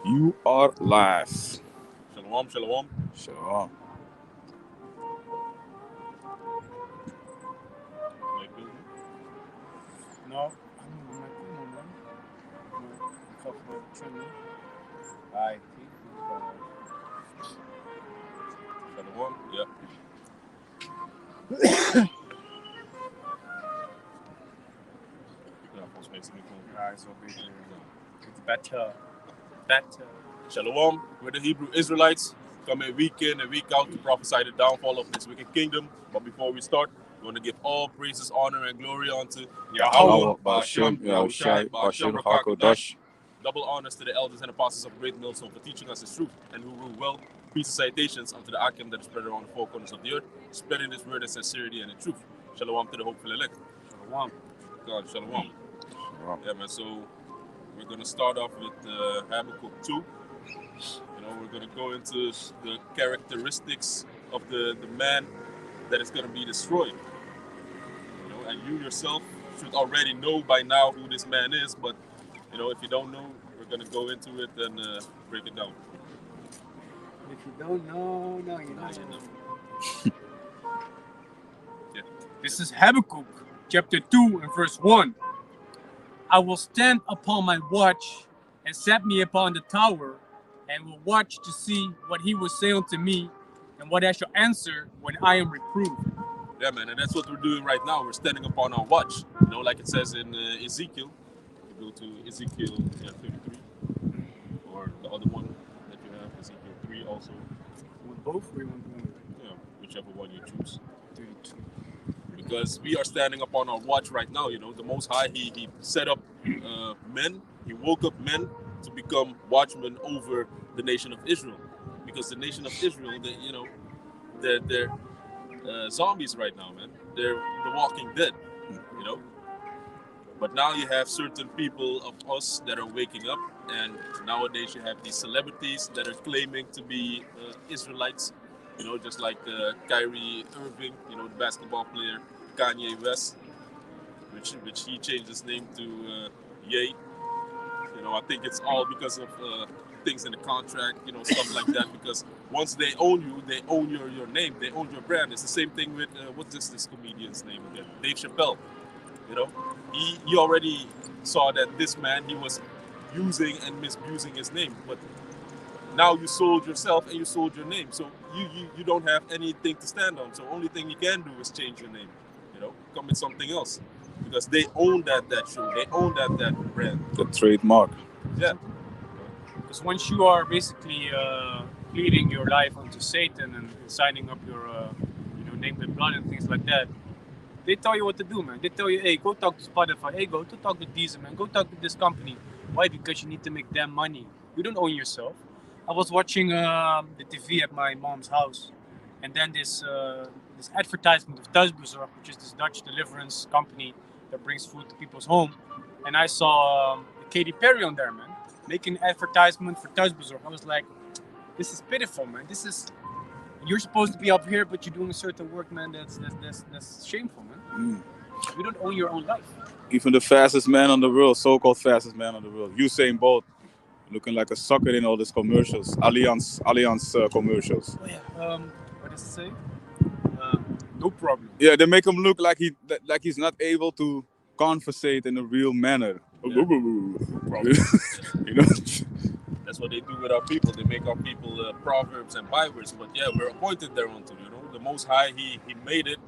You are live. Shalom, shalom. Shalom. No, I'm met iemand man. Maar ik ga voor channel. Hi, Shalom, yeah. Ja, volgens mij is het niet goed. Ja, is wel beter. It's better. Better. Shalom, we're the Hebrew Israelites, coming week in and week out to prophesy the downfall of this wicked kingdom. But before we start, we want to give all praises, honor, and glory unto Yahweh, Ba'ashem, Yahushai, Ba'ashem, Rakakodash. Double honors to the elders and apostles of Great Millstone for teaching us his truth and who rule well. Peace and salutations unto the Akim that is spread around the four corners of the earth, spreading this word in sincerity and in truth. Shalom to the hopeful elect. Shalom. God, shalom. Yeah, man, so we're going to start off with Habakkuk 2. You know, we're going to go into the characteristics of the man that is going to be destroyed. You know, and you yourself should already know by now who this man is, but you know, if you don't know, we're going to go into it and break it down. If you don't know, now you know. Yeah. This is Habakkuk, chapter 2 and verse 1. I will stand upon my watch and set me upon the tower, and will watch to see what he will say unto me, and what I shall answer when I am reproved. Yeah, man, and that's what we're doing right now. We're standing upon our watch. You know, like it says in Ezekiel. You go to Ezekiel 33, or the other one that you have, Ezekiel 3 also. You want both or you want one? Yeah, whichever one you choose. 32. Because we are standing upon our watch right now. You know, the Most High, he set up men. He woke up men to become watchmen over the nation of Israel. Because the nation of Israel, they're zombies right now, man. They're the walking dead, you know. But now you have certain people of us that are waking up, and nowadays you have these celebrities that are claiming to be Israelites, you know, just like Kyrie Irving, you know, the basketball player, Kanye West, which he changed his name to Ye. You know, I think it's all because of things in the contract, you know, stuff like that. Because once they own you, they own your name, they own your brand. It's the same thing with what's this comedian's name again? Dave Chappelle. You know, he already saw that this man, he was using and misusing his name, but now you sold yourself and you sold your name, so you don't have anything to stand on. So only thing you can do is change your name, you know, come with something else, because they own that show, they own that brand, The trademark. yeah. Because once you are basically leading your life onto Satan and signing up your name with blood and things like that, they tell you what to do, man. They tell you, hey, go talk to Spotify. Hey, go to talk to Deezer, man. Go talk to this company. Why? Because you need to make them money. You don't own yourself. I was watching the TV at my mom's house, and then this advertisement of Thuisbezorgd, which is this Dutch deliverance company that brings food to people's home, and I saw Katy Perry on there, man, making an advertisement for Thuisbezorgd. I was like, this is pitiful, man. This is, you're supposed to be up here, but you're doing a certain work, man. That's shameful, man. You don't own your own life. Even the fastest man on the world, so-called fastest man on the world, Usain Bolt, looking like a sucker in all these commercials, Allianz commercials. Oh yeah. What does it say? No problem. Yeah, they make him look like he's not able to conversate in a real manner. Yeah. You know. That's what they do with our people. They make our people proverbs and bywords. But yeah, we're appointed thereunto. You know, the Most High, he made it.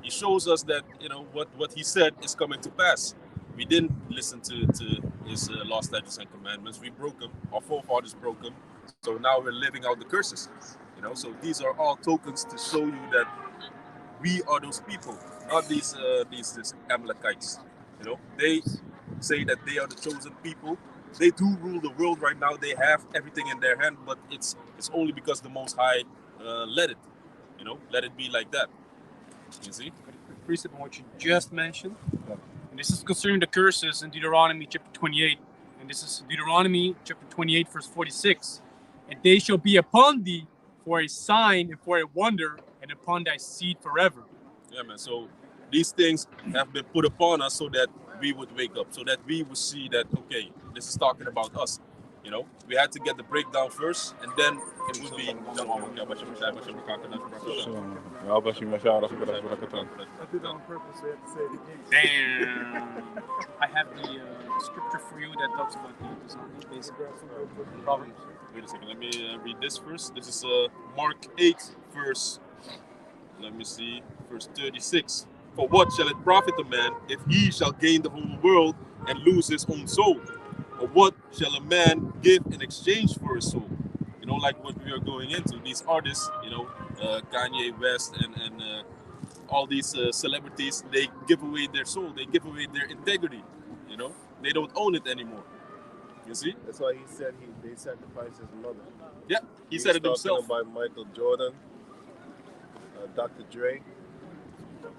He shows us that, you know, what he said is coming to pass. We didn't listen to his law, statutes, and commandments. We broke them. Our forefathers broke them. So now we're living out the curses. You know, so these are all tokens to show you that we are those people, not these Amalekites. You know, they say that they are the chosen people. They do rule the world right now. They have everything in their hand, but it's only because the Most High let it. You know, let it be like that. You see? Precept on what you just mentioned. And this is concerning the curses in Deuteronomy chapter 28. And this is Deuteronomy chapter 28, verse 46. And they shall be upon thee for a sign and for a wonder, and upon thy seed forever. Yeah, man. So these things have been put upon us so that we would wake up, so that we would see that, okay, this is talking about us. You know, we had to get the breakdown first, and then it would be. Ja, Bashir Mashara, Barakatan. I did it on purpose. We had to say it again. Damn. I have the scripture for you that talks about the zombie, basically. Proverbs. Wait a second, let me read this first. This is Mark 8, verse, let me see, verse 36. For what shall it profit a man if he shall gain the whole world and lose his own soul? Or what shall a man give in exchange for his soul? You know, like what we are going into. These artists, you know, Kanye West and all these celebrities, they give away their soul. They give away their integrity. You know, they don't own it anymore. You see? That's why he said they sacrificed his mother. Yeah, he said it himself. By Michael Jordan, Dr. Dre,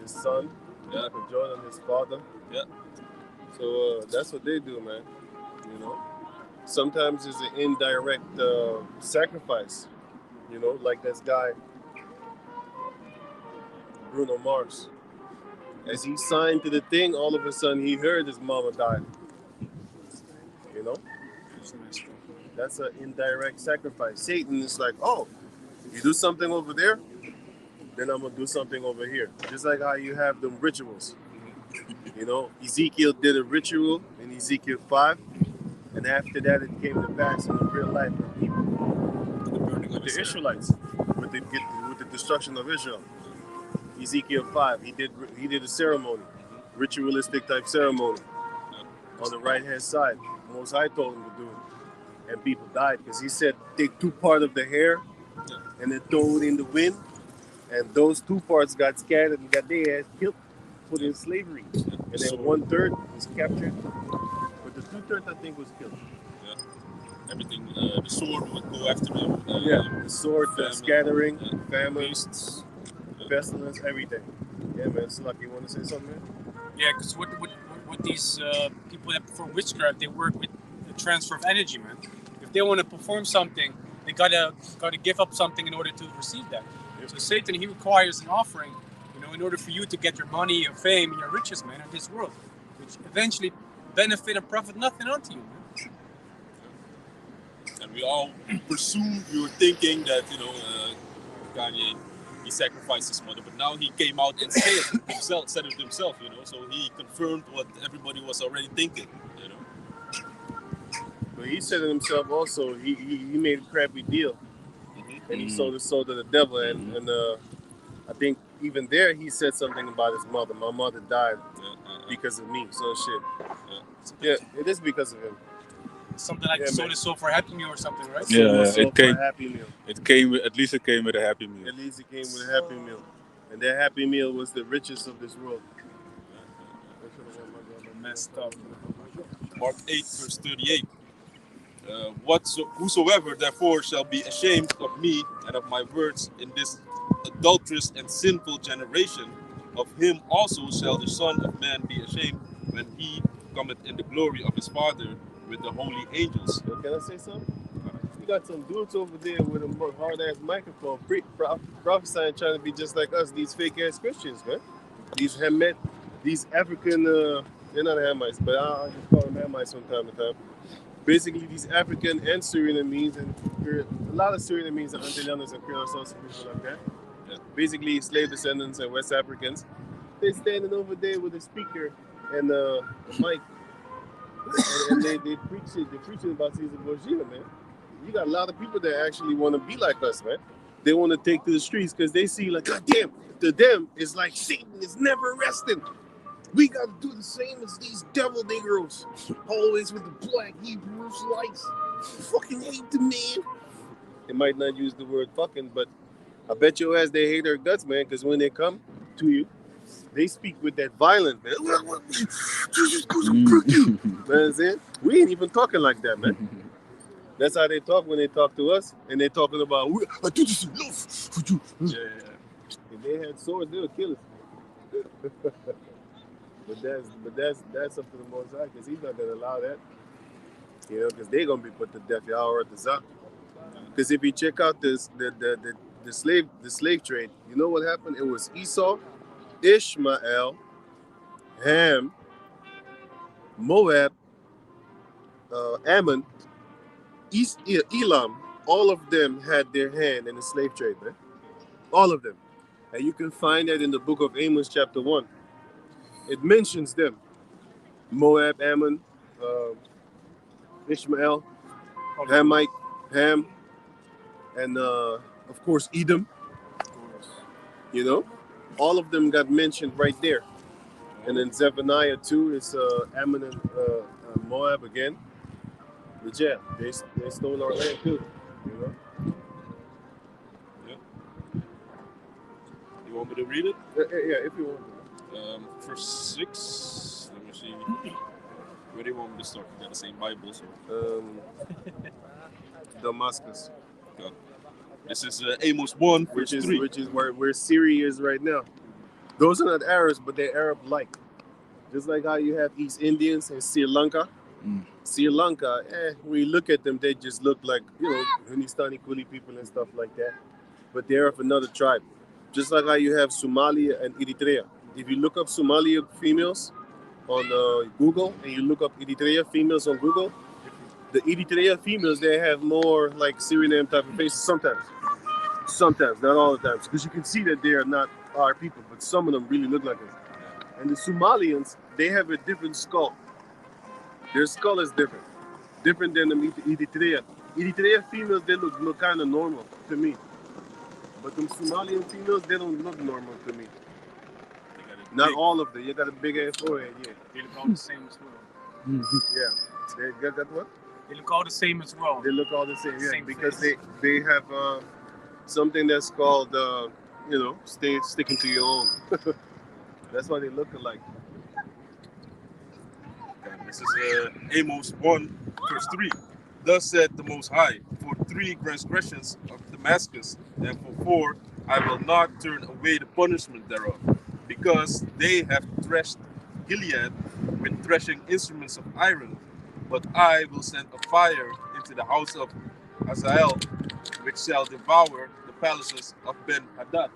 his son, Michael Jordan, his father. Yeah. So that's what they do, man. You know, sometimes it's an indirect sacrifice. You know, like this guy, Bruno Mars. As he signed to the thing, all of a sudden he heard his mama died. You know? That's an indirect sacrifice. Satan is like, oh, you do something over there, then I'm going to do something over here. Just like how you have them rituals. You know, Ezekiel did a ritual in Ezekiel 5, and after that it came to pass in the real life of people. With the Israelites, with the destruction of Israel. Ezekiel 5, he did a ceremony, ritualistic type ceremony on the right hand side. Most High told him to do it, and people died because he said take 2 parts of the hair and then throw it in the wind, and those 2 parts got scattered and got their ass killed, put in slavery, and then 1/3 was captured, but the 2/3 I think was killed. Everything, the sword would go after them. The sword, the scattering, famine, beasts. pestilence, everything. Yeah, man. Sluck, you want to say something, man? Yeah, because what these people that perform witchcraft, they work with the transfer of energy, man. If they want to perform something, they gotta give up something in order to receive that. So Satan, he requires an offering, you know, in order for you to get your money, your fame, your riches, man, of this world, which eventually benefit and profit nothing unto you, man. And we all presumed, we were thinking that, you know, Kanye, he sacrificed his mother, but now he came out and said it himself, you know, so he confirmed what everybody was already thinking, you know. But he said it himself also, he made a crappy deal, and he sold his soul to the devil, and I think even there he said something about his mother. My mother died because of me, so shit. Yeah, it is because of him. Something like sold his soul for a Happy Meal or something, right? Yeah, it came. Happy Meal. It came with, at least it came with a Happy Meal. At least it came with a Happy Meal, and that Happy Meal was the richest of this world. Messed up. Mark 8, verse 38. Whosoever therefore shall be ashamed of me and of my words in this adulterous and sinful generation, of him also shall the Son of Man be ashamed when he cometh in the glory of his Father with the holy angels. Yo, can I say something? You got some dudes over there with a hard-ass microphone prophesying, trying to be just like us, these fake-ass Christians, man. These Hamed, these African, they're not Hamites, but I just call them Hamites from time to time. Basically, these African and Surinamese, and a lot of Surinamese and Antilleans and Creoles, people like that. Yeah. Basically, slave descendants and West Africans. They're standing over there with a speaker and a mic, and they preach it. They're preaching about Caesar Borgia, man. You got a lot of people that actually want to be like us, man. They want to take to the streets because they see, like, God damn, to them, it's like Satan is never resting. We got to do the same as these devil negroes. Always with the black Hebrew slice. Fucking hate the man. They might not use the word fucking, but I bet your ass they hate their guts, man, because when they come to you, they speak with that violence, man. You know what I'm saying? We ain't even talking like that, man. That's how they talk when they talk to us, and they're talking about, I do this in love for you. Yeah. If they had swords, they would kill us. But that's up to the Most High, because he's not gonna allow that. You know, because they're gonna be put to death. Y'all heard this up. Because if you check out this the slave trade, you know what happened? It was Esau, Ishmael, Ham, Moab, Ammon, Elam, all of them had their hand in the slave trade, man. All of them. And you can find that in the book of Amos, chapter 1. It mentions them. Moab, Ammon, uh, Ishmael, Hamite, Ham, and of course Edom. You know, all of them got mentioned right there. And then Zephaniah 2 is Ammon and Moab again. But yeah, they stole our land too. You know? Yeah. You want me to read it? Yeah, if you want to. Verse 6. Let me see. Where do you want me to start? We got the same Bible, so. Damascus. Okay. This is Amos 1, verse 3. Which is where Syria is right now. Those are not Arabs, but they're Arab-like. Just like how you have East Indians in Sri Lanka. Sri Lanka, when you look at them, they just look like, Hindustani Kuli people and stuff like that. But they're of another tribe. Just like how you have Somalia and Eritrea. If you look up Somalia females on Google and you look up Eritrea females on Google, the Eritrea females, they have more like Suriname type of faces sometimes. Sometimes, not all the time. Because you can see that they are not our people, but some of them really look like us. And the Somalians, they have a different skull. Their skull is different. Different than the Eritrea. Eritrea females, they look kind of normal to me. But them Somalian females, they don't look normal to me. Not all of them. You got a big ass forehead, yeah. They look all the same as well. Yeah. They got what? They look all the same as well. They look all the same, yeah. Same because face. they have something that's called, sticking to your own. That's why they look alike. This is Amos 1, verse 3. Thus said the Most High, for 3 transgressions of Damascus, and for 4 I will not turn away the punishment thereof, because they have threshed Gilead with threshing instruments of iron. But I will send a fire into the house of Hazael, which shall devour the palaces of Ben-Hadad.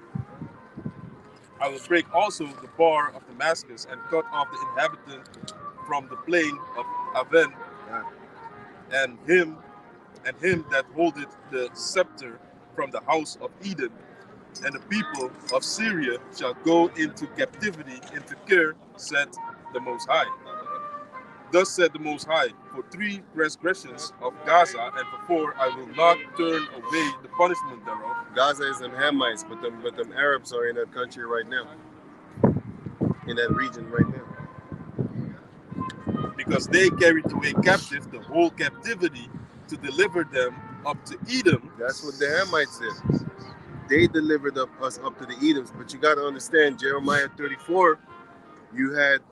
I will break also the bar of Damascus, and cut off the inhabitant from the plain of Aven, and him that holdeth the scepter from the house of Edom, and the people of Syria shall go into captivity into Kir, said the Most High. Thus said the Most High, for 3 transgressions of Gaza, and for 4 I will not turn away the punishment thereof. Gaza is them Hamites, but them Arabs are in that country right now. In that region right now. Because they carried away captive the whole captivity to deliver them up to Edom. That's what the Hamites did. They delivered us up to the Edoms. But you got to understand, Jeremiah 34, you had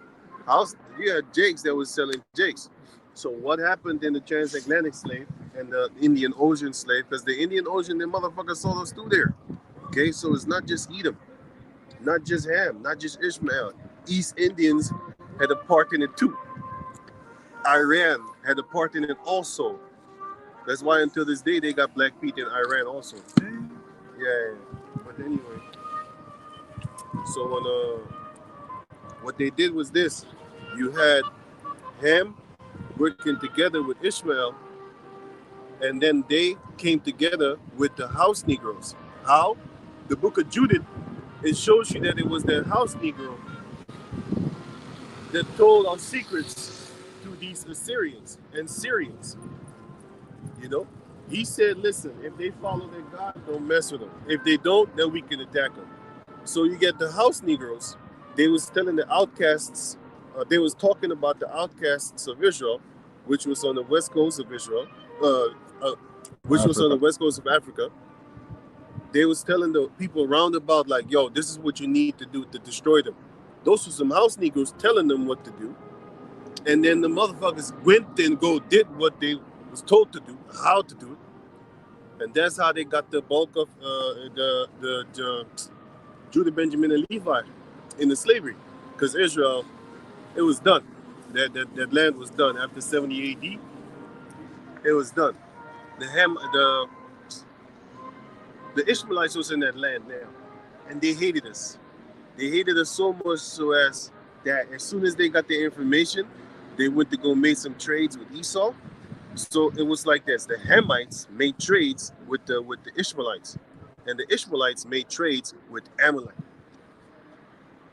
jakes that was selling jakes. So what happened in the transatlantic slave and the Indian Ocean slave? Because the Indian Ocean, the motherfuckers sold us through there. Okay, so it's not just Edom, not just Ham, not just Ishmael. East Indians had a part in it too. Iran had a part in it also. That's why until this day they got black feet in Iran also. Yeah. But anyway, so what they did was this: you had Ham working together with Ishmael, and then they came together with the house Negroes. How? The book of Judith, it shows you that it was the house Negro that told our secrets to these Assyrians and Syrians. You know, he said, listen, if they follow their God, don't mess with them. If they don't, then we can attack them. So you get the house Negroes. They was telling the outcasts, they was talking about the outcasts of Israel, which was on the west coast of Israel, was on the west coast of Africa. They was telling the people around about, like, yo, this is what you need to do to destroy them. Those were some house Negroes telling them what to do. And then the motherfuckers went and did what they was told to do, how to do it. And that's how they got the bulk of the Judah, Benjamin, and Levi in the slavery. Because Israel, it was done. That land was done after 70 AD. It was done. The Ishmaelites was in that land now, and they hated us. They hated us so much so as that as soon as they got the information, they went to go make some trades with Esau, So it was like this: the Hamites made trades with the Ishmaelites, and the Ishmaelites made trades with Amalek,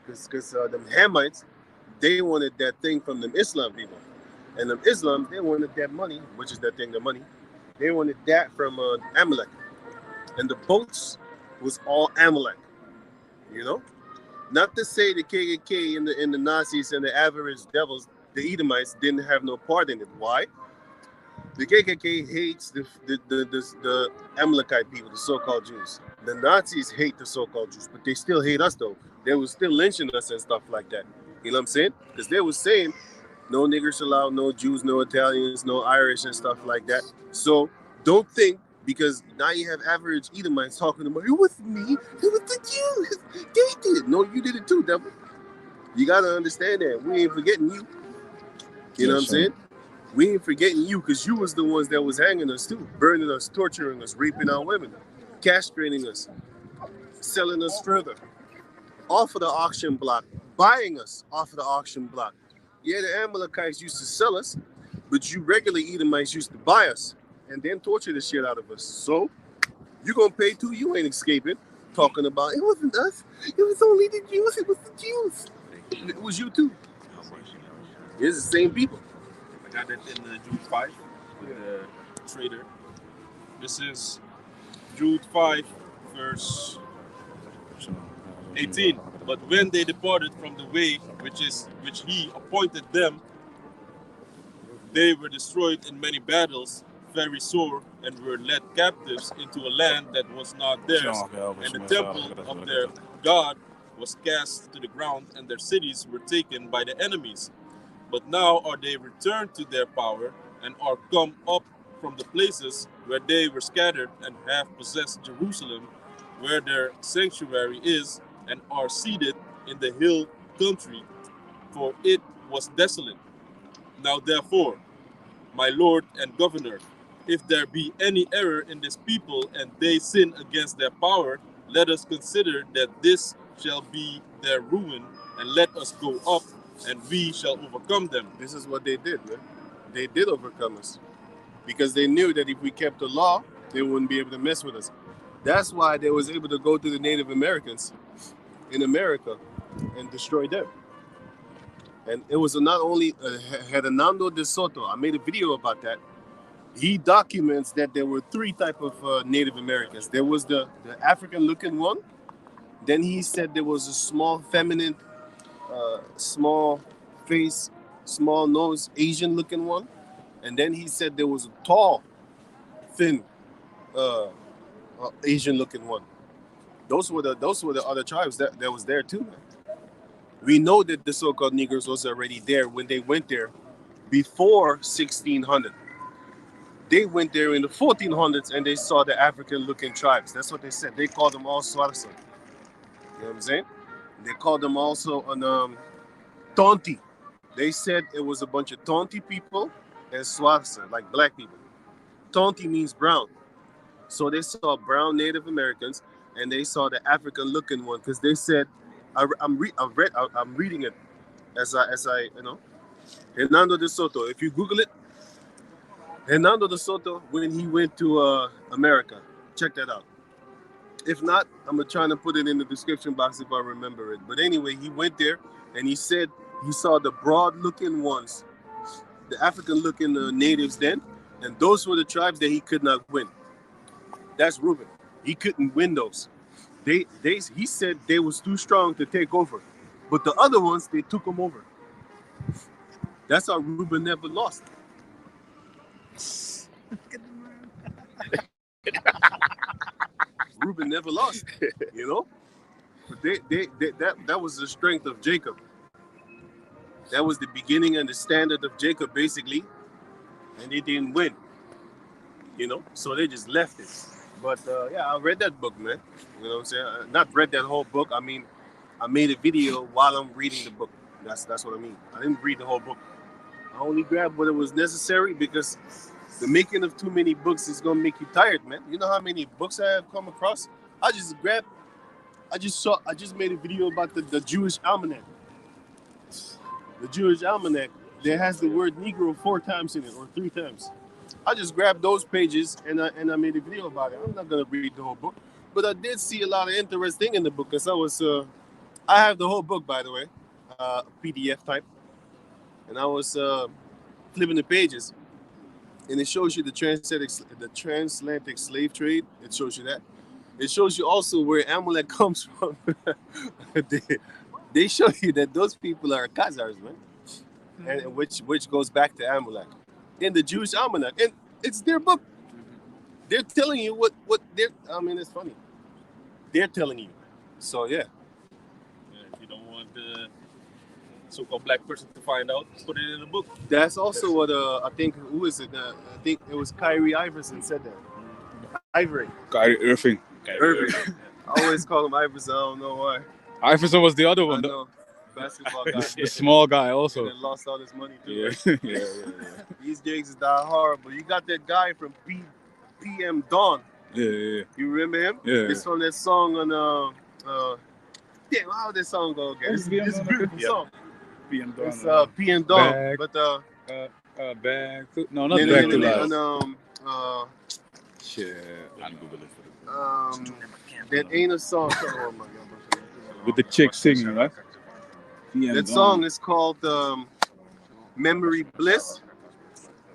because them Hamites, they wanted that thing from them Islam people, and them Islam, they wanted that money, which is that thing, the money. They wanted that from Amalek, and the boats was all Amalek. You know, not to say the KKK and the Nazis and the average devils, the Edomites, didn't have no part in it. Why? The KKK hates the Amalekite people, the so-called Jews. The Nazis hate the so-called Jews, but they still hate us though. They were still lynching us and stuff like that. You know what I'm saying? Because they were saying no niggers allowed, no Jews, no Italians, no Irish and stuff like that. So don't think because now you have average Edomites talking about it wasn't me, it was the Jews. They did it. No, you did it too, devil. You gotta understand that. We ain't forgetting you. You know what I'm saying? We ain't forgetting you because you was the ones that was hanging us too, burning us, torturing us, raping our women, castrating us, selling us further, off of the auction block, buying us off of the auction block. Yeah, the Amalekites used to sell us, but you regular Edomites used to buy us and then torture the shit out of us. So you gonna pay too. You ain't escaping. Talking about it wasn't us. It was only the Jews. It was the Jews. It was you too. It's the same people. I got that in Jude 5 with the trader. This is Jude 5, verse 18. But when they departed from the way which he appointed them, they were destroyed in many battles, very sore, and were led captives into a land that was not theirs. And the temple of their God was cast to the ground, and their cities were taken by the enemies. But now are they returned to their power, and are come up from the places where they were scattered, and have possessed Jerusalem, where their sanctuary is, and are seated in the hill country, for it was desolate. Now therefore, my Lord and Governor, if there be any error in this people, and they sin against their power, let us consider that this shall be their ruin, and let us go up, and we shall overcome them. This is what they did, man. They did overcome us because they knew that if we kept the law, they wouldn't be able to mess with us. That's why they was able to go to the Native Americans in America and destroy them. And it was not only Hernando de Soto. I made a video about that. He documents that there were three type of Native Americans. There was the African-looking one. Then he said there was a small, feminine, small face, small nose, Asian-looking one. And then he said there was a tall, thin, Asian-looking one. Those were the other tribes that was there too. We know that the so-called Negroes was already there when they went there before 1600. They went there in the 1400s and they saw the African-looking tribes. That's what they said. They called them all Swarsa. You know what I'm saying? They called them also an Tonti. They said it was a bunch of Tonti people and Swarsa, like black people. Tonti means brown. So they saw brown Native Americans and they saw the African-looking one because they said, I'm reading it as I Hernando de Soto. If you Google it, Hernando de Soto when he went to America, check that out. If not, I'm trying to put it in the description box if I remember it. But anyway, he went there and he said he saw the broad-looking ones, the African-looking natives then, and those were the tribes that he could not win. That's Reuben. He couldn't win those. He said they was too strong to take over, but the other ones they took them over. That's how Reuben never lost. Reuben never lost, you know. But that was the strength of Jacob. That was the beginning and the standard of Jacob, basically, and they didn't win, you know. So they just left it. But yeah, I read that book, man. You know what I'm saying? Not read that whole book. I mean, I made a video while I'm reading the book. That's what I mean. I didn't read the whole book. I only grabbed what it was necessary because the making of too many books is gonna make you tired, man. You know how many books I have come across? I just made a video about the Jewish almanac. The Jewish almanac that has the word Negro 4 times in it or 3 times. I just grabbed those pages and I made a video about it. I'm not gonna read the whole book, but I did see a lot of interesting in the book because I have the whole book, by the way, PDF type, and I was flipping the pages, and it shows you the transatlantic slave trade. It shows you that. It shows you also where Amalek comes from. they show you that those people are Khazars, man, and which goes back to Amalek in the Jewish Almanac, and it's their book. They're telling you what they're. I mean, it's funny. They're telling you. So yeah. If you don't want the so-called black person to find out, put it in the book. That's also what I think. Who is it? I think it was Kyrie Iverson said that. Ivory. Kyrie Irving. Irving. I always call him Iverson. I don't know why. Iverson was the other I one. know. Basketball guy. The small guy also. And lost all his money too. Yeah. Right? yeah. These gigs is that horrible. You got that guy from PM Dawn. Yeah. You remember him? Yeah. It's from that song on damn, how did that song go again? It's a beautiful song. PM Dawn. It's PM Dawn. Back. But Back to, no, not back to life. Shit. That ain't a song. Oh my God. With the chick singing, right? PM That Dawn. song is called Memory Bliss,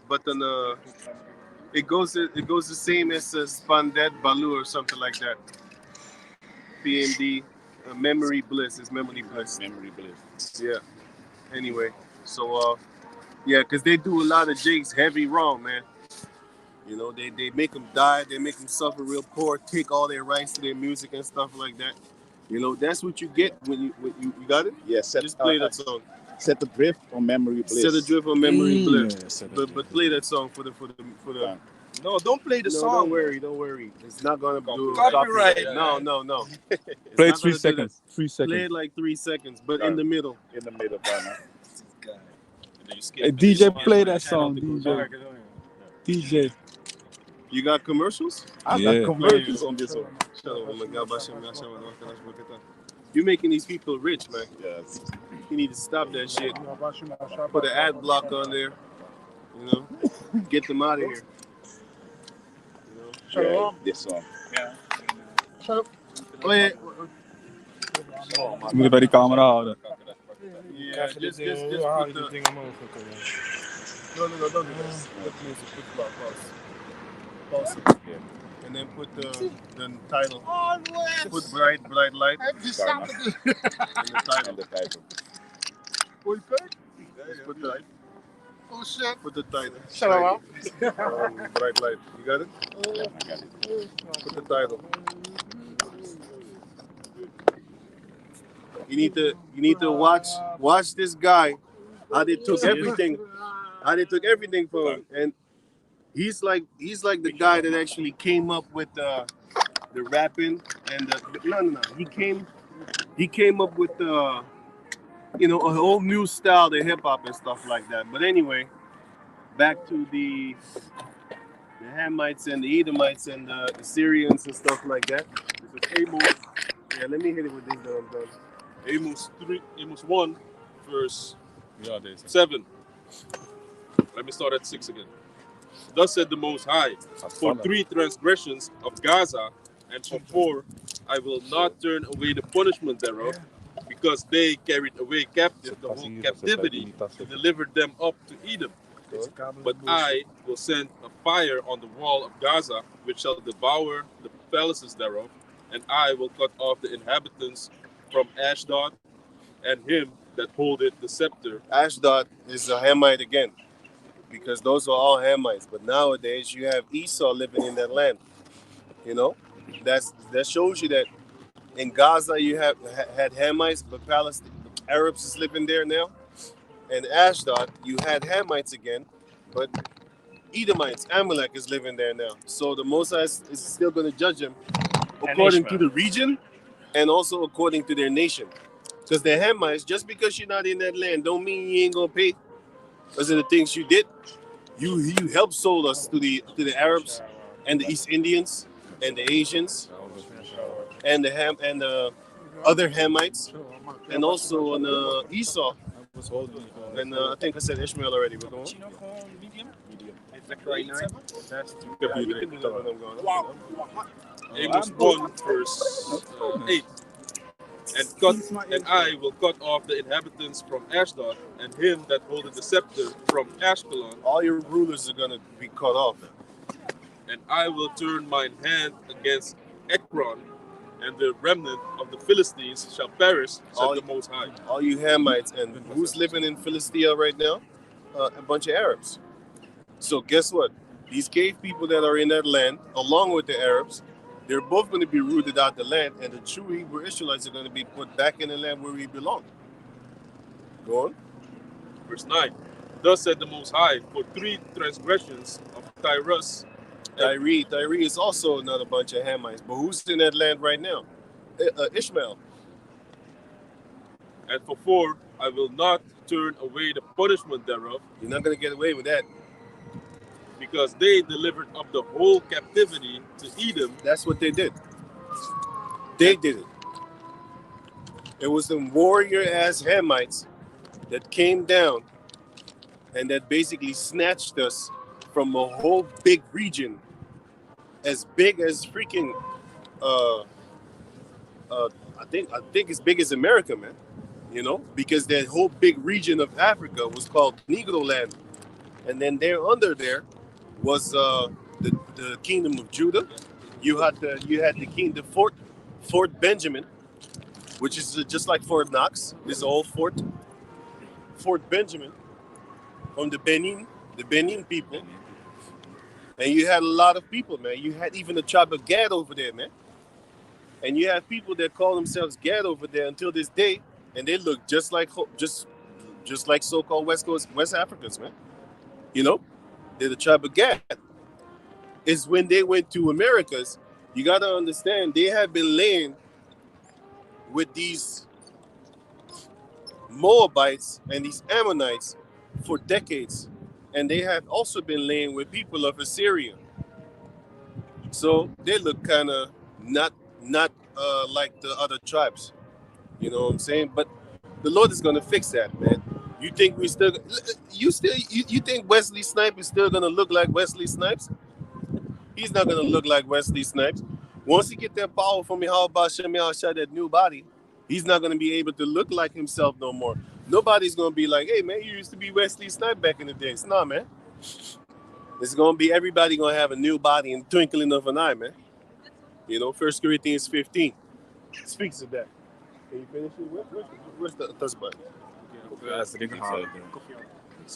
but then it goes the same as Spandet Balu or something like that. PMD Memory Bliss is Memory Bliss. Memory Bliss. Yeah. Anyway, so yeah, because they do a lot of Jake's heavy wrong, man. You know, they make them die, they make them suffer real poor, take all their rights to their music and stuff like that. You know, that's what you get when you got it? Yeah, Just play that song. Set the drift on Memory Bliss. Set the drift on Memory Bliss. Yeah, But play that song for the No, don't play the No, song. don't worry. It's not gonna do Copyright. No. Play It's it 3 not gonna do seconds. 3 Play seconds. it like 3 seconds, but in the middle. In the middle, partner. Hey, DJ, play that song, DJ. You got commercials? I Yeah. got commercials on this one. You're making these people rich, man. Yes. You need to stop that shit. Put an ad block on there. You know, get them out of here. Yeah, this song. Oh yeah. Je moet het bij die camera houden. Yeah, just put the. No, don't do this. Put music, put pause it. Yeah. And then put the title. Put bright light. And the title. Just put the. Oh shit. Put the title. Shut up. Bright light. You got it? Put the title. You need to watch this guy. How they took everything. How they took everything from him. And he's like the guy that actually came up with the rapping and no. He came up with a whole new style to hip hop and stuff like that. But anyway, back to the Hamites and the Edomites and the Syrians and stuff like that. This is Amos. Yeah, let me hit it with this done. Amos 1, verse 7. Let me start at 6 again. Thus said the Most High, for 3 transgressions of Gaza, and for 4, I will not turn away the punishment thereof, because they carried away captive the whole captivity to deliver them up to Edom. But I will send a fire on the wall of Gaza, which shall devour the palaces thereof, and I will cut off the inhabitants from Ashdod, and him that holdeth the scepter. Ashdod is a Hamite again, because those are all Hamites. But nowadays you have Esau living in that land. You know, that shows you that in Gaza you had Hamites, but Arabs is living there now. And Ashdod you had Hamites again, but Edomites, Amalek is living there now. So the Moses is still going to judge them according to the region and also according to their nation. Because the Hamites, just because you're not in that land, don't mean you ain't gonna pay. Those are the things you did. You helped sold us to the Arabs and the East Indians and the Asians and the other Hamites and also on Esau. And I think I said Ishmael already. We're going. Zechariah 9. That's Yeah, you can do that when I'm going. Wow. Amos 1 verse 8. And I will cut off the inhabitants from Ashdod, and him that holdeth the scepter from Ashkelon, All your rulers are gonna be cut off. and I will turn mine hand against Ekron, and the remnant of the Philistines shall perish, said the Most High. All you Hamites, and who's living in Philistia right now? A bunch of Arabs. So guess what? These cave people that are in that land, along with the Arabs, they're both going to be rooted out the land, and the true Hebrew Israelites are going to be put back in the land where we belong. Go on. Verse 9. Thus said the Most High, for 3 transgressions of Tyrus, Tyre is also another bunch of Hamites, but who's in that land right now? Ishmael. and for 4 I will not turn away the punishment thereof, You're not going to get away with that. because they delivered up the whole captivity to Edom. That's what they did. They did it. It was them warrior-ass Hamites that came down and that basically snatched us from a whole big region as big as freaking I think as big as America, man. You know, because that whole big region of Africa was called Negro land, and then there under there was the kingdom of Judah. You had the Fort Benjamin, which is just like Fort Knox. This old Fort Benjamin from the Benin people, and you had a lot of people, man. You had even the tribe of Gad over there, man. And you have people that call themselves Gad over there until this day, and they look just like so-called West Africans, man. You know, they're the tribe of Gad. Is when they went to Americas, you gotta understand they have been laying with these Moabites and these Ammonites for decades, and they have also been laying with people of Assyria. So they look kind of not like the other tribes, you know what I'm saying? But the Lord is gonna fix that, man. You think you think Wesley Snipes is still gonna look like Wesley Snipes? He's not gonna look like Wesley Snipes. Once he get that power from Yahweh Shem Yahshua, that new body, he's not gonna be able to look like himself no more. Nobody's gonna be like, hey man, you used to be Wesley Snipes back in the days. Nah, man. It's gonna be everybody gonna have a new body in the twinkling of an eye, man. You know, 1 Corinthians 15 speaks of that. Can you finish it? Where's the touch button? That's the hard.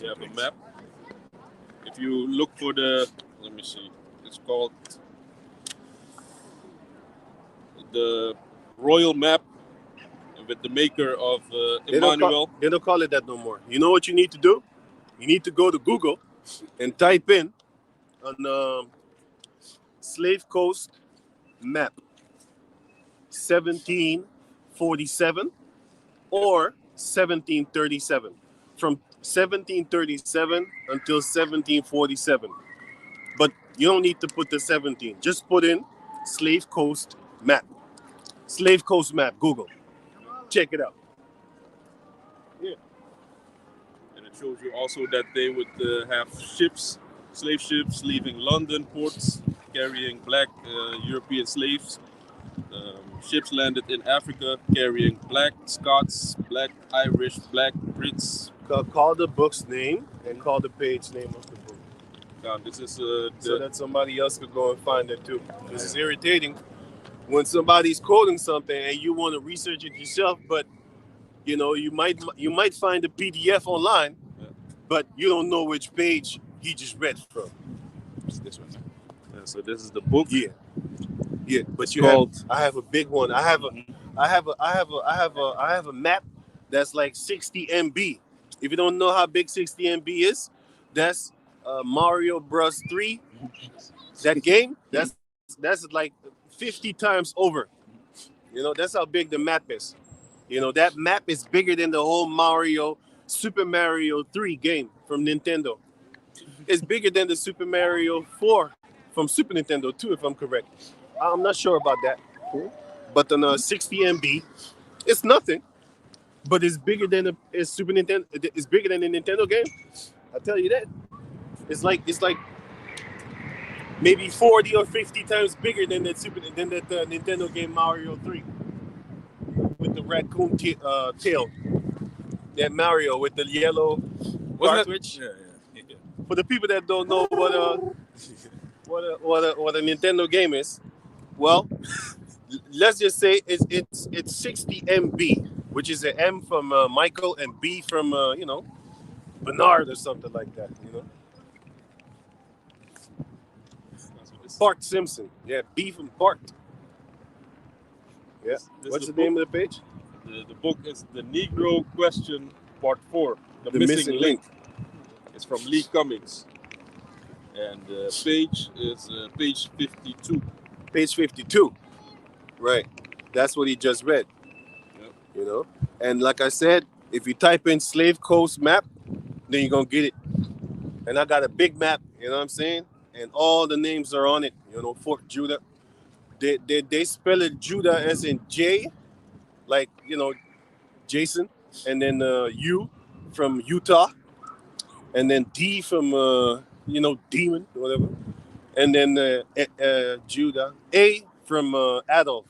You have a map. If you look for the, let me see, it's called the Royal Map with the maker of Emmanuel. They don't call it that no more. You know what you need to do? You need to go to Google and type in on Slave Coast map 1747 or 1737. From 1737 until 1747. But you don't need to put the 17. Just put in Slave Coast map. Slave Coast map, Google. Check it out. Yeah. And it shows you also that they would have ships, slave ships leaving London ports, carrying black European slaves. Ships landed in Africa carrying black Scots, black Irish, black Brits. Call the book's name and call the page name of the book. Now, this is so that somebody else could go and find it too. This is irritating when somebody's quoting something and you want to research it yourself, but you know you might find a PDF online, but you don't know which page he just read from. It's this one. Yeah, so this is the book. Yeah, but I have a big one. I have a map that's like 60 MB. If you don't know how big 60 MB is, that's Mario Bros 3. That game, that's like 50 times over. You know, that's how big the map is. You know, that map is bigger than the whole Super Mario 3 game from Nintendo. It's bigger than the Super Mario 4 from Super Nintendo too, if I'm correct. I'm not sure about that. But on 60 MB, it's nothing. But it's bigger than Super Nintendo. It's bigger than the Nintendo game. I tell you that. It's like maybe 40 or 50 times bigger than that Nintendo game Mario 3 with the raccoon tail. That Mario with the yellow Wasn't cartridge. it? Yeah. For the people that don't know what a Nintendo game is, well, let's just say it's 60 MB, which is an M from Michael and B from Bernard or something like that. That's what this Bart Simpson. Yeah, B from Bart. Yeah. This What's is the name of the page? The book is The Negro Question, Part 4. The Missing Link. It's from Lee Cummings. And the page is page 52. Page 52. Right. That's what he just read. Yep. And like I said, if you type in Slave Coast map, then you're going to get it. And I got a big map, you know what I'm saying? And all the names are on it. Fort Judah. They spell it Judah as in J, like, Jason. And then U from Utah. And then D from, Demon, whatever. And then Judah. A from Adolf.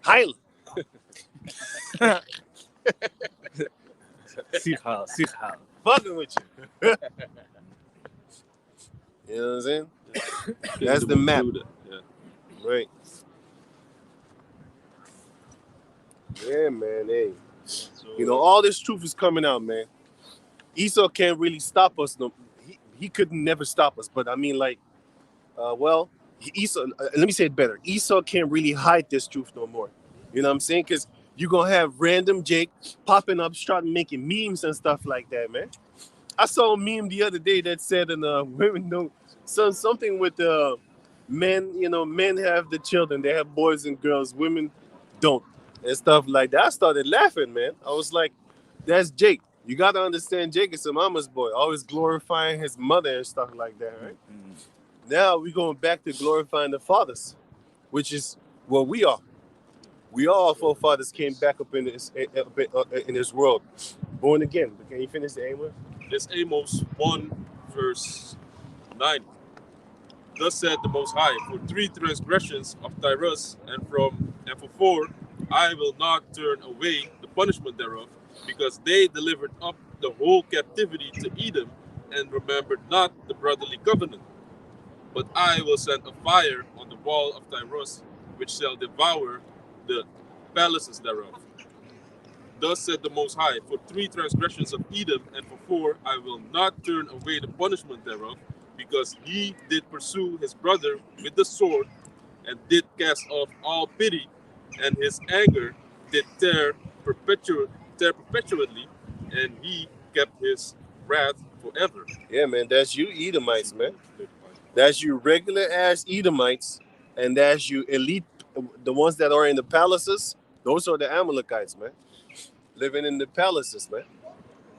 Heil. Sichal. Fucking with you. You know what I'm saying? That's the map. Yeah. Right. Yeah, man. Hey. So, All this truth is coming out, man. Esau can't really stop us. No, he could never stop us. But I mean, like, Esau. Let me say it better. Esau can't really hide this truth no more. You know what I'm saying? Because you're gonna have random Jake popping up, starting making memes and stuff like that, man. I saw a meme the other day that said, women don't. Something with men. Men have the children. They have boys and girls. Women don't, and stuff like that. I started laughing, man. I was like, "That's Jake. You got to understand, Jake is a mama's boy, always glorifying his mother and stuff like that, right?" Mm-hmm. Now we're going back to glorifying the fathers, which is what we are. We all forefathers came back up in this world, born again. But can you finish the Amos? It's Amos 1, verse 9. Thus said the Most High, for 3 transgressions of Tyrus, and for 4, I will not turn away the punishment thereof, because they delivered up the whole captivity to Edom, and remembered not the brotherly covenant. But I will send a fire on the wall of Tyrus, which shall devour the palaces thereof. Thus said the Most High, for 3 transgressions of Edom, and for 4, I will not turn away the punishment thereof, because he did pursue his brother with the sword, and did cast off all pity, and his anger did tear perpetually, and he kept his wrath forever. Yeah, man, that's you Edomites, man. That's you regular ass Edomites, and that's you elite, the ones that are in the palaces. Those are the Amalekites, man, living in the palaces, man.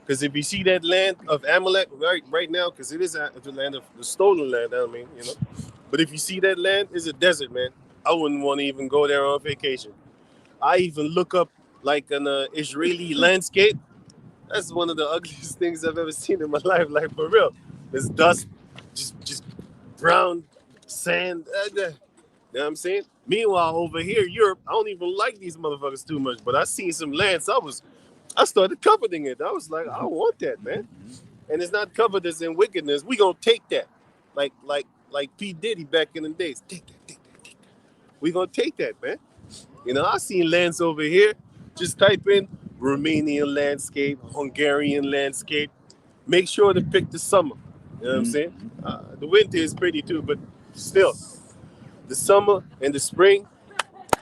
Because if you see that land of Amalek right now, because it is the land of the stolen land, I mean, But if you see that land, it's a desert, man. I wouldn't want to even go there on vacation. I even look up like an Israeli landscape. That's one of the ugliest things I've ever seen in my life, like for real. It's dust, just brown sand. You know what I'm saying? Meanwhile, over here, Europe, I don't even like these motherfuckers too much, but I seen some land, so I started coveting it. I was like, I want that, man. And it's not covered as in wickedness. We gonna take that. Like P. Diddy back in the days. Take that. We gonna take that, man. I seen lands over here. Just type in Romanian landscape, Hungarian landscape. Make sure to pick the summer. You know what I'm saying? The winter is pretty too, but still, the summer and the spring,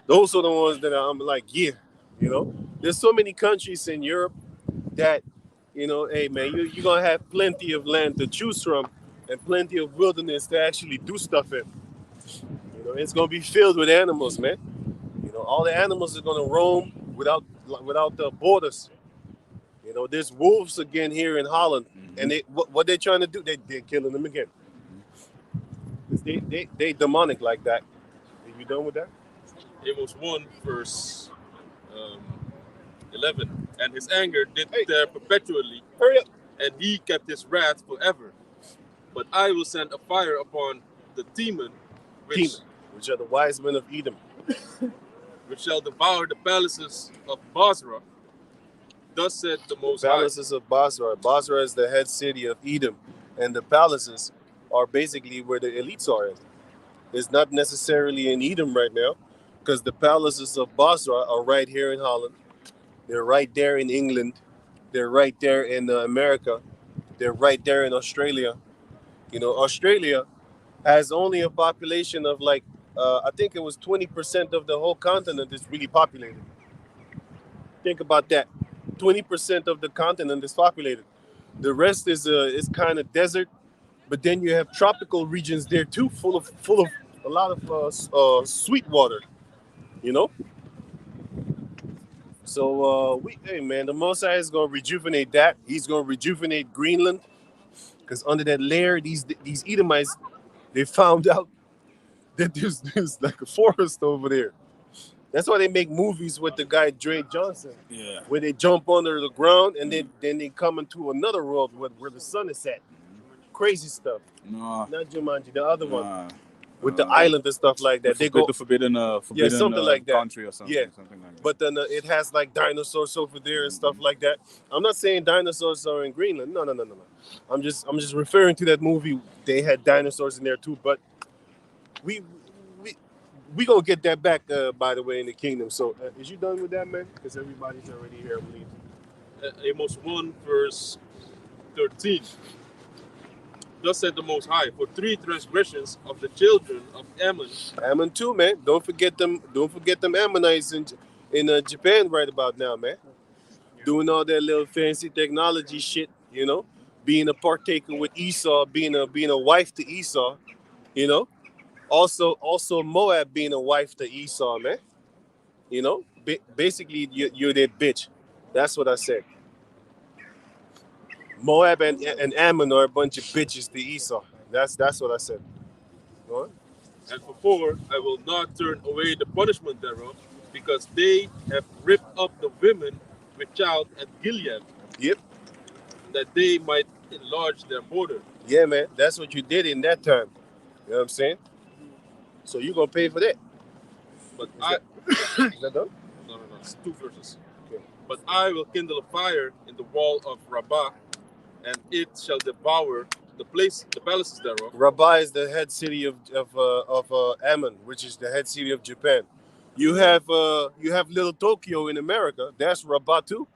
those are the ones that I'm like, yeah. There's so many countries in Europe that, hey man, you're gonna have plenty of land to choose from and plenty of wilderness to actually do stuff in. It's gonna be filled with animals, man. All the animals are gonna roam without the borders. There's wolves again here in Holland, and what they're trying to do, they're killing them again. They demonic like that. Are you done with that? Amos 1, verse 11. And his anger did tear perpetually. Hurry up. And he kept his wrath forever. But I will send a fire upon the Teman, which are the wise men of Edom. which shall devour the palaces of Basra. Thus said the Most High. Palaces of Basra. Basra is the head city of Edom, and the palaces are basically where the elites are. It's not necessarily in Edom right now, because the palaces of Basra are right here in Holland. They're right there in England. They're right there in America. They're right there in Australia. You know, Australia has only a population of like, I think it was 20% of the whole continent is really populated. Think about that. 20% of the continent is populated. The rest is kind of desert, but then you have tropical regions there too, full of a lot of sweet water. You know. So hey man, the Mosai is gonna rejuvenate that. He's gonna rejuvenate Greenland, because under that layer, these Edomites, they found out that there's like a forest over there. That's why they make movies with the guy Dre Johnson, Yeah. where they jump under the ground and then they come into another world where the sun is at. Crazy stuff. No. Not Jumanji, the other one Nah. with the island and stuff like that. They go The forbidden something like that. country or something. Yeah. Something like that. But then it has like dinosaurs over there and stuff like that. I'm not saying dinosaurs are in Greenland. No. I'm just referring to that movie. They had dinosaurs in there too. But we gonna get that back, by the way, in the kingdom. So is you done with that, man? Because everybody's already here, I believe. Amos 1 verse 13. Thus said the Most High, for 3 transgressions of the children of Ammon. Ammon too, man. Don't forget them Ammonites in Japan right about now, man. Doing all that little fancy technology shit, you know. Being a partaker with Esau, being a wife to Esau, you know. Also Moab being a wife to Esau, man. You know, basically you're that bitch. That's what I said. Moab and Ammon are a bunch of bitches to Esau. That's what I said. Go on. And for 4, I will not turn away the punishment thereof, because they have ripped up the women with child at Gilead. Yep. That they might enlarge their border. Yeah, man. That's what you did in that time. You know what I'm saying? So you're going to pay for that. But Is that done? No. It's 2 verses. Okay. But I will kindle a fire in the wall of Rabbah, and it shall devour the palaces thereof. Rabbah is the head city of Ammon, which is the head city of Japan. You have little Tokyo in America. That's Rabbah too.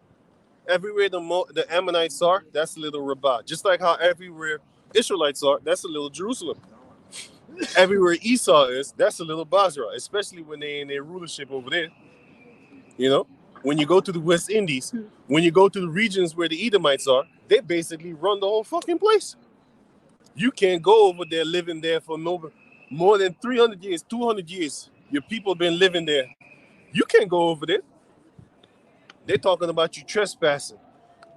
Everywhere the Ammonites are, that's a little Rabbah. Just like how everywhere Israelites are, that's a little Jerusalem. Everywhere Esau is, that's a little Basra, especially when they're in their rulership over there. You know, when you go to the West Indies, when you go to the regions where the Edomites are, they basically run the whole fucking place. You can't go over there living there for more than 300 years, 200 years. Your people been living there. You can't go over there. They're talking about you trespassing.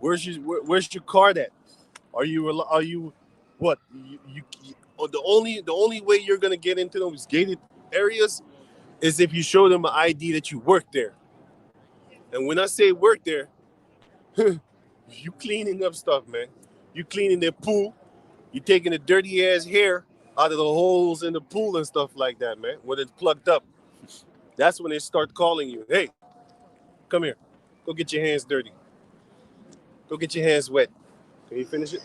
Where's your card at? Are you what? The only way you're gonna get into those gated areas is if you show them an ID that you work there. And when I say work there, you cleaning up stuff, man. You cleaning their pool. You taking the dirty ass hair out of the holes in the pool and stuff like that, man. When it's plugged up, that's when they start calling you. Hey, come here. Go get your hands dirty. Go get your hands wet. Can you finish it?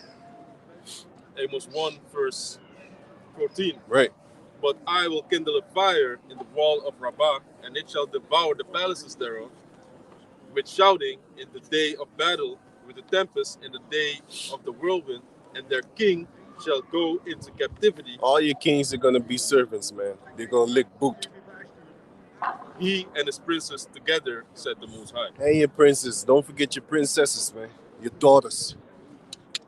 Amos 1 verse 14. Right. But I will kindle a fire in the wall of Rabbah, and it shall devour the palaces thereof, with shouting in the day of battle, with the tempest in the day of the whirlwind, and their king shall go into captivity. All your kings are gonna be servants, man. They're gonna lick boot. He and his princes together, said the Most High. And your princes. Don't forget your princesses, man. Your daughters.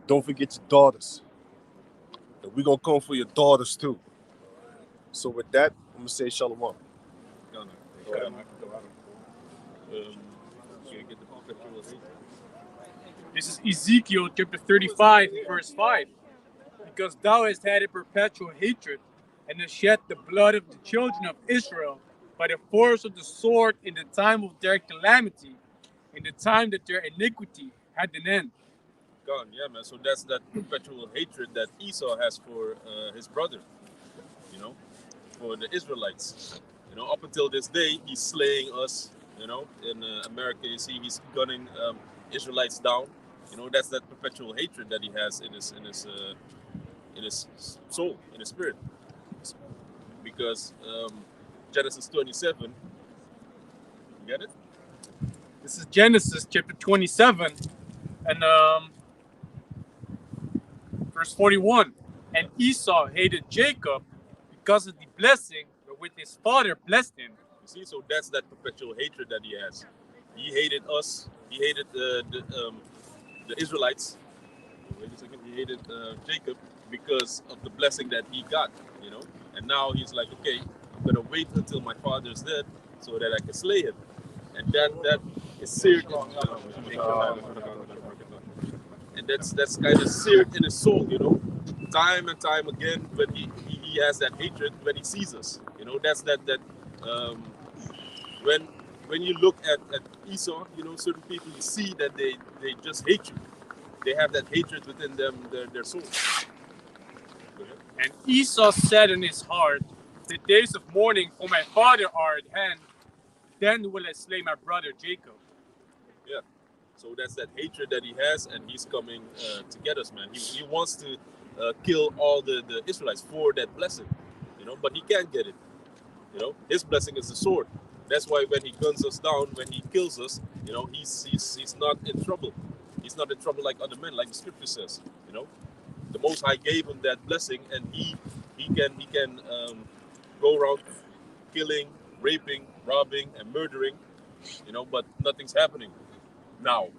Don't forget your daughters. And we're gonna come for your daughters too. So with that, I'm gonna say shalom. This is Ezekiel chapter 35, verse 5. Because thou hast had a perpetual hatred, and hast shed the blood of the children of Israel by the force of the sword in the time of their calamity, in the time that their iniquity had an end. God, yeah, man. So that's that perpetual hatred that Esau has for his brother. for the Israelites. You know, up until this day, he's slaying us. You know, in America, you see he's gunning Israelites down. You know, that's that perpetual hatred that he has in his soul, in his spirit. Because Genesis 27, you get it? This is Genesis chapter 27 and verse 41. And Esau hated Jacob because of the blessing wherewith his father blessed him. You see, so that's that perpetual hatred that he has. He hated us. He hated the Israelites. Wait a second. He hated Jacob because of the blessing that he got. You know, and now he's like, okay, I'm gonna wait until my father's dead so that I can slay him. And that is seared. And that's kind of seared in his soul. You know, time and time again when he has that hatred when he sees us. You know, that's that um, when you look at Esau, you know, certain people, you see that they just hate you. They have that hatred within them, their soul. And Esau said in his heart, the days of mourning for my father are at hand, then will I slay my brother Jacob. Yeah. So that's that hatred that he has, and he's coming to get us, man. He wants to kill all the Israelites for that blessing, you know, but he can't get it. You know, his blessing is the sword. That's why when he guns us down, when he kills us, you know, he's not in trouble. He's not in trouble like other men, like the scripture says. You know, the Most High gave him that blessing, and he can go around killing, raping, robbing, and murdering. You know, but nothing's happening now.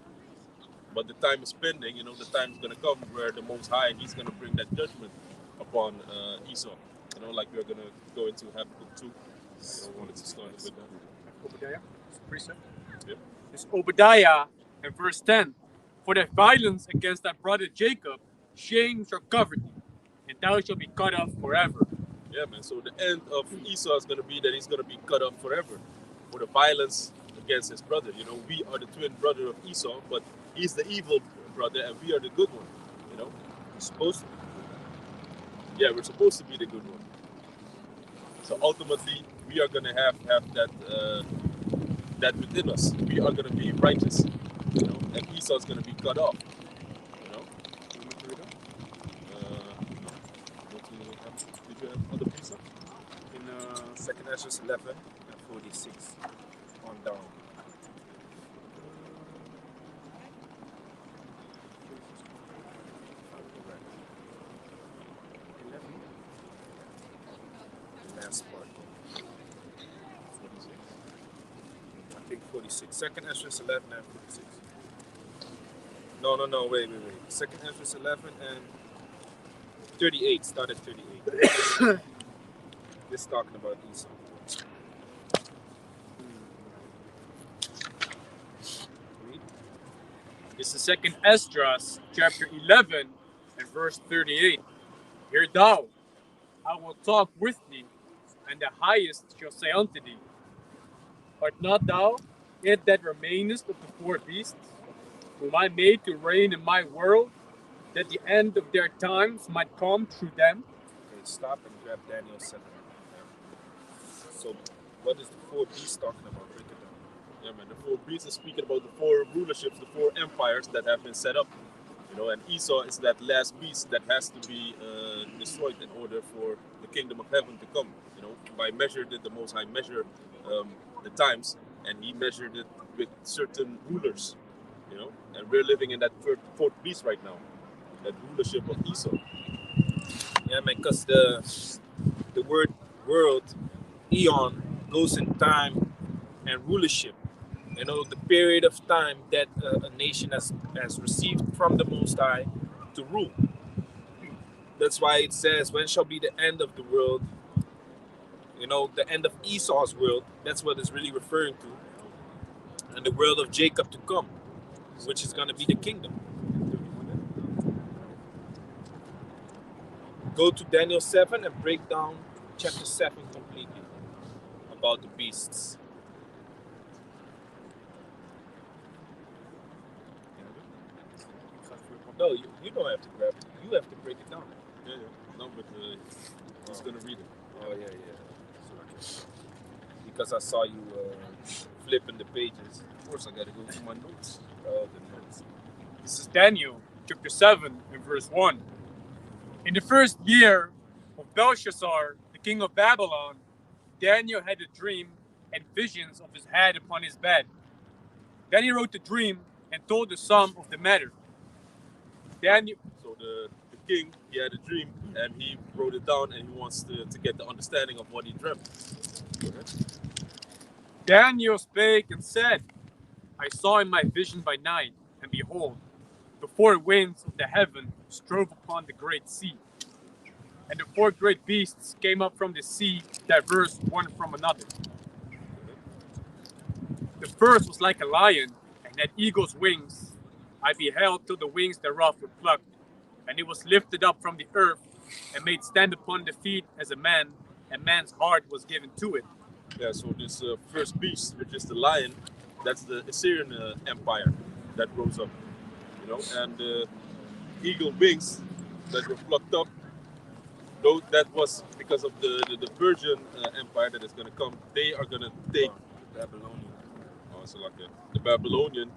But the time is pending. You know, the time is going to come where the Most High, he's going to bring that judgment upon Esau. You know, like we're going to go into Habakkuk 2. I wanted to start with that. Obadiah, it's a precept. Yep. It's Obadiah in verse 10. For thy violence against thy brother Jacob, shame shall cover thee, and thou shalt be cut off forever. Yeah, man. So the end of Esau is going to be that he's going to be cut off forever for the violence against his brother. You know, we are the twin brother of Esau, but he's the evil brother, and we are the good one. You know, we're supposed to be. Yeah, we're supposed to be the good one. So ultimately, we are going to have that within us. We are going to be righteous, you know, and Esau is going to be cut off, you know. Did you have other pizza? In 2nd Ezra 11 and 46 on down. Last part. 46. I think 46. 2nd Ezra 11 and 46. No, wait. 2nd Ezra 11 and 38. Start at 38. This talking about Esau. Read. This is 2nd Esdras chapter 11 and verse 38. Hear thou, I will talk with thee, and the highest shall say unto thee, art not thou it that remainest of the four beasts, whom I made to reign in my world, that the end of their times might come through them? Okay, stop and grab Daniel 7. So, what is the four beasts talking about? Break it down. Yeah, man. The four beasts is speaking about the four rulerships, the four empires that have been set up. You know, and Esau is that last beast that has to be destroyed in order for the kingdom of heaven to come. You know, by measure did the Most High measure the times, and he measured it with certain rulers. You know, and we're living in that fourth beast right now, that rulership of Esau. Yeah, man, because the word world, eon, goes in time and rulership. You know, the period of time that a nation has received from the Most High to rule. That's why it says, when shall be the end of the world? You know, the end of Esau's world. That's what it's really referring to. And the world of Jacob to come, which is going to be the kingdom. Go to Daniel 7 and break down chapter 7 completely about the beasts. No, you don't have to grab it. You have to break it down. Yeah. No, but he's gonna read it. Oh, yeah. because I saw you flipping the pages. Of course, I gotta go to my notes. Oh, the notes. This is Daniel, chapter 7, and verse 1. In the first year of Belshazzar, the king of Babylon, Daniel had a dream and visions of his head upon his bed. Then he wrote the dream and told the sum of the matter. Daniel, So the king, he had a dream and he wrote it down and he wants to get the understanding of what he dreamt. Go ahead. Daniel spake and said, I saw in my vision by night, and behold, the four winds of the heaven strove upon the great sea. And the four great beasts came up from the sea, diverse one from another. The first was like a lion, and had eagle's wings. I beheld till the wings thereof were plucked, and it was lifted up from the earth, and made stand upon the feet as a man, and man's heart was given to it. Yeah, so this first beast, which is the lion, that's the Assyrian empire that rose up, you know, and the eagle wings that were plucked up, though that was because of the Persian empire that is going to come. They are going to take Babylonian. so like the Babylonian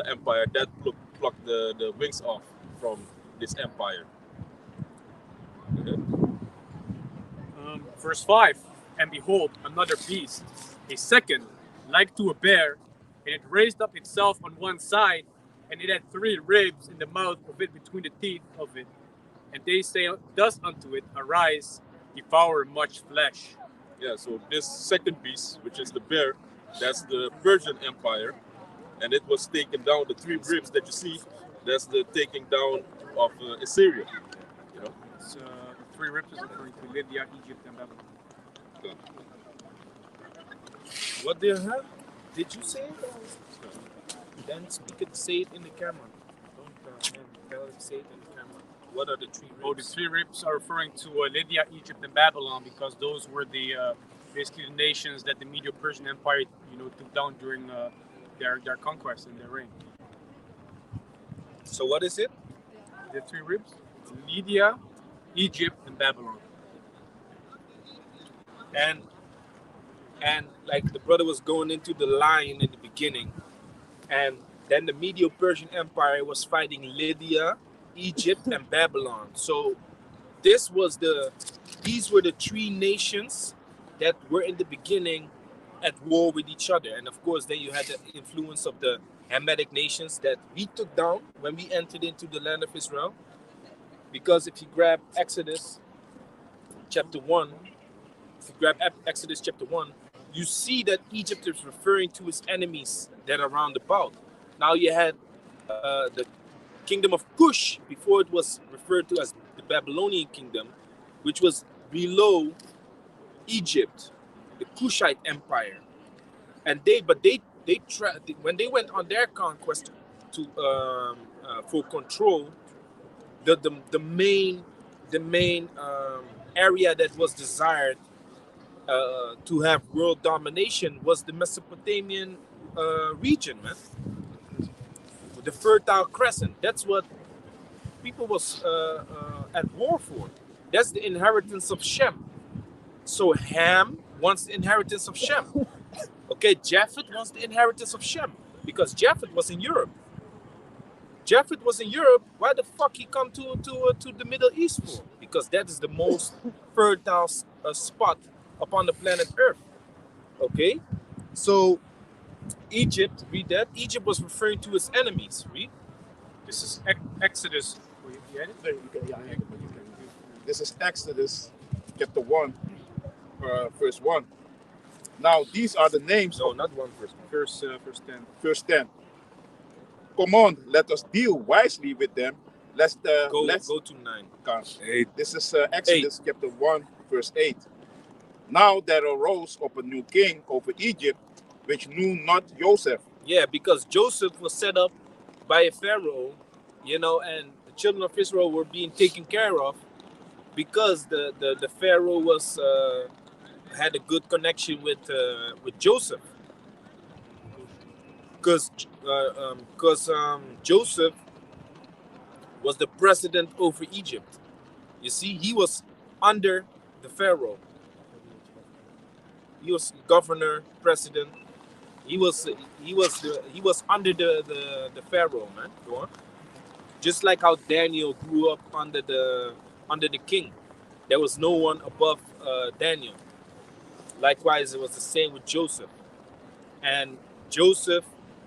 empire that plucked the wings off from this empire. Verse 5. And behold, another beast, a second, like to a bear, and it raised up itself on one side, and it had 3 ribs in the mouth of it between the teeth of it. And they say thus unto it, Arise, devour much flesh. Yeah, so this second beast, which is the bear, that's the Persian empire, and it was taken down. The 3 ribs that you see, that's the taking down of Assyria. You know. It's, the 3 ribs is referring to Lydia, Egypt, and Babylon. What the hell? Did you say it? Then speak it, say it in the camera. Don't tell it, say it in the camera. What are the 3 ribs? Oh, the 3 ribs are referring to Lydia, Egypt, and Babylon, because those were the basically the nations that the Medo-Persian Empire, took down during their conquest and their reign. So what is it? The 3 ribs: Lydia, Egypt, and Babylon. And like the brother was going into the lion in the beginning, and then the Medo-Persian Empire was fighting Lydia, Egypt, and Babylon. So these were the 3 nations that were in the beginning at war with each other. And of course, then you had the influence of the Hamitic nations that we took down when we entered into the land of Israel. Because if you grab Exodus chapter 1, you see that Egypt is referring to its enemies that are round about. Now you had the kingdom of Cush, before it was referred to as the Babylonian kingdom, which was below Egypt, the Cushite empire. And when they went on their conquest for control, the main area that was desired to have world domination was the Mesopotamian region, man. The Fertile Crescent. That's what people was at war for. That's the inheritance of Shem. So Ham wants the inheritance of Shem. Okay, Japheth wants the inheritance of Shem because Japheth was in Europe. Why the fuck he come to the Middle East for? Because that is the most fertile spot upon the planet Earth. Okay, so Egypt, read that. Egypt was referring to its enemies. Read. This is Exodus. You had it? This is Exodus chapter 1, verse 1. Now these are the names. No, not 1 verse. Verse 10. Verse 10. Come on, let us deal wisely with them. Let's Go to 9. 8. This is Exodus chapter 1, verse 8. Now there arose up a new king over Egypt, which knew not Joseph. Yeah, because Joseph was set up by a pharaoh, and the children of Israel were being taken care of because the pharaoh was had a good connection with Joseph. Because Joseph was the president over Egypt. You see, he was under the pharaoh. He was governor, president. He was under the pharaoh, man. Go on. Just like how Daniel grew up under the king. There was no one above Daniel. Likewise, it was the same with Joseph. And Joseph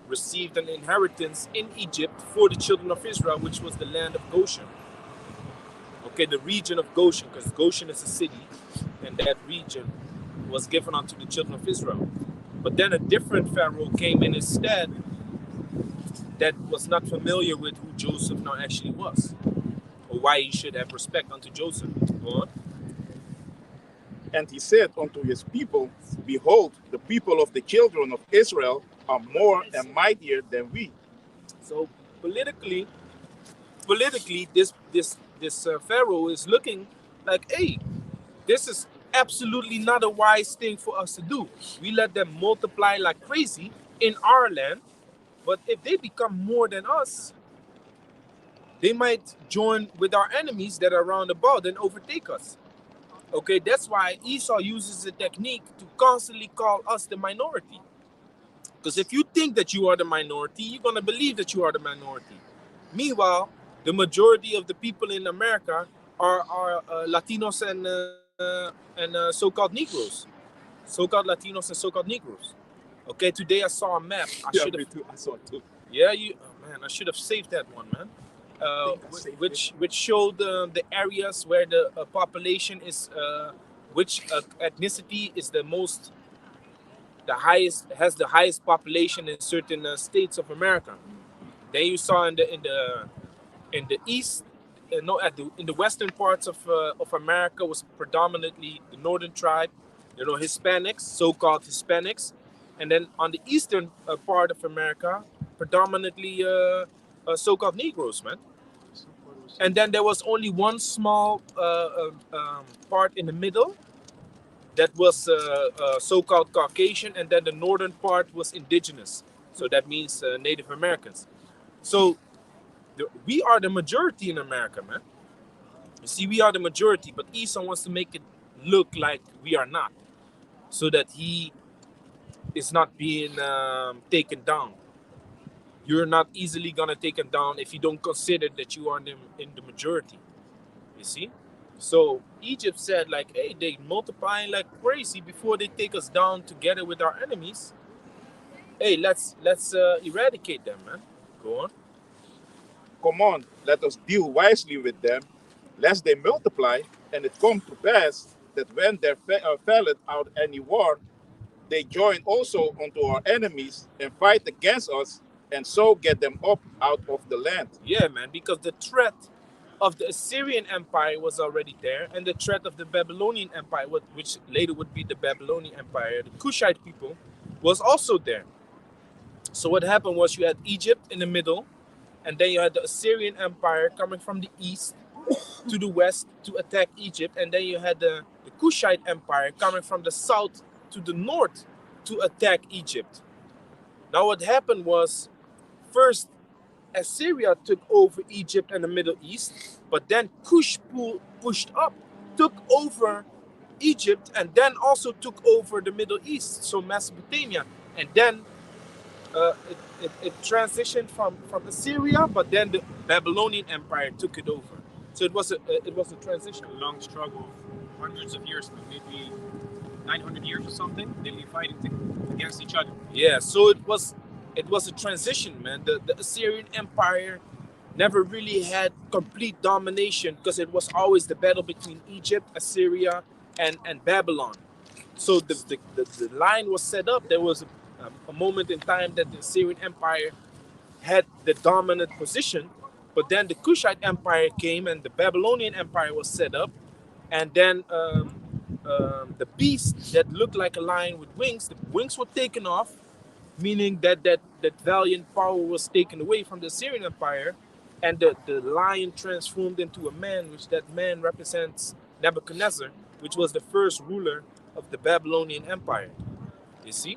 received an inheritance in Egypt for the children of Israel, which was the land of Goshen. Okay, the region of Goshen, because Goshen is a city, and that region was given unto the children of Israel. But then a different Pharaoh came in instead that was not familiar with who Joseph now actually was, or why he should have respect unto Joseph. Go on. And he said unto his people, behold, the people of the children of Israel are more and mightier than we. So politically, this Pharaoh is looking like, hey, this is absolutely not a wise thing for us to do. We let them multiply like crazy in our land, but if they become more than us, they might join with our enemies that are round about and overtake us. Okay, that's why Esau uses the technique to constantly call us the minority. Because if you think that you are the minority, you're going to believe that you are the minority. Meanwhile, the majority of the people in America are Latinos and so-called Negroes. So-called Latinos and so-called Negroes. Okay, today I saw a map. I saw it too. Yeah, man, I should have saved that one, man. Which showed the areas where the population is, which ethnicity is the highest, has the highest population in certain states of America. Then you saw in the east, in the western parts of America was predominantly the northern tribe, Hispanics, so-called Hispanics, and then on the eastern part of America, predominantly so-called Negroes, man. And then there was only one small part in the middle that was so-called Caucasian, and then the northern part was indigenous. So that means Native Americans. So we are the majority in America, man. You see, we are the majority, but Esau wants to make it look like we are not, so that he is not being taken down. You're not easily gonna take him down if you don't consider that you are in the majority. You see? So Egypt said, like, hey, they multiplying like crazy before they take us down together with our enemies. Hey, let's eradicate them, man. Go on. Come on, let us deal wisely with them, lest they multiply, and it come to pass that when there falleth out any war, they join also unto our enemies and fight against us, and so get them up out of the land. Yeah, man, because the threat of the Assyrian Empire was already there, and the threat of the Babylonian Empire, which later would be the Babylonian Empire, the Cushite people, was also there. So what happened was you had Egypt in the middle, and then you had the Assyrian Empire coming from the east to the west to attack Egypt, and then you had the Cushite Empire coming from the south to the north to attack Egypt. Now what happened was, first Assyria took over Egypt and the Middle East, but then Cush pushed up, took over Egypt, and then also took over the Middle East, so Mesopotamia, and then it transitioned from Assyria, but then the Babylonian Empire took it over. So it was a transition. A long struggle, hundreds of years, maybe 900 years or something. They'll be fighting against each other. Yeah, so it was a transition, man. The Assyrian Empire never really had complete domination because it was always the battle between Egypt, Assyria, and Babylon. So the line was set up. There was a moment in time that the Assyrian Empire had the dominant position, but then the Cushite Empire came and the Babylonian Empire was set up, and then the beast that looked like a lion with wings, the wings were taken off, meaning that valiant power was taken away from the Assyrian Empire, and the lion transformed into a man, which that man represents Nebuchadnezzar, which was the first ruler of the Babylonian Empire. You see?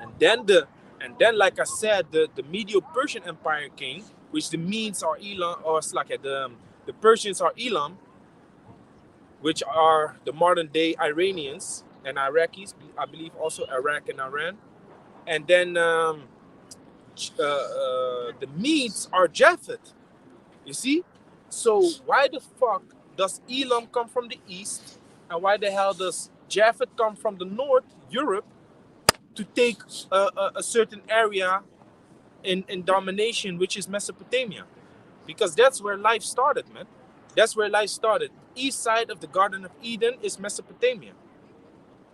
And then like I said, the Medo-Persian Empire came, which the Medes are Elam, or the Persians are Elam, which are the modern day Iranians, and Iraqis, I believe also Iraq and Iran. And then the Medes are Japhet. You see? So why the fuck does Elam come from the east? And why the hell does Japhet come from the north, Europe, to take a certain area in domination, which is Mesopotamia? Because that's where life started, man. That's where life started. East side of the Garden of Eden is Mesopotamia.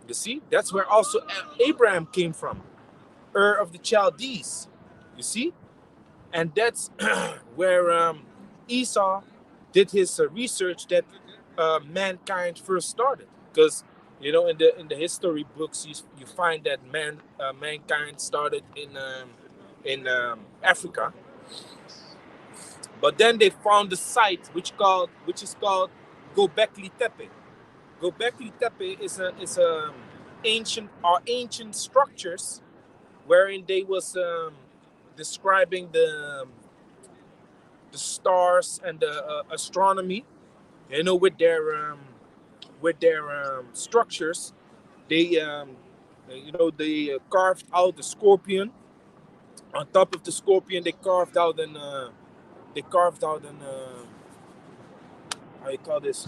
You see? That's where also Abraham came from. Ur of the Chaldees. You see? And that's where Esau did his research that mankind first started. Because in the history books you find that mankind started in Africa, but then they found the site which is called Gobekli Tepe. Gobekli Tepe is a ancient structures wherein they was describing the stars and the astronomy, with their structures. They they carved out the scorpion. On top of the scorpion, they carved out an how you call this?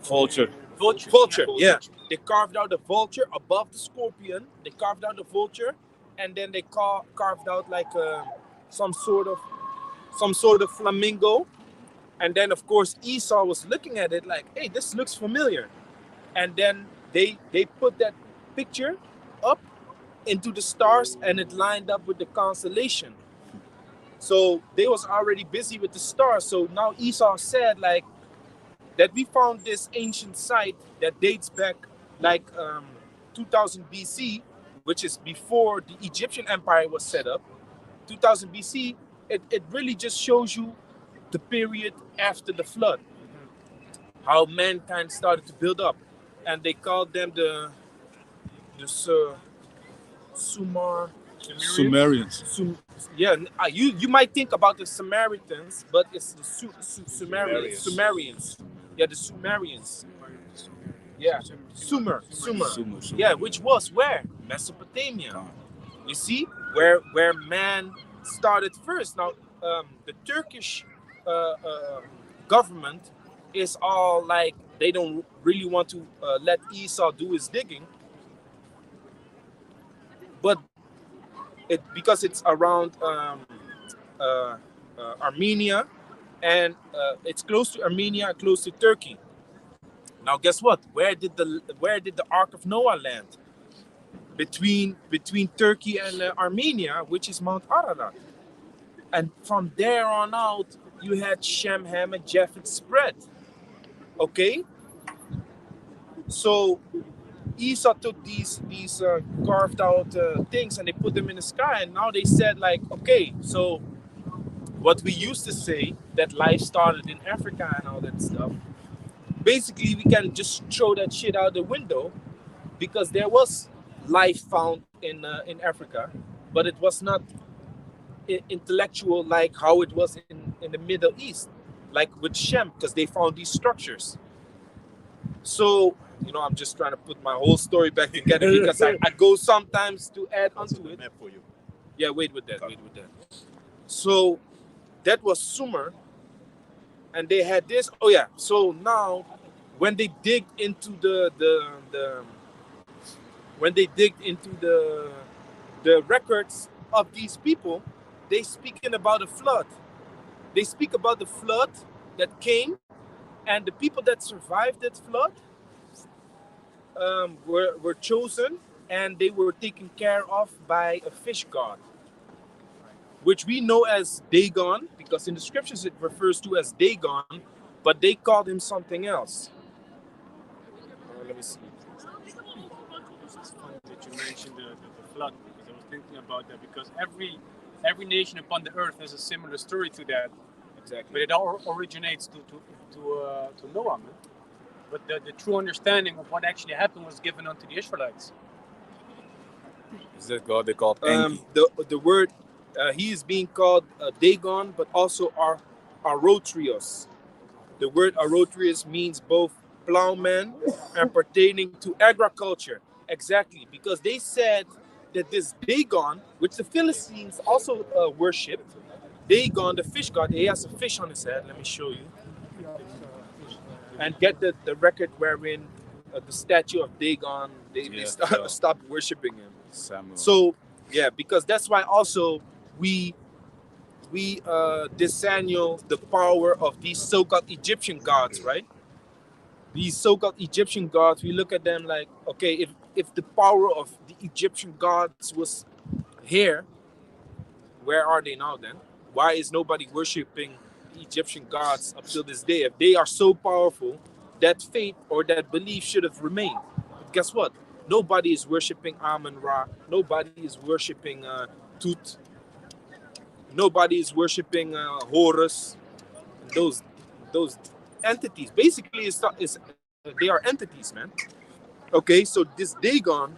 Vulture. Vulture. Yeah. They carved out the vulture above the scorpion. They carved out the vulture, and then they carved out like some sort of flamingo. And then of course Esau was looking at it like, hey, this looks familiar. And then they put that picture up into the stars, and it lined up with the constellation. So they was already busy with the stars. So now Esau said like that we found this ancient site that dates back like 2000 BC, which is before the Egyptian empire was set up. 2000 BC, it really just shows you the period after the flood, how mankind started to build up. And they called them the Sumerians. You might think about the Samaritans, but it's the Sumerians. Yeah, the Sumerians. Yeah, Sumer. Yeah, which was where? Mesopotamia. You see, where man started first. Now, the Turkish government is all like they don't really want to let Esau do his digging, but because it's around Armenia, and it's close to Armenia, close to Turkey. Now, guess what? Where did the Ark of Noah land? Between Turkey and Armenia, which is Mount Ararat. And from there on out, you had Shem, Ham, and Japheth spread. Okay? So Esau took these carved out things, and they put them in the sky, and now they said like, okay, so what we used to say that life started in Africa and all that stuff, basically we can just throw that shit out the window, because there was life found in Africa, but it was not intellectual like how it was in the Middle East, like with Shem, because they found these structures. So I'm just trying to put my whole story back together, because I go sometimes to add onto it. For you. Yeah, wait with that. So that was Sumer, and they had this. Oh yeah. So now, when they digged into the records of these people, they speaking about a flood. They speak about the flood that came, and the people that survived that flood were chosen, and they were taken care of by a fish god, which we know as Dagon, because in the scriptures it refers to as Dagon, but they called him something else. Let me see. It's funny that you mentioned the flood, because I was thinking about that, because every nation upon the earth has a similar story to that. Exactly. But it all originates to Noah, man. But the true understanding of what actually happened was given unto the Israelites. Is that God they called Enki? The word he is being called Dagon, but also Arotrios. The word Arotrios means both plowmen, and pertaining to agriculture. Exactly, because they said that this Dagon, which the Philistines also worshipped, Dagon, the fish god, he has a fish on his head. Let me show you. And get the record wherein the statue of Dagon, they stopped worshiping him. Samuel. So, yeah, because that's why also we disannul the power of these so-called Egyptian gods, right? These so-called Egyptian gods, we look at them like, okay, if the power of the Egyptian gods was here, where are they now then? Why is nobody worshiping the Egyptian gods up till this day? If they are so powerful, that faith or that belief should have remained. But guess what? Nobody is worshiping Amun Ra. Nobody is worshiping Tut. Nobody is worshiping Horus. Those entities. Basically, they are entities, man. Okay, so this Dagon,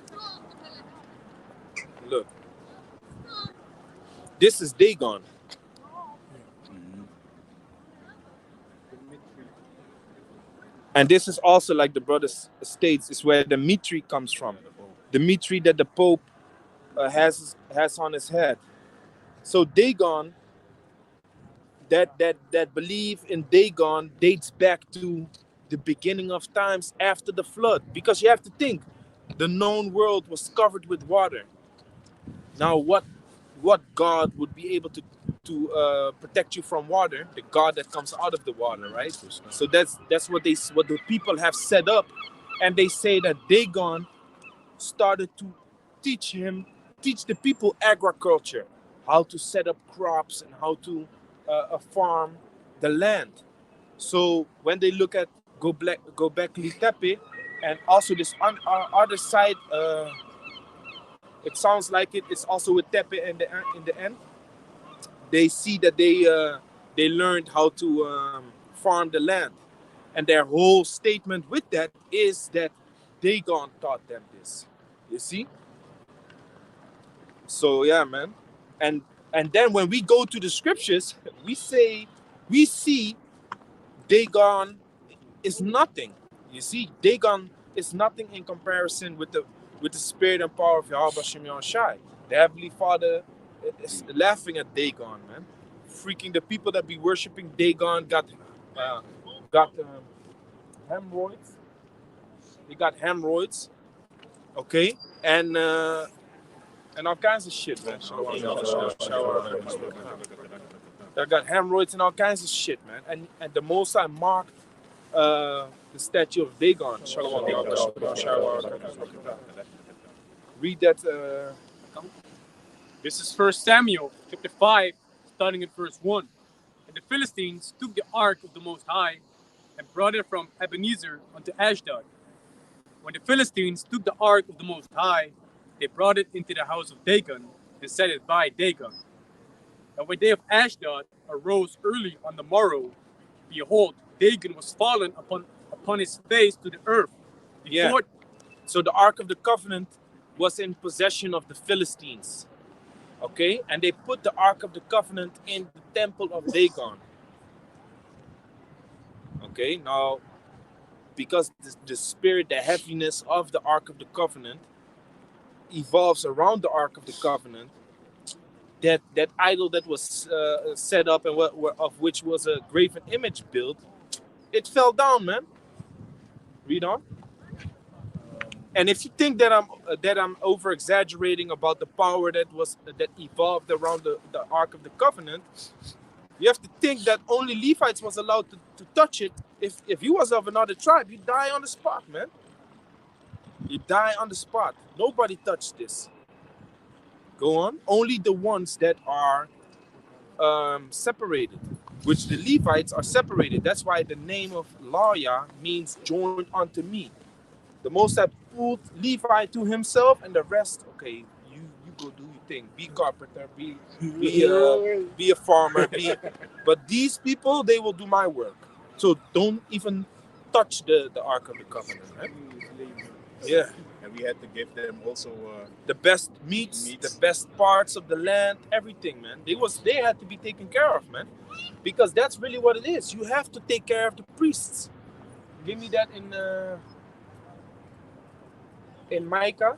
look, this is Dagon. And this is also, like the brother states, is where the Mitri comes from. The Mitri that the Pope has on his head. So Dagon, that belief in Dagon dates back to the beginning of times after the flood. Because you have to think, the known world was covered with water. Now, what God would be able to protect you from water? The God that comes out of the water, right? So that's what the people have set up, and they say that Dagon started to teach the people agriculture, how to set up crops and how to farm the land. So when they look at Gobekli Tepe, and also this on other side, it sounds like it's also with Tepe in the end. They see that they learned how to farm the land, and their whole statement with that is that Dagon taught them this. You see? So yeah, man. And then when we go to the scriptures, we see Dagon is nothing. You see, Dagon is nothing in comparison with the spirit and power of Yahweh Shem Shai. The Heavenly Father is laughing at Dagon, man. Freaking the people that be worshiping Dagon got hemorrhoids. They got hemorrhoids, okay, and all kinds of shit, man. They got hemorrhoids and all kinds of shit, man. And the Most High marked the statue of Dagon. Read that. This is 1 Samuel chapter 5, starting at verse 1. And the Philistines took the ark of the Most High and brought it from Ebenezer unto Ashdod. When the Philistines took the ark of the Most High, they brought it into the house of Dagon and set it by Dagon. And when they of Ashdod arose early on the morrow, behold, Dagon was fallen upon his face to the earth. Yeah. So the Ark of the Covenant was in possession of the Philistines. Okay? And they put the Ark of the Covenant in the temple of Dagon. Okay? Now, because the spirit, the heaviness of the Ark of the Covenant evolves around the Ark of the Covenant, that idol that was set up and of which was a graven image built, it fell down, man. Read on. And if you think that I'm over exaggerating about the power that evolved around the Ark of the Covenant, you have to think that only Levites was allowed to touch it. If you was of another tribe, you die on the spot, man. You die on the spot. Nobody touched this. Go on. Only the ones that are separated, which the Levites are separated. That's why the name of Laya means joined unto me. The Most High pulled Levi to himself, and the rest, okay, you go do your thing. Be carpenter, be a farmer, but these people, they will do my work. So don't even touch the Ark of the Covenant, right? Yeah. And we had to give them also the best meats, the best parts of the land, everything, man. They had to be taken care of, man. Because that's really what it is. You have to take care of the priests. Give me that in Micah.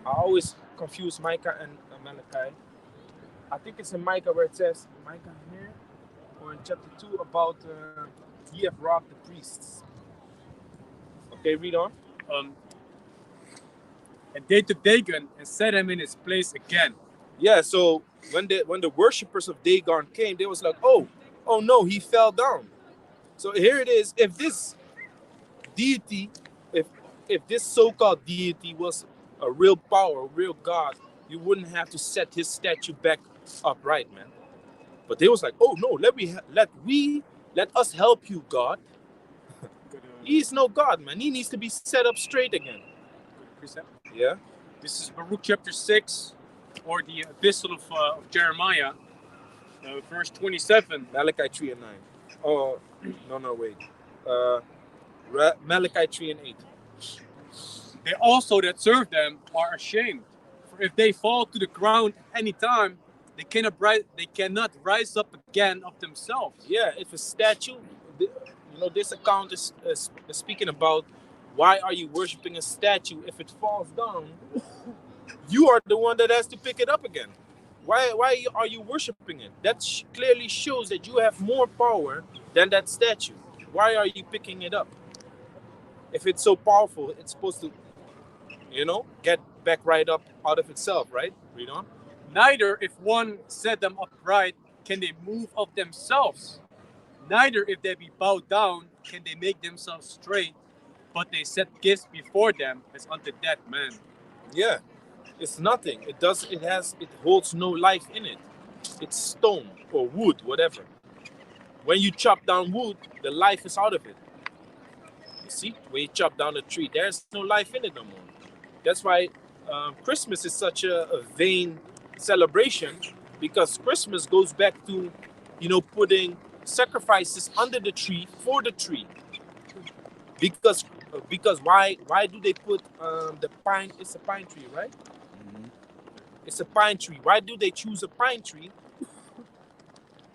I always confuse Micah and Malachi. I think it's in Micah where it says Micah here or in chapter 2 about ye have robbed the priests. Okay, read on. Um, and they took Dagon and set him in his place again. Yeah, so when the worshippers of Dagon came, they was like, oh no, he fell down. So here it is. If this deity, if this so-called deity was a real power, a real god, you wouldn't have to set his statue back upright, man. But they was like, oh no, let us help you, God. He's no God, man. He needs to be set up straight again. Precept. Yeah. This is Baruch chapter 6, or the epistle of Jeremiah, verse 27. Malachi 3 and 9. Oh, no, wait. Malachi 3 and 8. They also that serve them are ashamed. For if they fall to the ground at any time, they cannot rise up again of themselves. Yeah, if a statue, this account is speaking about why are you worshiping a statue? If it falls down, you are the one that has to pick it up again. Why are you worshiping it? That clearly shows that you have more power than that statue. Why are you picking it up? If it's so powerful, it's supposed to, get back right up out of itself, right? Read on. Neither if one set them upright can they move of themselves. Neither if they be bowed down can they make themselves straight, but they set gifts before them as unto dead men. Yeah, it's nothing. It holds no life in it. It's stone or wood, whatever. When you chop down wood, the life is out of it. You see, when you chop down a tree, there's no life in it no more. That's why Christmas is such a vain celebration, because Christmas goes back to, putting sacrifices under the tree for the tree. Because why do they put the pine? It's a pine tree, right? Mm-hmm. It's a pine tree. Why do they choose a pine tree?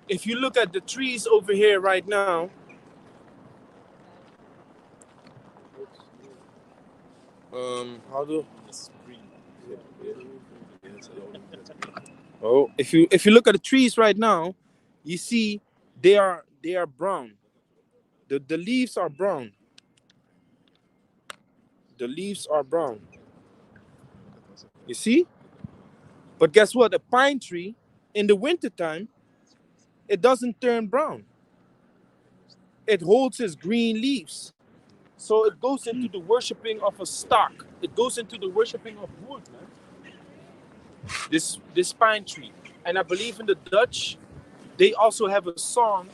If you look at the trees over here right now, if you look at the trees right now, you see they are brown. The leaves are brown. The leaves are brown. You see? But guess what? A pine tree in the wintertime, it doesn't turn brown. It holds its green leaves. So it goes into the worshiping of a stock. It goes into the worshiping of wood, man. This pine tree. And I believe in the Dutch, they also have a song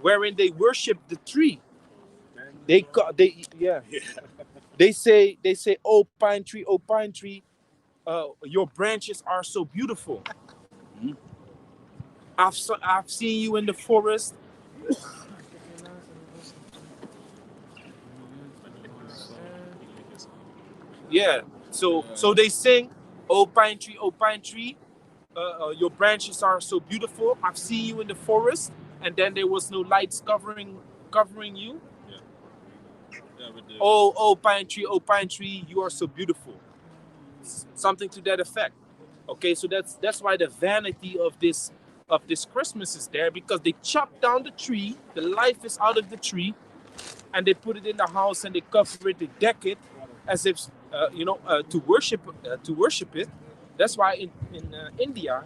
wherein they worship the tree. They say, oh pine tree, your branches are so beautiful. Mm-hmm. I've seen you in the forest. Yeah. So they sing, oh pine tree, your branches are so beautiful. I've seen you in the forest, and then there was no lights covering you. Yeah, oh pine tree, you are so beautiful. Something to that effect. Okay, so that's why the vanity of this Christmas is there, because they chop down the tree, the life is out of the tree, and they put it in the house and they cover it, they deck it, as if to worship it. That's why in India,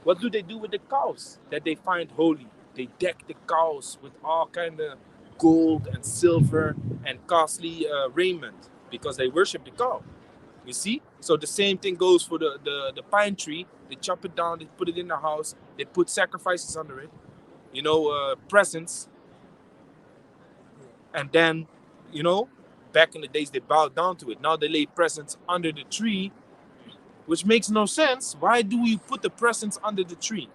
what do they do with the cows that they find holy? They deck the cows with all kind of gold and silver and costly raiment, because they worship the cow. You see? So the same thing goes for the pine tree. They chop it down, they put it in the house, they put sacrifices under it, presents. And then, back in the days, they bowed down to it. Now they lay presents under the tree, which makes no sense. Why do we put the presents under the tree?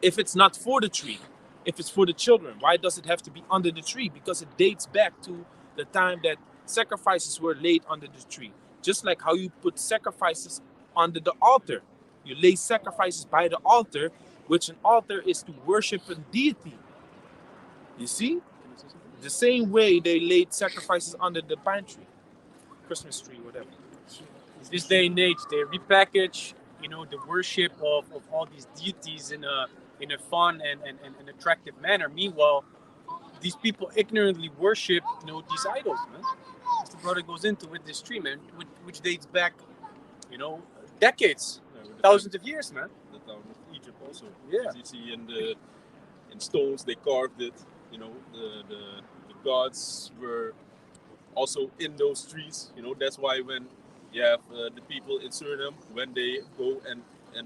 If it's not for the tree, if it's for the children, why does it have to be under the tree? Because it dates back to the time that sacrifices were laid under the tree. Just like how you put sacrifices under the altar. You lay sacrifices by the altar, which an altar is to worship a deity. You see? The same way they laid sacrifices under the pine tree, Christmas tree, whatever. This day and age, they repackage, the worship of all these deities in a fun and attractive manner. Meanwhile, these people ignorantly worship, these idols, man. As the brother goes into with this tree, man, which dates back, you know, decades, with the thousands of years, man. the town of Egypt also. Yeah. As you see in stones they carved it. The gods were also in those trees. That's why when you have the people in Suriname, when they go and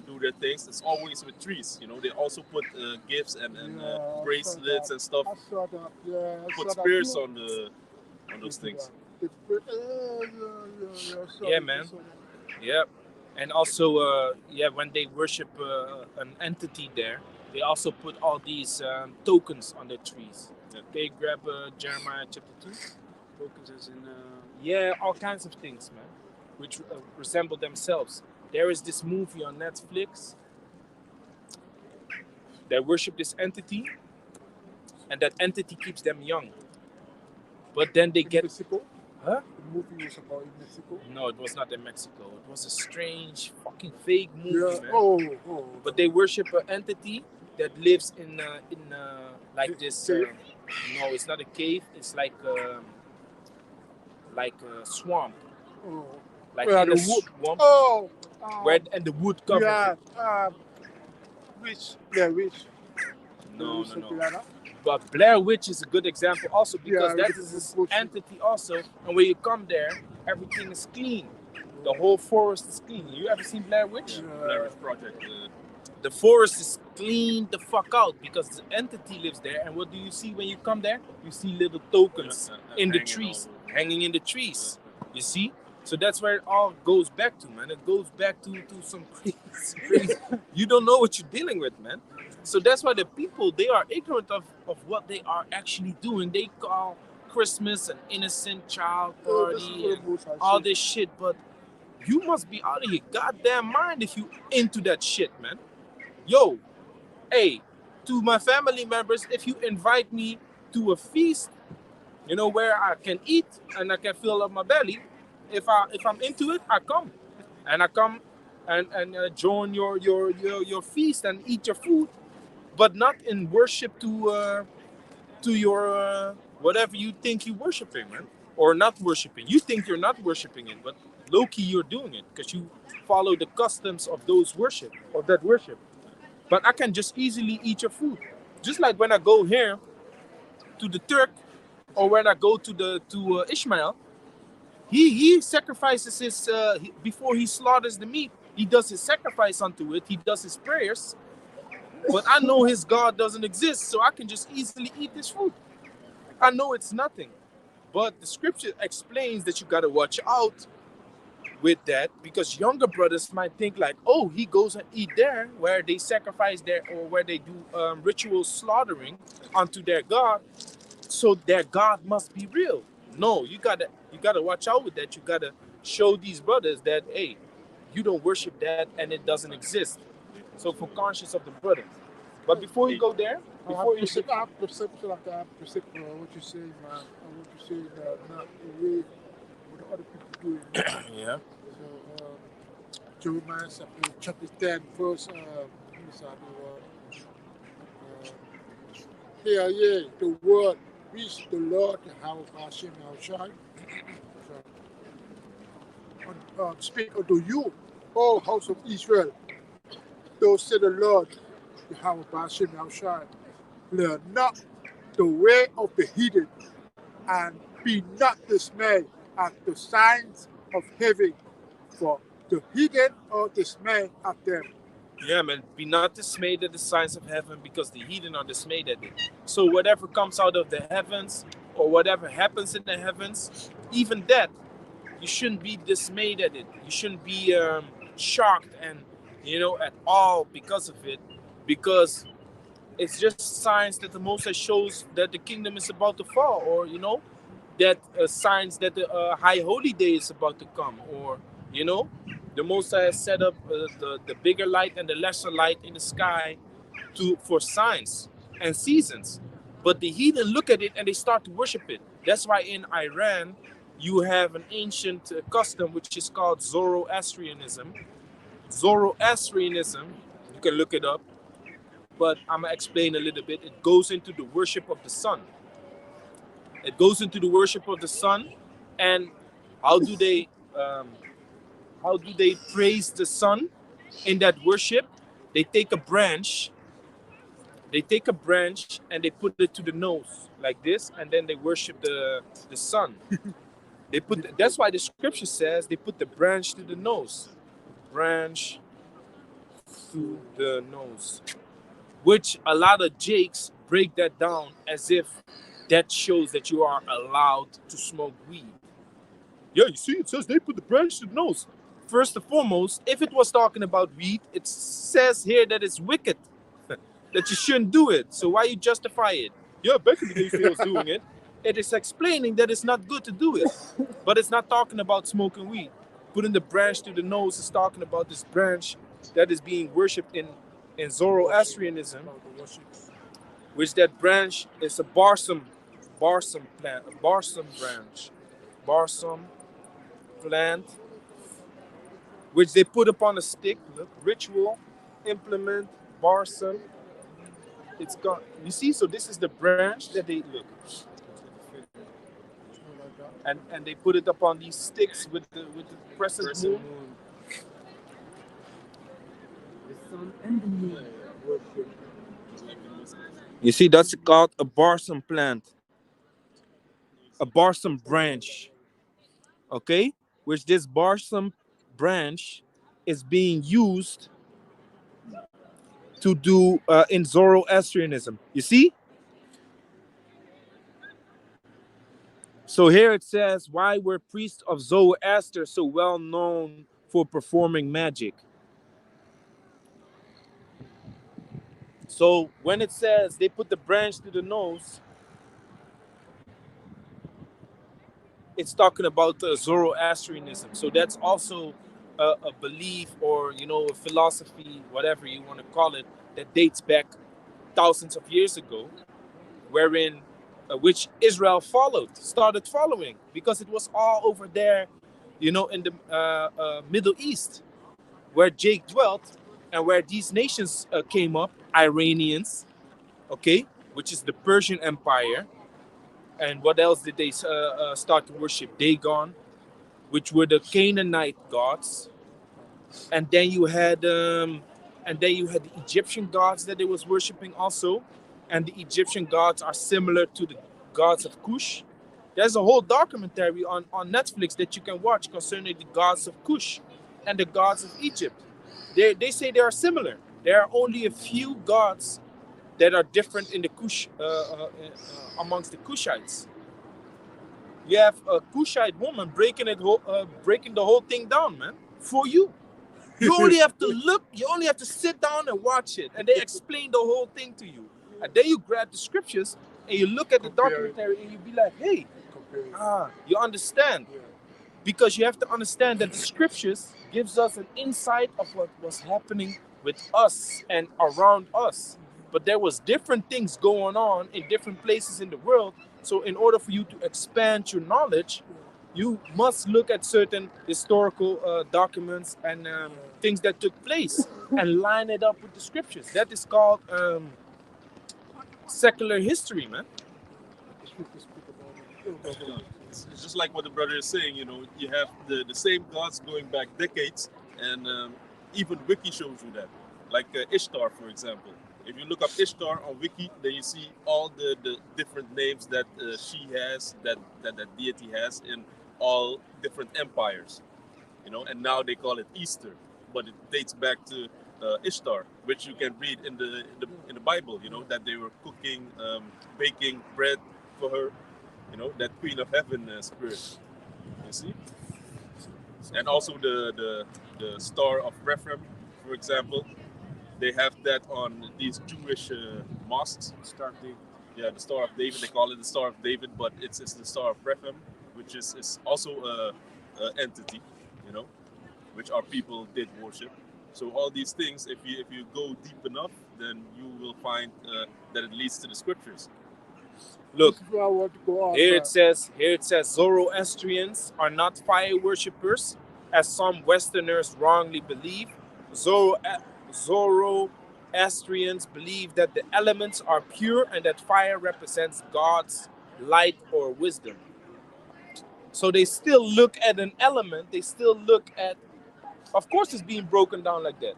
do their things, it's always with trees. They also put gifts and bracelets and stuff. I saw that. Yeah, I Put saw spears that. on those things. Yeah, man. Yeah, and also, when they worship an entity there, they also put all these tokens on the trees. Yeah. They grab Jeremiah chapter 2. Tokens as in, Yeah, all kinds of things, man, which resemble themselves. There is this movie on Netflix. They worship this entity, and that entity keeps them young. But then they get... Mexico. Huh? The movie was about in Mexico. No, it was not in Mexico. It was a strange, fucking fake movie, Yeah. man. Oh. But they worship an entity that lives in like this. Cave? No, it's not a cave. It's like a swamp, Oh. like Yeah, in the a wood. swamp Oh. and the wood covers Yeah. it. Witch. Yeah, witch. No. Something like that. But Blair Witch is a good example also because Yeah, that is this bullshit. entity also. And when you come there, everything is clean. The whole forest is clean. You ever seen Blair Witch? Blair Witch Project. The forest is clean the fuck out because the entity lives there. And what do you see when you come there? You see little tokens in the trees, hanging in the trees. You see? So that's where it all goes back to, man. It goes back to some crazy. You don't know what you're dealing with, man. So that's why the people, they are ignorant of what they are actually doing. They call Christmas an innocent child party and all this shit. But you must be out of your goddamn mind if you into that shit, man. Yo, hey, to my family members, if you invite me to a feast, where I can eat and I can fill up my belly, if I'm into it, I come, and I come and join your feast and eat your food, but not in worship to your whatever you think you worshiping, man, or not worshiping. You think you're not worshiping it, but low key you're doing it because you follow the customs of those worship of that worship. But I can just easily eat your food, just like when I go here to the Turk, or when I go to Ishmael. He sacrifices his before he slaughters the meat. He does his sacrifice unto it. He does his prayers. But I know his God doesn't exist, so I can just easily eat this food. I know it's nothing. But the scripture explains that you got to watch out with that, because younger brothers might think like, oh, he goes and eat there where they sacrifice there, or where they do ritual slaughtering unto their God, so their God must be real. No, you gotta watch out with that. You gotta show these brothers that, hey, you don't worship that and it doesn't exist. So for conscience of the brothers. But before you go there, before you I have perception like I have perception of what you say, man. And what you say that not the way what other people do it. yeah. So Jeremiah chapter 10, verse hear ye the word which the Lord Yahweh Hashem Yahushai speak unto you, all house of Israel. Thus said the Lord Yahweh Hashem Yahushai, learn not the way of the heathen, and be not dismayed at the signs of heaven, for the heathen are dismayed at them. Yeah, man. Be not dismayed at the signs of heaven, because the heathen are dismayed at it. So whatever comes out of the heavens, or whatever happens in the heavens, even that, you shouldn't be dismayed at it. You shouldn't be shocked and at all because of it, because it's just signs that the Most High shows that the kingdom is about to fall, or that signs that the high holy day is about to come, or the Most High has set up the bigger light and the lesser light in the sky for signs and seasons. But the heathen look at it and they start to worship it. That's why in Iran, you have an ancient custom which is called Zoroastrianism. Zoroastrianism, you can look it up, but I'm gonna explain a little bit. It goes into the worship of the sun. It goes into the worship of the sun, and how do they um, how do they praise the sun in that worship? They take a branch, and they put it to the nose like this, and then they worship the sun. That's why the scripture says they put the branch to the nose, branch to the nose, which a lot of jakes break that down as if that shows that you are allowed to smoke weed. Yeah, you see, it says they put the branch to the nose. First and foremost, if it was talking about weed, it says here that it's wicked, that you shouldn't do it. So why you justify it? Yeah, back in the days they was doing it. It is explaining that it's not good to do it, but it's not talking about smoking weed. Putting the branch to the nose is talking about this branch that is being worshipped in Zoroastrianism, which that branch is a barsum plant, a barsum branch, barsum plant, which they put upon a stick. Look, ritual, implement, barsum. It's got, you see, so this is the branch that they look, and they put it upon these sticks with the crescent moon. The sun and the moon. You see, that's called a barsum plant, a barsum branch. Okay, which this barsum branch is being used to do in Zoroastrianism. You see? So here it says, why were priests of Zoroaster so well known for performing magic? So when it says they put the branch to the nose, it's talking about Zoroastrianism. So that's also a belief, or a philosophy, whatever you want to call it, that dates back thousands of years ago, wherein which Israel started following, because it was all over there, in the Middle East, where Jake dwelt, and where these nations came up, Iranians, okay, which is the Persian Empire. And what else did they start to worship? Dagon, which were the Canaanite gods. And then you had the Egyptian gods that they was worshiping also. And the Egyptian gods are similar to the gods of Cush. There's a whole documentary on Netflix that you can watch concerning the gods of Cush and the gods of Egypt. They say they are similar. There are only a few gods that are different in the Cush amongst the Cushites. You have a Cushite woman breaking the whole thing down, man, for you. You only have to look. You only have to sit down and watch it, and they explain the whole thing to you. And then you grab the scriptures and you look at the documentary, and you be like, "Hey, you understand?" Because you have to understand that the scriptures gives us an insight of what was happening with us and around us. But there was different things going on in different places in the world. So in order for you to expand your knowledge, you must look at certain historical documents and things that took place and line it up with the scriptures. That is called secular history, man. It's just like what the brother is saying, you have the same gods going back decades, and even Wiki shows you that. Like Ishtar, for example. If you look up Ishtar on Wiki, then you see all the different names that she has, that deity has in all different empires. And now they call it Easter, but it dates back to Ishtar, which you can read in the Bible. That they were cooking, baking bread for her. That Queen of Heaven spirit. You see, and also the Star of Rephaim, for example. They have that on these Jewish mosques. Star of David. Yeah, the Star of David. They call it the Star of David, but it's the Star of Rephaim, which is also a entity, which our people did worship. So all these things, if you go deep enough, then you will find that it leads to the scriptures. Look, This is where I want to go on. here it says Zoroastrians are not fire worshippers, as some Westerners wrongly believe. Zoroastrians believe that the elements are pure and that fire represents God's light or wisdom. So they still look at an element. They still look at, of course, it's being broken down like that.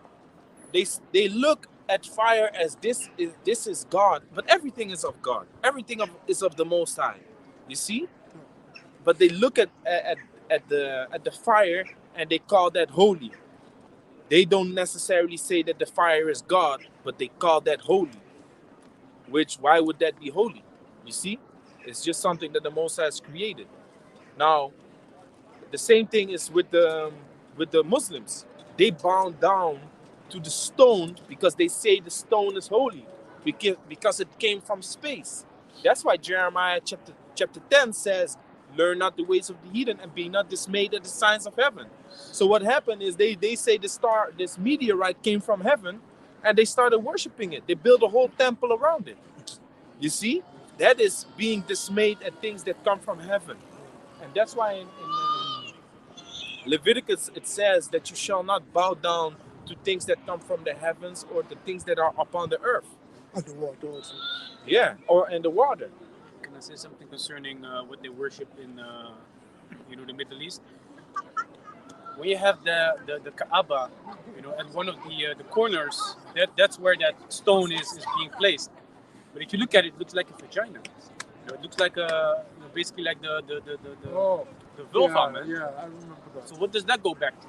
They look at fire as this is God, but everything is of God. Everything is of the Most High. You see, but they look at the fire and they call that holy. They don't necessarily say that the fire is God, but they call that holy. Which, why would that be holy? You see, it's just something that the Most High has created. Now, the same thing is with the Muslims. They bow down to the stone because they say the stone is holy, because it came from space. That's why Jeremiah chapter 10 says, "Learn not the ways of the heathen and be not dismayed at the signs of heaven." So what happened is they say this meteorite came from heaven, and they started worshiping it. They built a whole temple around it. You see, that is being dismayed at things that come from heaven, and that's why in Leviticus, it says that you shall not bow down to things that come from the heavens or the things that are upon the earth. And the water also. Yeah, or in the water. Can I say something concerning what they worship in, the Middle East? When you have the Kaaba, at one of the corners, that's where that stone is being placed. But if you look at it, it looks like a vagina. It looks like basically like the vulva, yeah, man. Yeah, I remember that. So what does that go back to?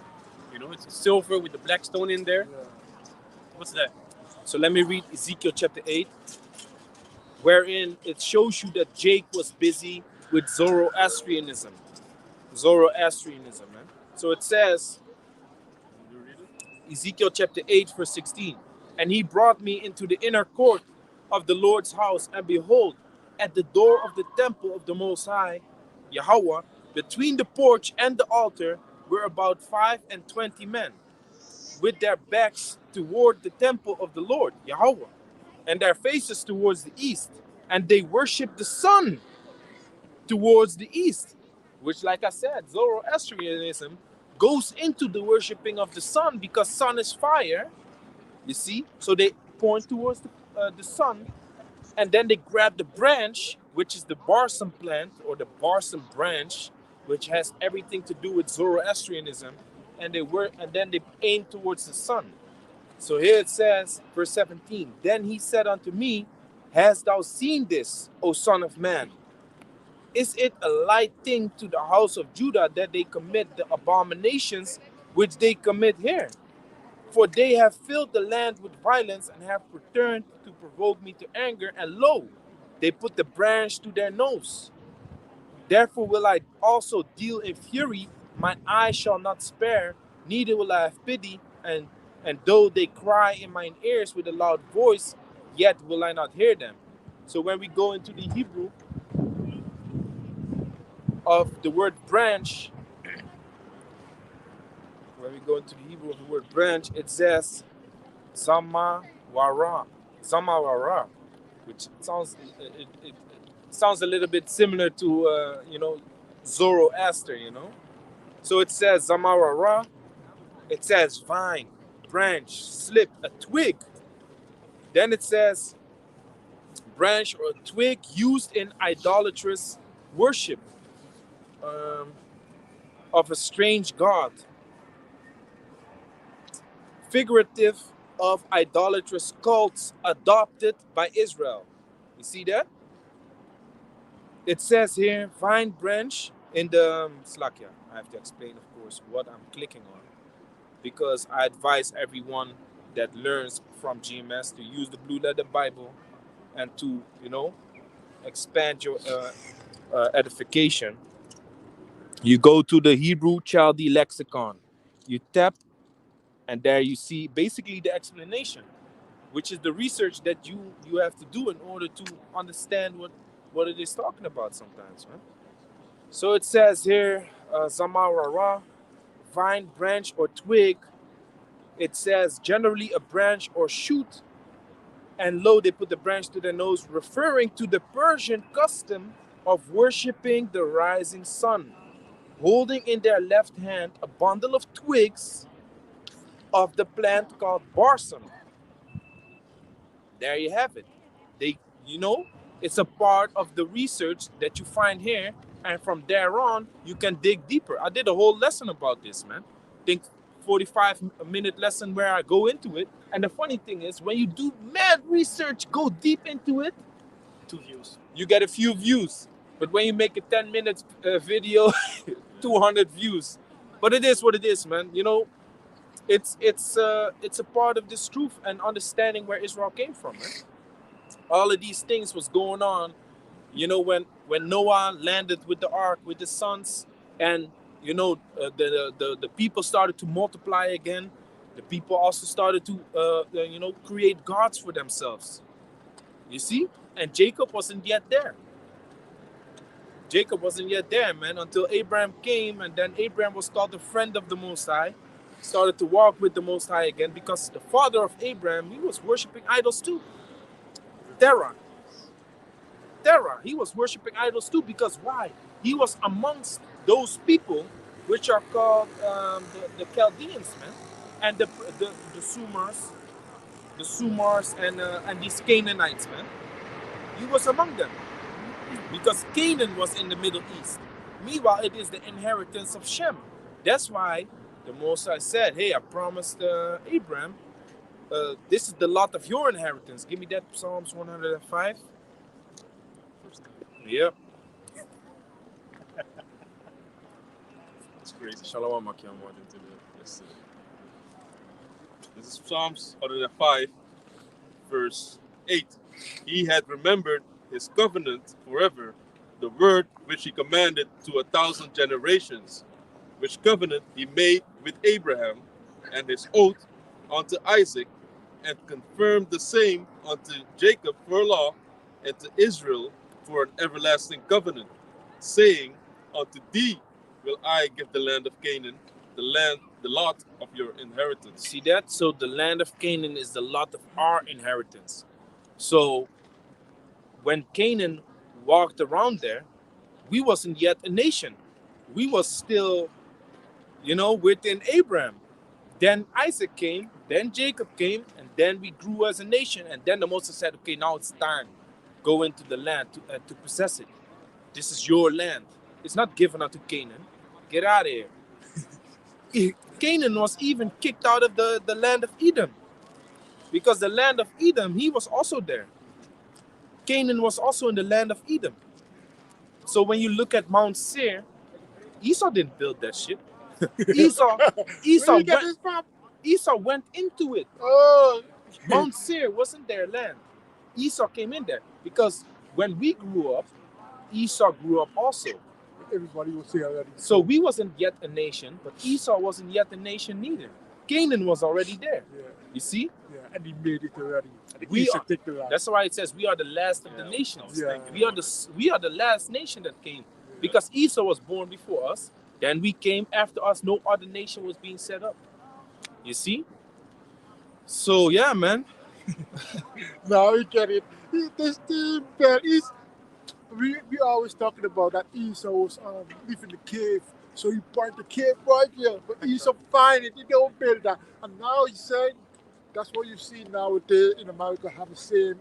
It's silver with the black stone in there. Yeah. What's that? So let me read Ezekiel chapter 8, wherein it shows you that Jake was busy with Zoroastrianism. Zoroastrianism, man. So it says, Ezekiel chapter 8, verse 16, "And he brought me into the inner court of the Lord's house, and behold, at the door of the temple of the Most High, Yahweh, between the porch and the altar, were about 25 men, with their backs toward the temple of the Lord, Yahweh, and their faces towards the east. And they worshiped the sun towards the east." Which, like I said, Zoroastrianism goes into the worshiping of the sun because sun is fire. You see? So they point towards the sun, and then they grab the branch, which is the barsum plant or the barsum branch, which has everything to do with Zoroastrianism, and then they aim towards the sun. So here it says, verse 17, "Then he said unto me, Hast thou seen this, O son of man? Is it a light thing to the house of Judah that they commit the abominations which they commit here? For they have filled the land with violence and have returned to provoke me to anger, and lo, they put the branch to their nose. Therefore will I also deal in fury, mine eye shall not spare, neither will I have pity, and though they cry in mine ears with a loud voice, yet will I not hear them." So when we go into the Hebrew of the word branch, it says Zamawara, which sounds a little bit similar to Zoroaster, So it says Zamawara, it says vine, branch, slip, a twig. Then it says branch or a twig used in idolatrous worship of a strange god. Figurative of idolatrous cults adopted by Israel. You see that? It says here, vine branch in the Slakia. I have to explain, of course, what I'm clicking on, because I advise everyone that learns from GMS to use the Blue Letter Bible and to, expand your edification. You go to the Hebrew Chaldee lexicon. You tap, and there you see basically the explanation, which is the research that you have to do in order to understand what it is talking about sometimes, man. So it says here, Zamarara, vine, branch, or twig. It says generally a branch or shoot And lo, they put the branch to their nose, referring to the Persian custom of worshipping the rising sun, holding in their left hand a bundle of twigs of the plant called barson. There you have it. They, you know, it's a part of the research that you find here, and from there on, you can dig deeper. I did a whole lesson about this, man. I think 45-minute lesson where I go into it. And the funny thing is, when you do mad research, go deep into it, 2 views. you get a few views. But when you make a 10 minutes video, 200 views. But it is what it is, man. You know, it's a part of this truth and understanding where Israel came from, man. All of these things was going on, you know, when Noah landed with the ark with his sons, and you know, the people started to multiply again. The people also started to you know, create gods for themselves. You see, and Jacob wasn't yet there. Jacob wasn't yet there, man, until Abraham came, and then Abraham was called the friend of the Most High. Started to walk with the Most High again, because the father of Abraham, he was worshiping idols too. Terah. He was worshiping idols too, because why? He was amongst those people which are called the Chaldeans, man, and the Sumars and these Canaanites, man. He was among them, because Canaan was in the Middle East. Meanwhile, it is the inheritance of Shem. That's why the Most High said, "Hey, I promised Abraham, this is the lot of your inheritance." Give me that, Psalms 105. Yep. It's crazy. Shalom, Makiam. This is Psalms 105, verse 8. He had remembered his covenant forever, the word which he commanded to 1,000 generations, which covenant he made with Abraham, and his oath unto Isaac, and confirmed the same unto Jacob for a law, and to Israel for an everlasting covenant, saying, unto thee will I give the land of Canaan, the lot of your inheritance. See that? So the land of Canaan is the lot of our inheritance. So when Canaan walked around there, we wasn't yet a nation. We was still, you know, within Abraham. Then Isaac came, then Jacob came, and then we grew as a nation. And then the Moses said, okay, now it's time. Go into the land to possess it. This is your land. It's not given unto Canaan. Get out of here. Canaan was even kicked out of the land of Edom. Because the land of Edom, he was also there. Canaan was also in the land of Edom. So when you look at Mount Seir, Esau didn't build that shit. Esau Where you get went, this from? Esau went into it. Oh, Mount Seir wasn't their land. Esau came in there. Because when we grew up, Esau grew up also. everybody will say already. So we wasn't yet a nation, but Esau wasn't yet a nation neither. Canaan was already there. Yeah, You see? yeah, and he made it already. And We Esau are- take the land. That's why it says we are the last of the nations. Yeah. We are the last nation that came. Because Esau was born before us, then we came after us. No other nation was being set up. You see? So yeah, man. Now we get it. This team that is, we always talking about that Esau was living in the cave. So you point the cave right here, but Esau find it, he don't build that. And now he's saying that's what you see nowadays in America have the same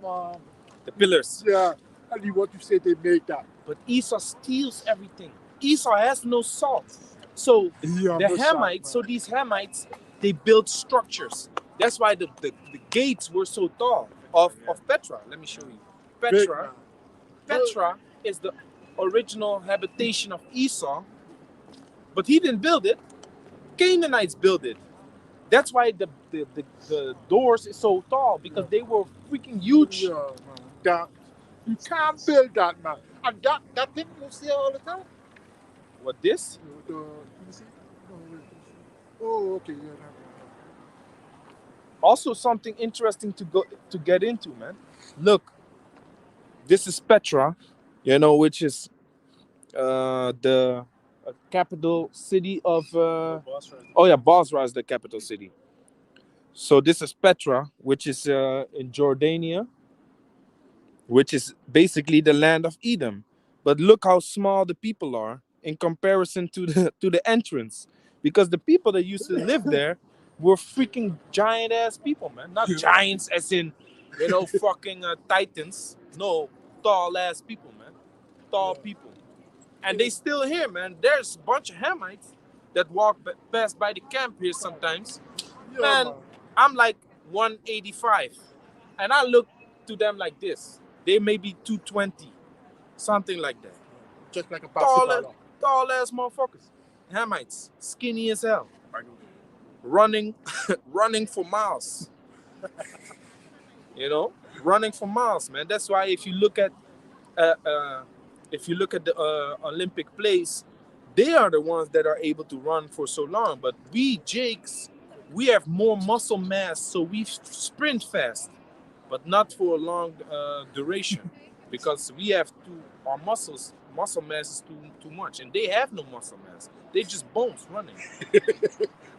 The pillars. yeah. And what you say they made that. But Esau steals everything. Esau has no salt. So Yeah, the Hamites, so these Hamites, they built structures. That's why the gates were so tall of Petra. Let me show you. Petra is the original habitation of Esau, but he didn't build it. Canaanites built it. That's why the doors is so tall, because they were freaking huge. Yeah, man. That you can't build that, man. And that thing you see all the time. What this? You see? Oh, okay, yeah. Also something interesting to get into, man. Look, this is Petra, you know, which is the capital city of Basra is the capital city. So this is Petra, which is in Jordania, which is basically the land of Edom. But look how small the people are in comparison to the entrance, because the people that used to live there were freaking giant ass people, man. Not giants as in, fucking titans. No, tall ass people, man. Tall people, and they still here, man. There's a bunch of Hamites that walk past by the camp here sometimes. Yeah, Man, I'm like 185, and I look to them like this. They may be 220, something like that. Just like a Tall, basketball. tall ass motherfuckers. Hamites, skinny as hell, running, running for miles. Running for miles, man. That's why if you look at the Olympic place, they are the ones that are able to run for so long. But we Jakes, we have more muscle mass, so we sprint fast, but not for a long duration, because we have our muscle mass is too much, and they have no muscle mass. They just bones running.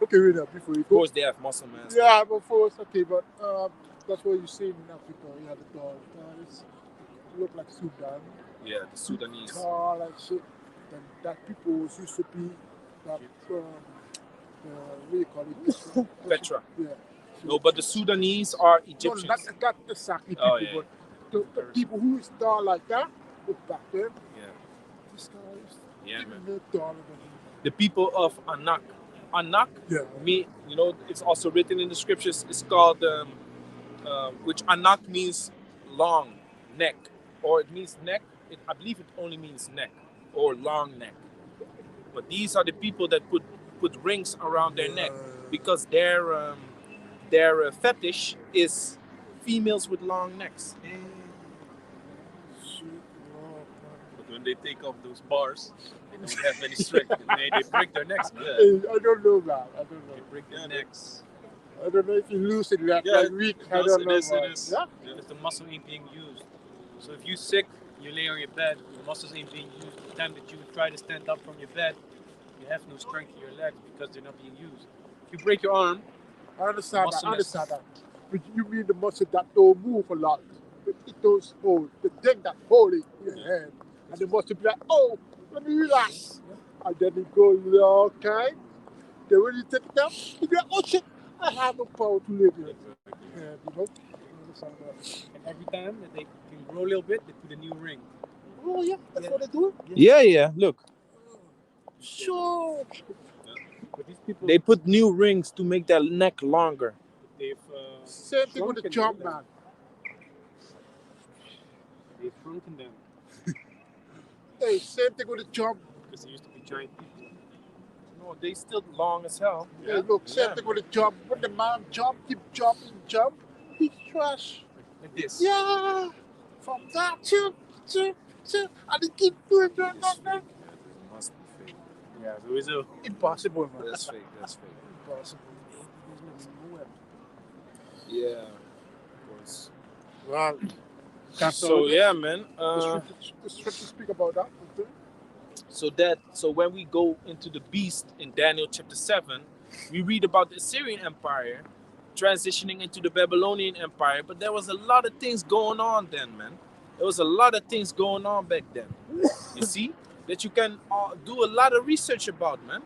Okay, wait up before you Of go. course, they have muscle mass. Yeah, but first, okay, but that's what you see in Africa. You have the tall guys, look like Sudan, Yeah, the Sudanese. tall and shit. And that people was used to be that what do you call it? Petra. Yeah. No, but the Sudanese are No, Egyptians. not exactly people, Oh, yeah. but the people who is tall like that, look back then. Yeah. This guy is Yeah, man. even taller than him. The people of Anak. Anak, Yeah. it's also written in the scriptures. It's called, which Anak means long neck, or it means neck. I believe it only means neck or long neck. But these are the people that put rings around their neck, because their fetish is females with long necks. But when they take off those bars, they don't have any strength. They break their necks. Yeah. Hey, I don't know that. I don't know. They break their necks. I don't know if you lose it like weak. I It don't know. is. Yeah? Because the muscle ain't being used. So if you're sick, you lay on your bed, the muscles ain't being used. The time that you try to stand up from your bed, you have no strength in your legs because they're not being used. If you break your arm, I understand that. muscle I mass. understand that. But you mean the muscle that don't move a lot, but it don't hold. The thing that hold it in your hand, and the muscle be like, oh, let me relax, and then it goes, okay. Then when you take it down, you be like, oh shit, I have no power to live here. Yeah, you know. I understand that. and every time that they can grow a little bit, they put a new ring. Oh yeah, that's what they do. Yeah. Look, Sure. But these people, they put new rings to make their neck longer. they've Same thing with the shrunken jump, them. man. They've shrunken them Hey, same thing with the jump. because they used to be giant people. No, they still long as hell. Hey, look, same Yeah. thing with the jump. When the man keep jump, he trash. Like this. Yeah, from that to, and he keep doing that. Must be fake. Yeah, so it's a Impossible, man. That's fake. That's fake. Impossible. Yeah, of course. Well, So yeah, man. the scripture speak about that. Okay? So when we go into the beast in Daniel chapter 7, we read about the Assyrian Empire transitioning into the Babylonian Empire, but there was a lot of things going on then, man. There was a lot of things going on back then. You see? That you can do a lot of research about, man.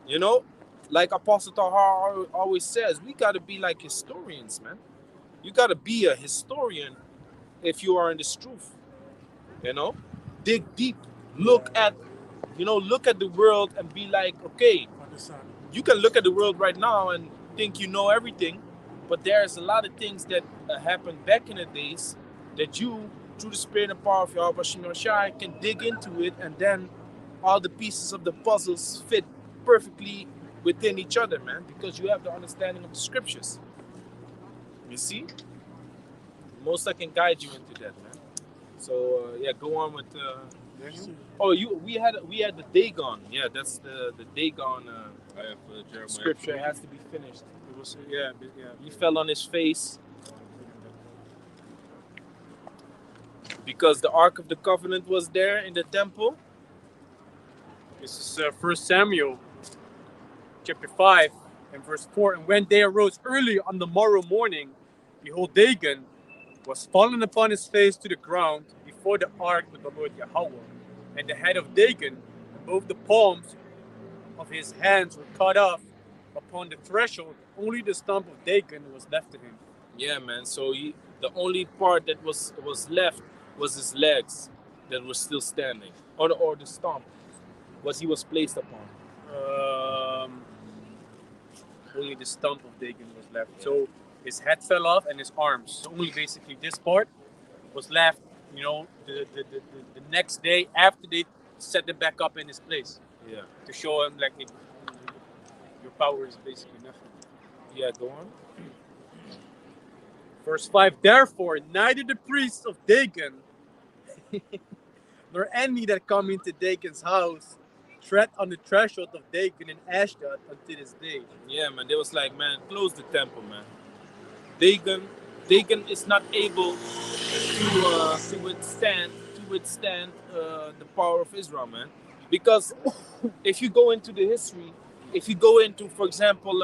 You know? Like Apostle Tahar always says, we got to be like historians, man. You got to be a historian if you are in this truth. You know? Dig deep. Look at the world and be like, okay, Understand. you can look at the world right now and think you know everything, but there's a lot of things that happened back in the days that you, through the spirit and power of Yahweh Shem Shai, can dig into it, and then all the pieces of the puzzles fit perfectly within each other, man, because you have the understanding of the scriptures. You see? Most I can guide you into that, man. So go on with we had the Dagon. Yeah, that's the Dagon I have Jeremiah. scripture has to be finished. It was He fell on his face because the Ark of the Covenant was there in the temple. This is 1 Samuel chapter 5, And verse 4, and when they arose early on the morrow morning, behold, Dagon was fallen upon his face to the ground before the ark of the Lord Yahweh. And the head of Dagon and both the palms of his hands were cut off upon the threshold. Only the stump of Dagon was left to him. Yeah, man. So the only part that was left was his legs that were still standing, or the stump he was placed upon. Only the stump of Dagon was left. So his head fell off and his arms. So only basically this part was left. You know, the next day after they set him back up in his place. Yeah. To show him like your power is basically nothing. Yeah, go on. Verse 5, therefore, neither the priests of Dagon nor any that come into Dagon's house tread on the threshold of Dagon in Ashdod until this day. Yeah, man. They was like, man, close the temple, man. Dagon is not able to withstand the power of Israel, man. Because if you go into the history, if you go into, for example,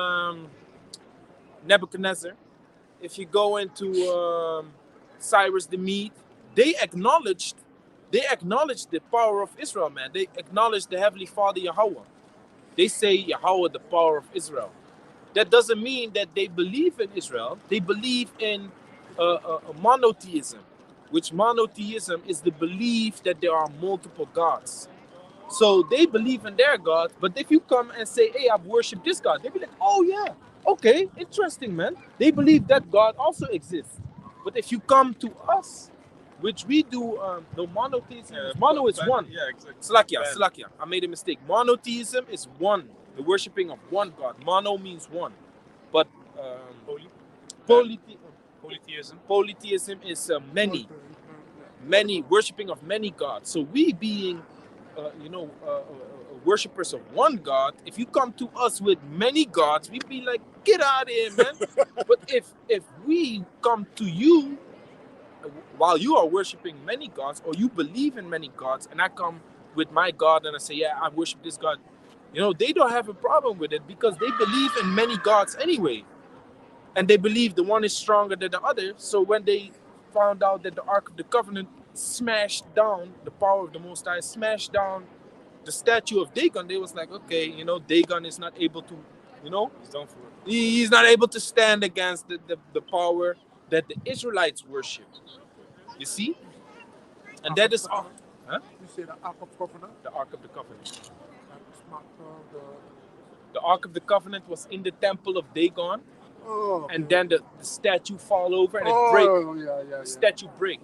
Nebuchadnezzar, if you go into Cyrus the Mede, they acknowledged the power of Israel, man. They acknowledged the Heavenly Father Yahweh. They say Yahweh, the power of Israel. That doesn't mean that they believe in Israel. They believe in monotheism, which monotheism is the belief that there are multiple gods. So they believe in their God, but if you come and say, hey, I've worshipped this God, they'll be like, oh yeah, okay, interesting, man. They believe that God also exists. But if you come to us, which we do, no, monotheism, mono is one. Yeah, exactly. Slakia, I made a mistake. Monotheism is one, the worshipping of one God. Mono means one. But polytheism is many, worshipping of many gods. So we being worshippers of one God, if you come to us with many gods, we'd be like, get out of here, man. But if we come to you while you are worshiping many gods, or you believe in many gods, and I come with my God and I say, yeah, I worship this God, they don't have a problem with it because they believe in many gods anyway. And they believe the one is stronger than the other. So when they found out that the Ark of the Covenant smashed down, the power of the Most High smashed down the statue of Dagon, they was like, okay, Dagon is not able to, he's done for it. He's not able to stand against the power that the Israelites worship. You see? And that is all. Huh? You say the Ark of Covenant? The Ark of the Covenant. That's not The Ark of the Covenant was in the temple of Dagon. Oh, and then the statue fall over and it break. Statue break.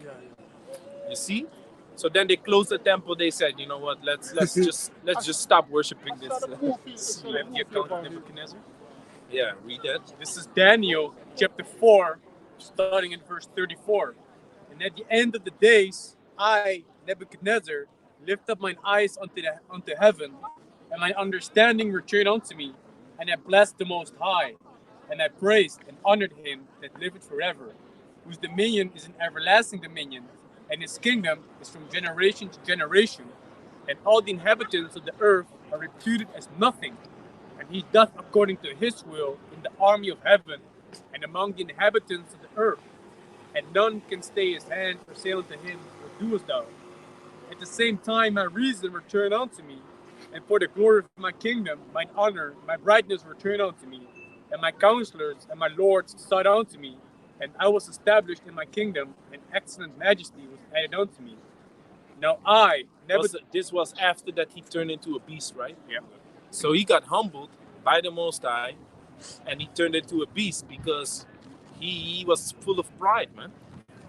You see? So then they closed the temple. They said, you know what? Let's just stop worshiping this. The account of Nebuchadnezzar. Yeah, read that. This is Daniel chapter 4, starting in verse 34. And at the end of the days, I, Nebuchadnezzar, lift up mine eyes unto heaven, and my understanding returned unto me, and I blessed the Most High, and I praised and honored him that liveth forever, whose dominion is an everlasting dominion, and his kingdom is from generation to generation, and all the inhabitants of the earth are reputed as nothing, and he doth according to his will in the army of heaven, and among the inhabitants of the earth, and none can stay his hand or say unto him, what doest thou? At the same time my reason returned unto me, and for the glory of my kingdom, mine honor, my brightness returned unto me, and my counselors and my lords sought unto me, and I was established in my kingdom, and excellent majesty was added unto me. Now this was after that he turned into a beast, right? Yeah. So he got humbled by the Most High, and he turned into a beast because he was full of pride, man.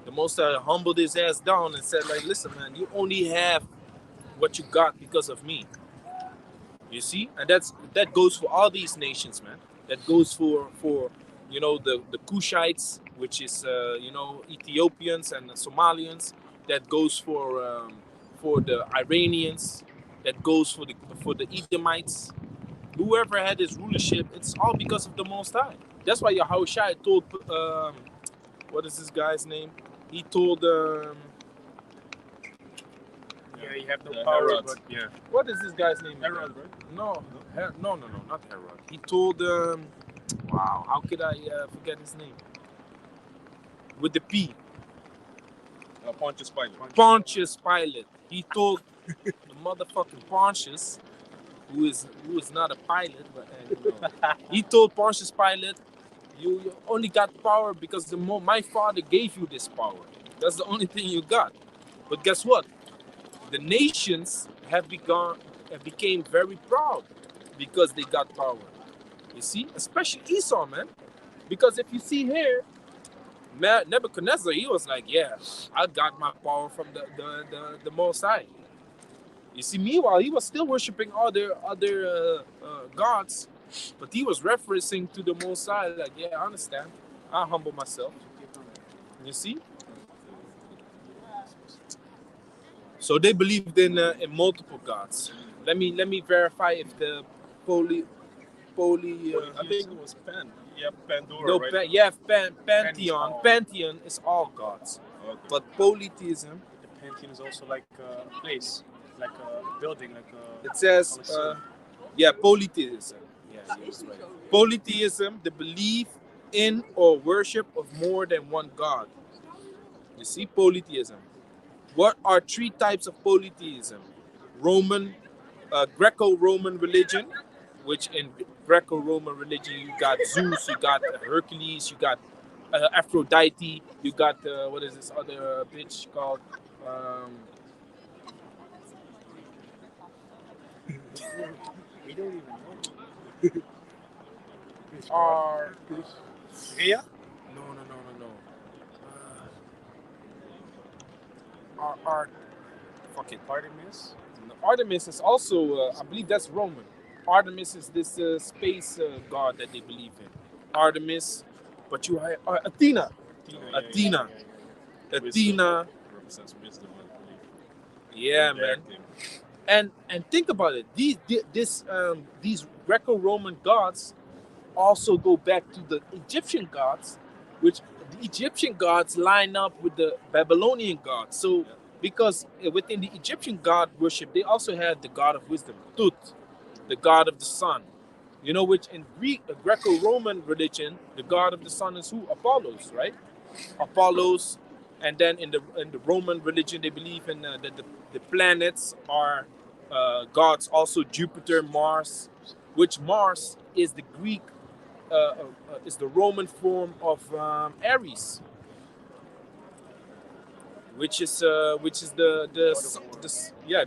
The Most High humbled his ass down and said, like, listen, man, you only have what you got because of me. You see? And that goes for all these nations, man. That goes for the Cushites, which is Ethiopians and Somalians. That goes for the Iranians. That goes for the Edomites. Whoever had his rulership, it's all because of the Most High. That's why Yahushua told what is this guy's name? He told you have no power, Herod. but yeah. what is this guy's name? Herod, right? No, not Herod. He told Wow, how could I forget his name? With the P. Pontius Pilate. Pontius Pilate. He told the motherfucking Pontius, who is not a pilot, but he told Pontius Pilate, you only got power because my father gave you this power. That's the only thing you got. But guess what? The nations became very proud because they got power. You see, especially Esau, man. Because if you see here, Nebuchadnezzar, he was like, yeah, I got my power from the Most High. You see, meanwhile, he was still worshiping other gods, but he was referencing to the Most High, like, yeah, I understand. I humble myself. You see? So they believed in multiple gods. Let me verify if the I think it was Pan. Yeah, Pandora, no, right? Pantheon. Pantheon is all gods. Okay. But polytheism, The Pantheon is also like a place, like a building, like a. it says, polytheism. Yeah, that's right. Polytheism, the belief in or worship of more than one god. You see, polytheism. What are three types of polytheism? Greco-Roman religion, which in Greco-Roman religion you got Zeus, you got Hercules, you got Aphrodite, you got what is this other bitch called? We don't even know. Are Rhea? No. Fuck it. Artemis? Artemis is also, I believe that's Roman. Artemis is this space god that they believe in. Artemis, but you have Athena. Athena. Athena. Represents wisdom, I believe. Yeah, man. And think about it. These Greco-Roman gods also go back to the Egyptian gods, which the Egyptian gods line up with the Babylonian gods. So because within the Egyptian god worship, they also had the god of wisdom, Tut, the god of the sun. You know, which in Greco-Roman religion, the god of the sun is who? Apollos, right? Apollos. And then in the Roman religion, they believe in that the planets are gods. Also Jupiter, Mars, which Mars is the Greek, is the Roman form of Ares, which is the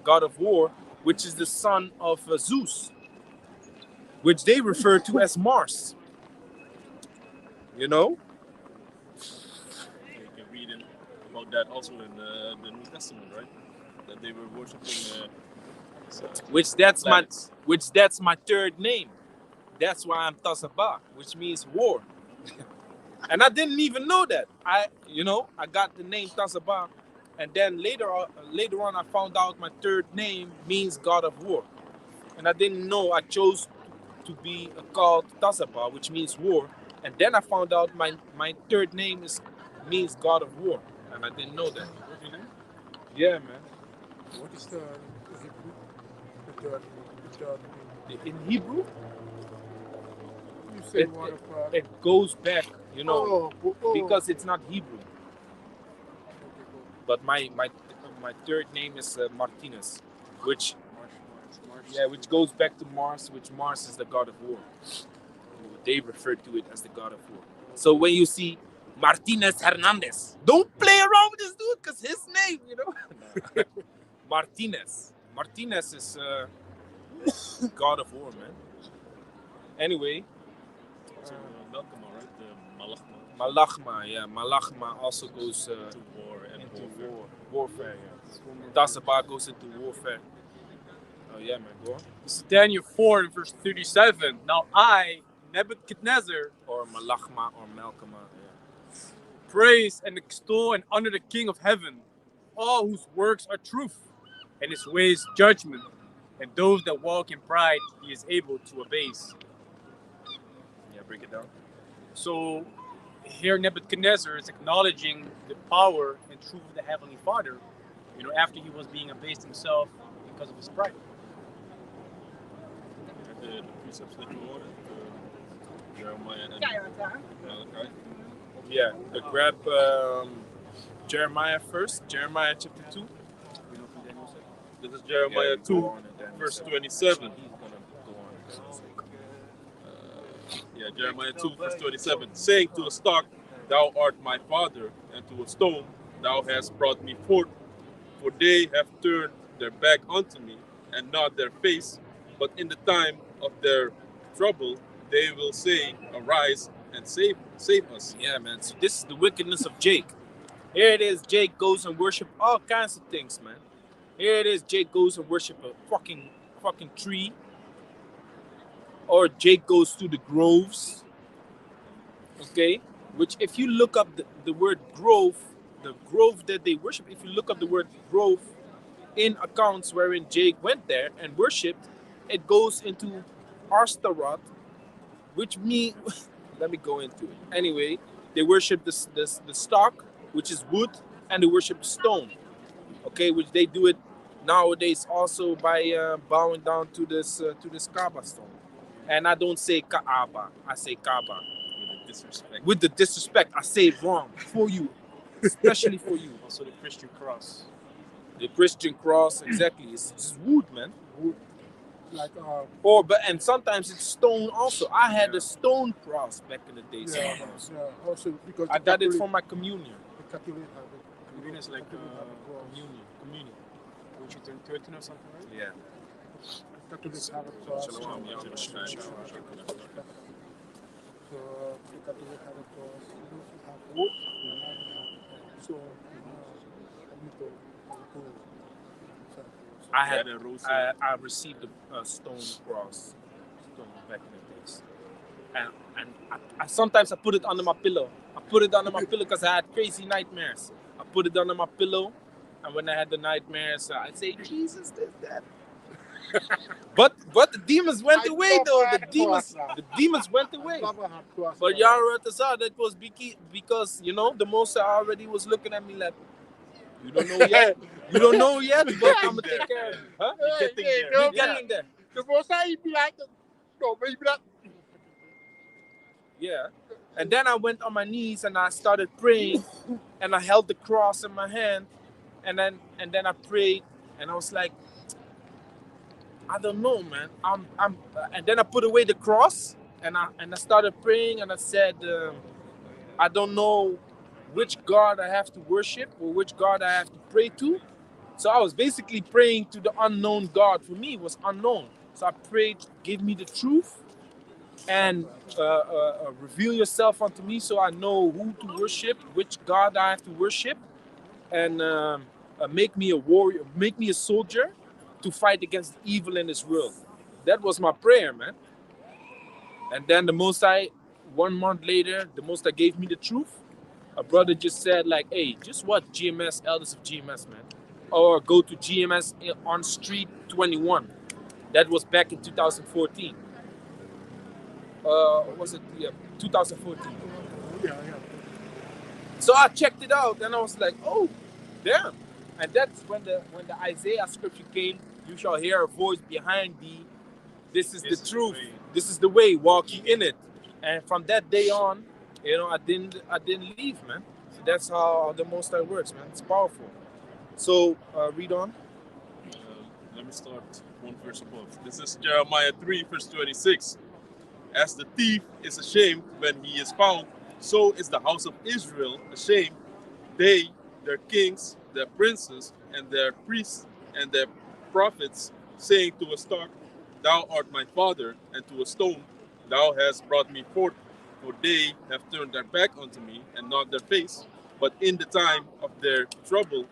god of war, which is the son of Zeus, which they refer to as Mars. You know. You can read about that also in the New Testament, right? That they were worshiping. Which that's my third name. That's why I'm Tasaba, which means war. And I didn't even know that. I got the name Tasaba, and then later on I found out my third name means God of War. And I didn't know I chose to be called Tasaba, which means war. And then I found out my third name means God of War, and I didn't know that. Yeah, man. What is the Hebrew? In Hebrew, You say one of it goes back, oh. because it's not Hebrew. But my third name is Martinez, which goes back to Mars, which Mars is the god of war. They refer to it as the god of war. So when you see Martinez Hernandez, don't play around with this dude, because his name, Martinez is god of war, man. Anyway, Malachma, right? The Malachma. Malachma also goes to war and into warfare. Yeah. Tasaba goes into warfare. Oh yeah, man. Go on. This is Daniel 4 and verse 37. Now I, Nebuchadnezzar, Or Malachma or Malkama. Yeah. praise and extol and honor the King of heaven, all whose works are truth, and his ways judgment, and those that walk in pride he is able to abase. Yeah, break it down. So here Nebuchadnezzar is acknowledging the power and truth of the Heavenly Father, after he was being abased himself because of his pride. the precepts that you ordered. Jeremiah and Malachi. Yeah, grab Jeremiah first. Jeremiah chapter 2. This is Jeremiah 2, verse 27. Yeah, Jeremiah 2, verse 27. Saying to a stock, thou art my father, and to a stone, thou hast brought me forth. For they have turned their back unto me, and not their face. But in the time of their trouble, they will say, arise and save us. Yeah, man. So this is the wickedness of Jake. Here it is. Jake goes and worship all kinds of things, man. Here it is. Jake goes and worship a fucking tree. Or Jake goes to the groves. Okay? Which if you look up the word grove, the grove that they worship, if you look up the word grove in accounts wherein Jake went there and worshipped, it goes into Ashtaroth, which means, let me go into it. Anyway, they worship the stock, which is wood, and they worship the stone. Okay, which they do it nowadays also by bowing down to this Kaaba stone. And I don't say Kaaba, I say Kaaba. With the disrespect, I say it wrong for you, especially for you. Also the Christian cross. The Christian cross, exactly. It's just wood, man. Wood. Like and sometimes it's stone also. I had a stone cross back in the day. Also because I got it from my communion. The Catholic have it. Communion is like communion. Which you turn 13 or something, right? Yeah. Catholics have a cross. So the Catholic have a cross. You have wood, so I received a stone cross back in the days, and I sometimes I put it under my pillow. I put it under my pillow because I had crazy nightmares. I put it under my pillow, and when I had the nightmares, I'd say, Jesus, this, that. but the demons went away though. The demons went away. But Yaratazar, that was because the Most High already was looking at me like, you don't know yet. You don't know yet, but I'm gonna take care of you. Huh? You're getting there. The Most High be like, no, maybe not. Yeah. And then I went on my knees and I started praying, and I held the cross in my hand, and then I prayed, and I was like, I don't know, man. And then I put away the cross, and I started praying, and I said, I don't know which God I have to worship or which God I have to pray to. So I was basically praying to the unknown God. For me, it was unknown. So I prayed, give me the truth, and reveal yourself unto me so I know who to worship, which God I have to worship, and make me a warrior, make me a soldier to fight against evil in this world. That was my prayer, man. And then the Most High, 1 month later, the Most High gave me the truth. A brother just said like, hey, just watch GMS, Elders of GMS, man. Or go to GMS on Street 21. That was back in 2014. Was it? Yeah, 2014. Yeah. So I checked it out and I was like, oh, damn. And that's when the Isaiah scripture came, you shall hear a voice behind thee. This is the truth. This is the way, walk ye in it. And from that day on, I didn't leave, man. So that's how the Most High works, man. It's powerful. So read on. Let me start one verse above. This is Jeremiah 3, verse 26. As the thief is ashamed when he is found, so is the house of Israel ashamed. They, their kings, their princes, and their priests, and their prophets, saying to a stock, thou art my father, and to a stone, thou hast brought me forth. For they have turned their back unto me, and not their face. But in the time of their trouble,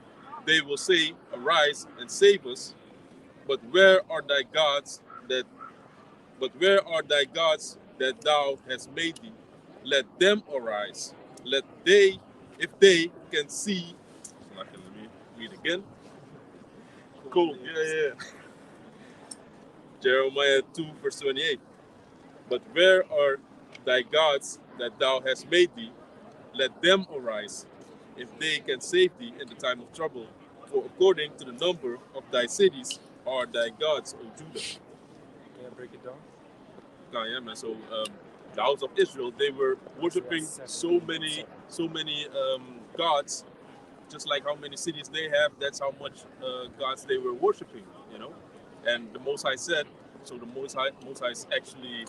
they will say, arise and save us. But where are thy gods that thou hast made thee? Let them arise. Let they, if they can see. Okay, let me read again. Cool. Yeah. Jeremiah 2, verse 28. But where are thy gods that thou hast made thee? Let them arise, if they can save thee in the time of trouble. For according to the number of thy cities are thy gods, O Judah. Can I break it down? Yeah, man. So the house of Israel, they were worshiping so many gods, just like how many cities they have. That's how much gods they were worshiping, you know. And the Most High said, so the Most High is actually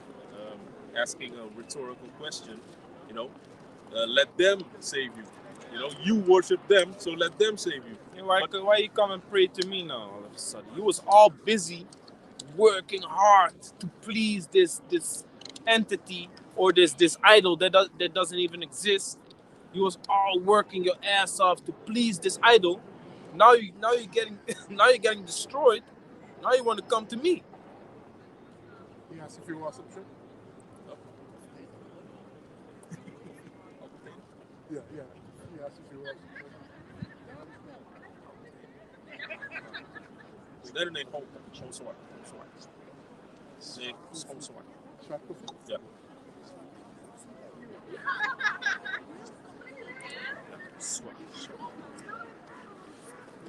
asking a rhetorical question, you know. Let them save you. You know, you worship them, so let them save you. Yeah, why you come and pray to me now all of a sudden? You was all busy working hard to please this entity or this idol that doesn't even exist. You was all working your ass off to please this idol. Now you're getting now you're getting destroyed. Now you want to come to me. He asked if you want some shit. Yeah. He asked if you want some shit. Is that a name? Honswat. Honswat. Yeah.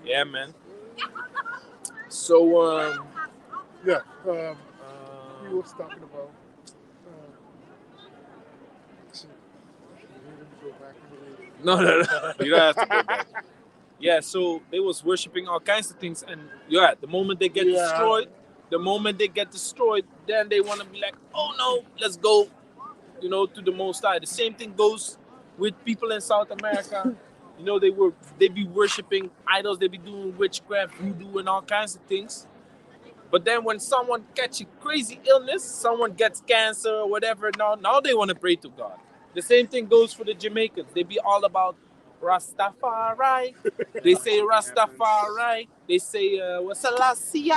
Yeah, man. So Yeah. We was talking about. Go back no. You don't have to go back. Yeah, so they was worshiping all kinds of things, and yeah, the moment they get destroyed, then they want to be like, oh no, let's go, you know, to the Most High. The same thing goes with people in South America. You know, they be worshiping idols, they be doing witchcraft, voodoo, and all kinds of things. But then when someone catches crazy illness, someone gets cancer or whatever, now they want to pray to God. The same thing goes for the Jamaicans. They be all about Rastafari. They say Rastafari. They say Selassie.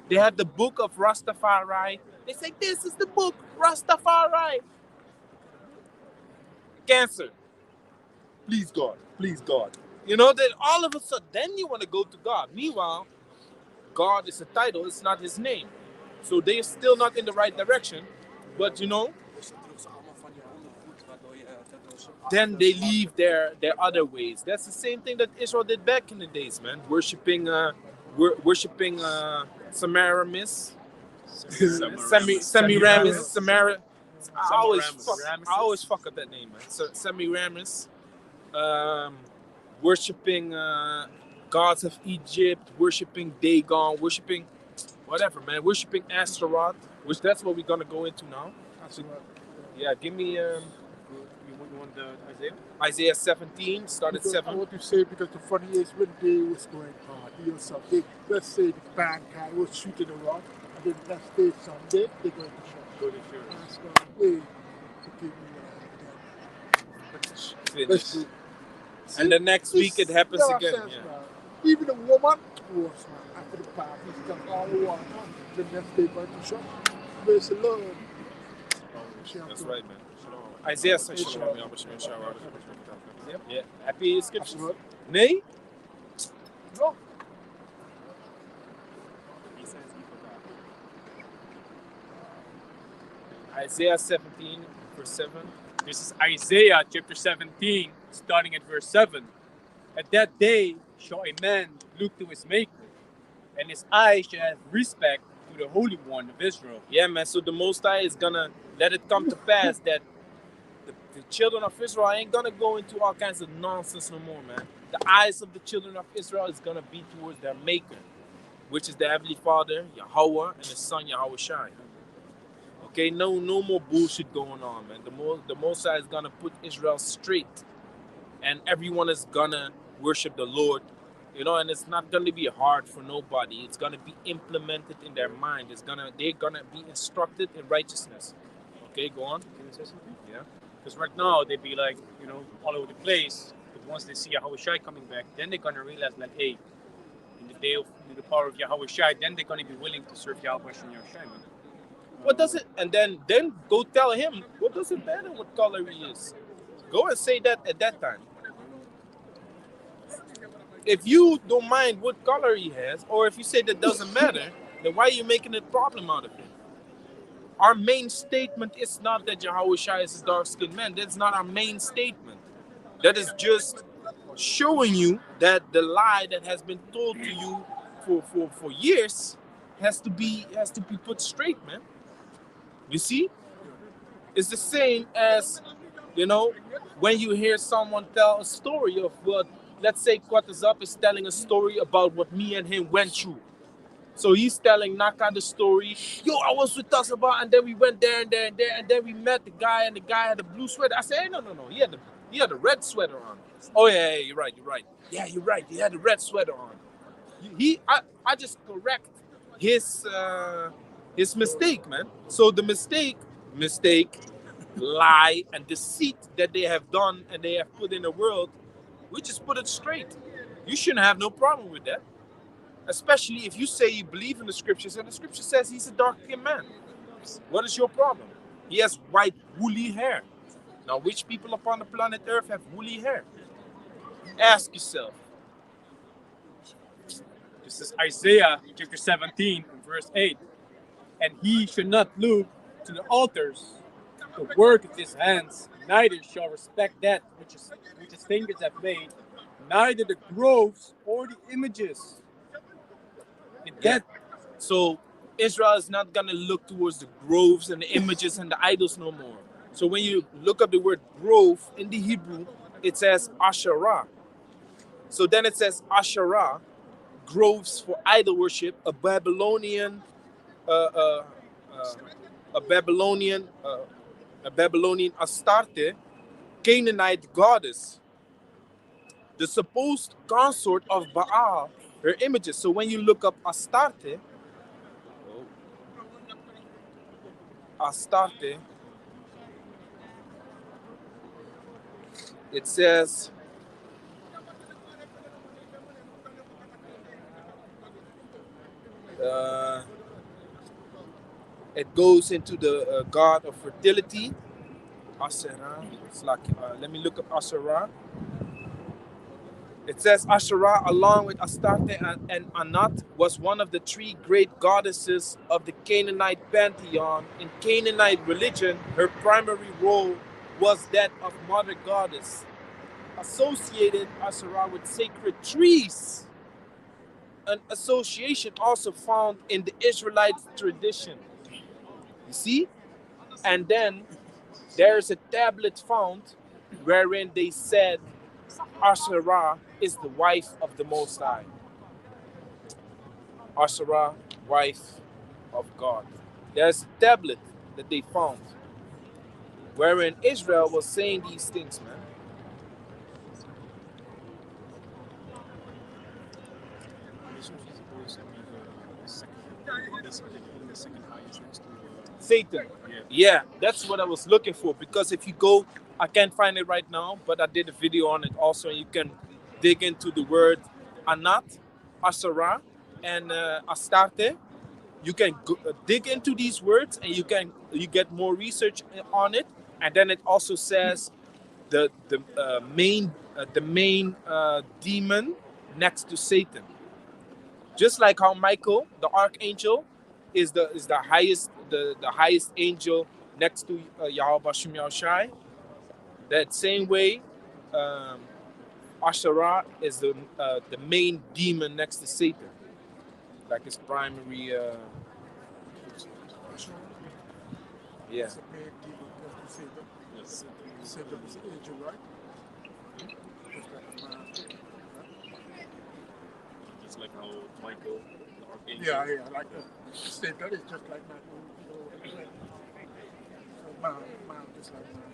They have the book of Rastafari. They say this is the book, Rastafari. Cancer. Please God. You know, then all of a sudden, then you want to go to God. Meanwhile, God is a title, it's not his name. So they're still not in the right direction. But you know, then they leave their other ways. That's the same thing that Israel did back in the days, man. Worshipping Semiramis. Semiramis. I always fuck up that name, man. Semiramis. Worshipping gods of Egypt, worshipping Dagon, worshipping whatever, man. Worshipping Astaroth, which that's what we're gonna go into now. So, yeah, give me You want the Isaiah? Isaiah 17, start at 7. I want to say because the funny is when they was going or something. Let's say the bad guy was shooting around, and then next day someday they're going to shoot. Go to church. That's the way to keep me Finish. And the next week it happens again. Sense, Yeah. man. Even the woman was after the party, stuff all the water. The next day going to shop. Praise the Lord. That's right, man. Isaiah says shalom. Yeah. Happy scriptures. Nee? No. Isaiah 17, verse 7. This is Isaiah chapter 17, starting at verse 7. At that day shall a man look to his maker, and his eyes shall have respect to the Holy One of Israel. Yeah, man. So the Most High is gonna let it come to pass that the children of Israel ain't gonna go into all kinds of nonsense no more, man. The eyes of the children of Israel is gonna be towards their maker, which is the Heavenly Father, Yahweh, and His Son, Yahweh Shai. Okay, no more bullshit going on, man. The Most High is gonna put Israel straight, and everyone is gonna worship the Lord, you know. And it's not gonna be hard for nobody. It's gonna be implemented in their mind. They're gonna be instructed in righteousness. Okay, go on. Can I say something? Yeah. Because right now they be like, you know, all over the place. But once they see Yahweh Shai coming back, then they're gonna realize like, hey, in the day of the power of Yahweh Shai, then they're gonna be willing to serve Yahweh Shai, man. What does it? And then go tell him. What does it matter what color he is? Go and say that at that time. If you don't mind what color he has, or if you say that doesn't matter, then why are you making a problem out of it? Our main statement is not that Yahweh Shai is a dark-skinned man. That's not our main statement. That is just showing you that the lie that has been told to you for years has to be put straight, man. You see? It's the same as, you know, when you hear someone tell a story of what, let's say Quatazap is telling a story about what me and him went through. So he's telling Naka the story. Yo, I was with us about, and then we went there and there and there, and then we met the guy, and the guy had a blue sweater. I said, hey, no, he had a red sweater on. Oh yeah, you're right. Yeah, you're right. He had a red sweater on. I just correct his mistake, man. So the mistake, lie, and deceit that they have done and they have put in the world, we just put it straight. You shouldn't have no problem with that. Especially if you say you believe in the scriptures and the scripture says he's a dark-skinned man. What is your problem? He has white, woolly hair. Now, which people upon the planet Earth have woolly hair? Ask yourself. This is Isaiah chapter 17 and verse 8. And he should not look to the altars, the work of his hands, neither shall respect that which his fingers have made, neither the groves or the images. Yeah. So Israel is not gonna look towards the groves and the images and the idols no more. So when you look up the word grove in the Hebrew, it says Asherah. So then it says Asherah, groves for idol worship, a Babylonian Astarte, Canaanite goddess, the supposed consort of Baal, her images. So when you look up Astarte, it says it goes into the god of fertility, Asherah. It's like, let me look up Asherah. It says Asherah, along with Astarte and Anat, was one of the three great goddesses of the Canaanite pantheon. In Canaanite religion, her primary role was that of mother goddess. Associated Asherah with sacred trees, an association also found in the Israelite tradition. You see? And then there's a tablet found wherein they said Asherah is the wife of the Most High. Asherah, wife of God. There's a tablet that they found wherein Israel was saying these things, man. Satan. Yeah, that's what I was looking for. Because if you go, I can't find it right now, but I did a video on it also, and you can dig into the word Anat, Asherah, and Astarte. You can dig into these words, and you get more research on it, and then it also says the main demon next to Satan. Just like how Michael, the archangel, is the highest angel next to Yahweh Shem Yahushai. That same way, Asherah is the main demon next to Satan, like his primary. Yeah. It's a big deal because the Satan. Yes. Satan is an angel, right? Just like a man. Just like how Michael, the archangel. Yeah, like that. Satan is just like that. So man, just like man.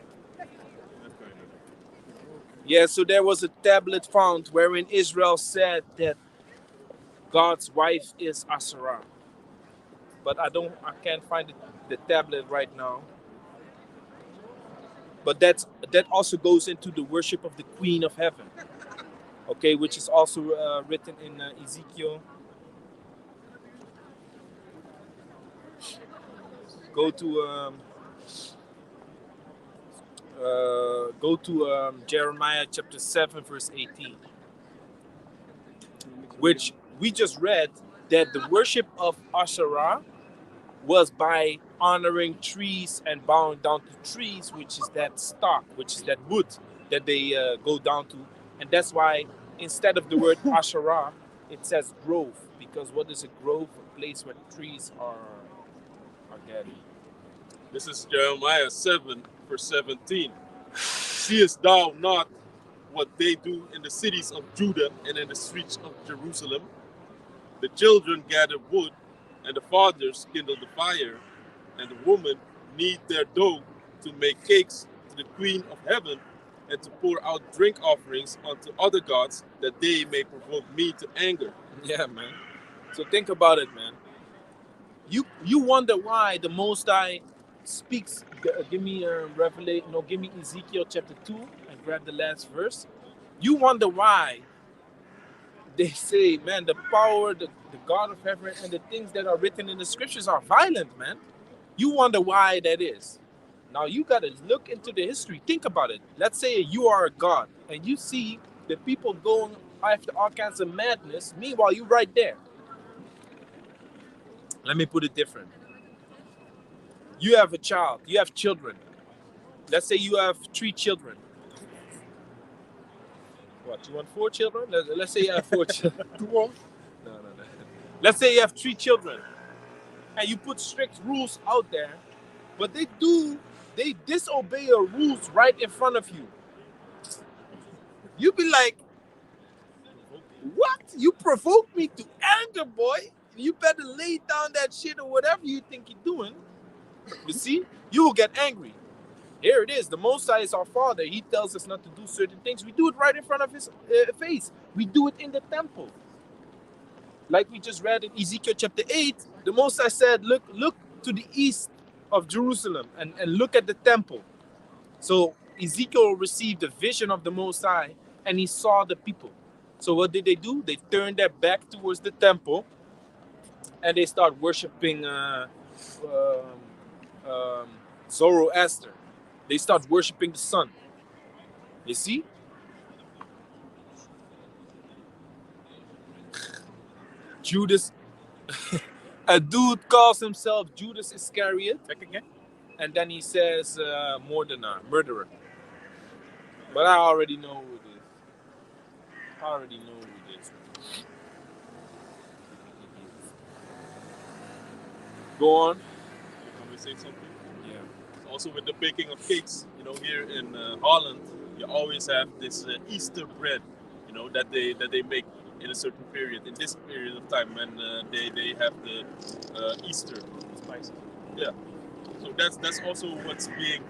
Yeah, so there was a tablet found wherein Israel said that God's wife is Asherah. But I can't find the tablet right now. But that also goes into the worship of the Queen of Heaven. Okay, which is also written in Ezekiel. Go to Jeremiah chapter 7 verse 18, which we just read that the worship of Asherah was by honoring trees and bowing down to trees, which is that stock, which is that wood that they go down to. And that's why instead of the word Asherah, it says grove, because what is a grove? A place where trees are gathered. This is Jeremiah 7, verse 17. Seest thou not what they do in the cities of Judah and in the streets of Jerusalem? The children gather wood, and the fathers kindle the fire, and the women knead their dough to make cakes to the Queen of Heaven, and to pour out drink offerings unto other gods, that they may provoke me to anger. Yeah, man. So think about it, man. You wonder why the Most High speaks. Give me Revelation. No, give me Ezekiel chapter 2 and grab the last verse. You wonder why they say, man, the power, the God of heaven, and the things that are written in the scriptures are violent, man. You wonder why that is. Now you got to look into the history. Think about it. Let's say you are a God and you see the people going after all kinds of madness. Meanwhile, you right there. Let me put it different. You have a child. You have children. Let's say you have 3 children. What, you want 4 children? Let's say you have 4 children. No. Let's say you have 3 children. And you put strict rules out there. But they disobey your rules right in front of you. You be like, what? You provoke me to anger, boy. You better lay down that shit or whatever you think you're doing. You see? You will get angry. Here it is. The Most High is our Father. He tells us not to do certain things. We do it right in front of his face. We do it in the temple. Like we just read in Ezekiel chapter 8, the Most High said, look to the east of Jerusalem and look at the temple. So Ezekiel received a vision of the Most High and he saw the people. So what did they do? They turned their back towards the temple and they start worshiping Zoroaster. They start worshiping the sun. You see? Judas, a dude calls himself Judas Iscariot. Check again. And then he says murderer. But I already know who it is. Go on. Can we say something? Yeah. Also with the baking of cakes, here in Holland, you always have this Easter bread, that they make in a certain period. In this period of time, when they have the Easter Spices. Yeah. So that's also what's being.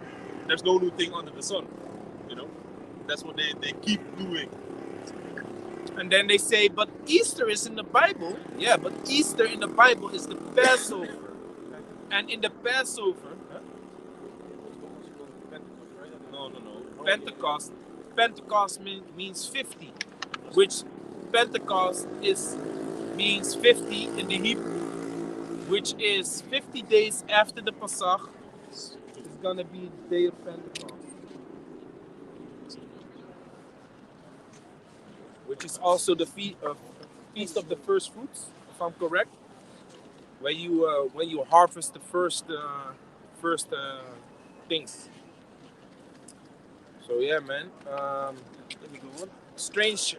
There's no new thing under the sun, That's what they keep doing. And then they say, but Easter is in the Bible. Yeah, but Easter in the Bible is the Passover. And in the Passover, Pentecost means 50, which Pentecost means 50 in the Hebrew, which is 50 days after the Pesach. It's gonna be the day of Pentecost, which is also the feast of the first fruits, if I'm correct, where you harvest the first things. So yeah, man. Strange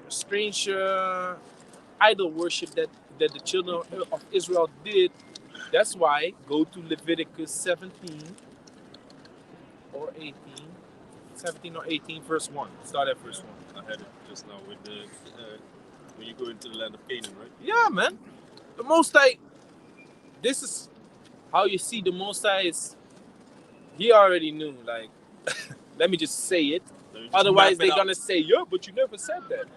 idol worship that the children of Israel did. That's why go to Leviticus 17 or 18. 17 or 18, verse 1. Start at verse 1. I had it just now with the when you go into the land of Canaan, right? Yeah, man. The Most High. This is how you see the Most High is. He already knew. Like, let me just say it. Otherwise, they're gonna say, "Yeah, but you never said that."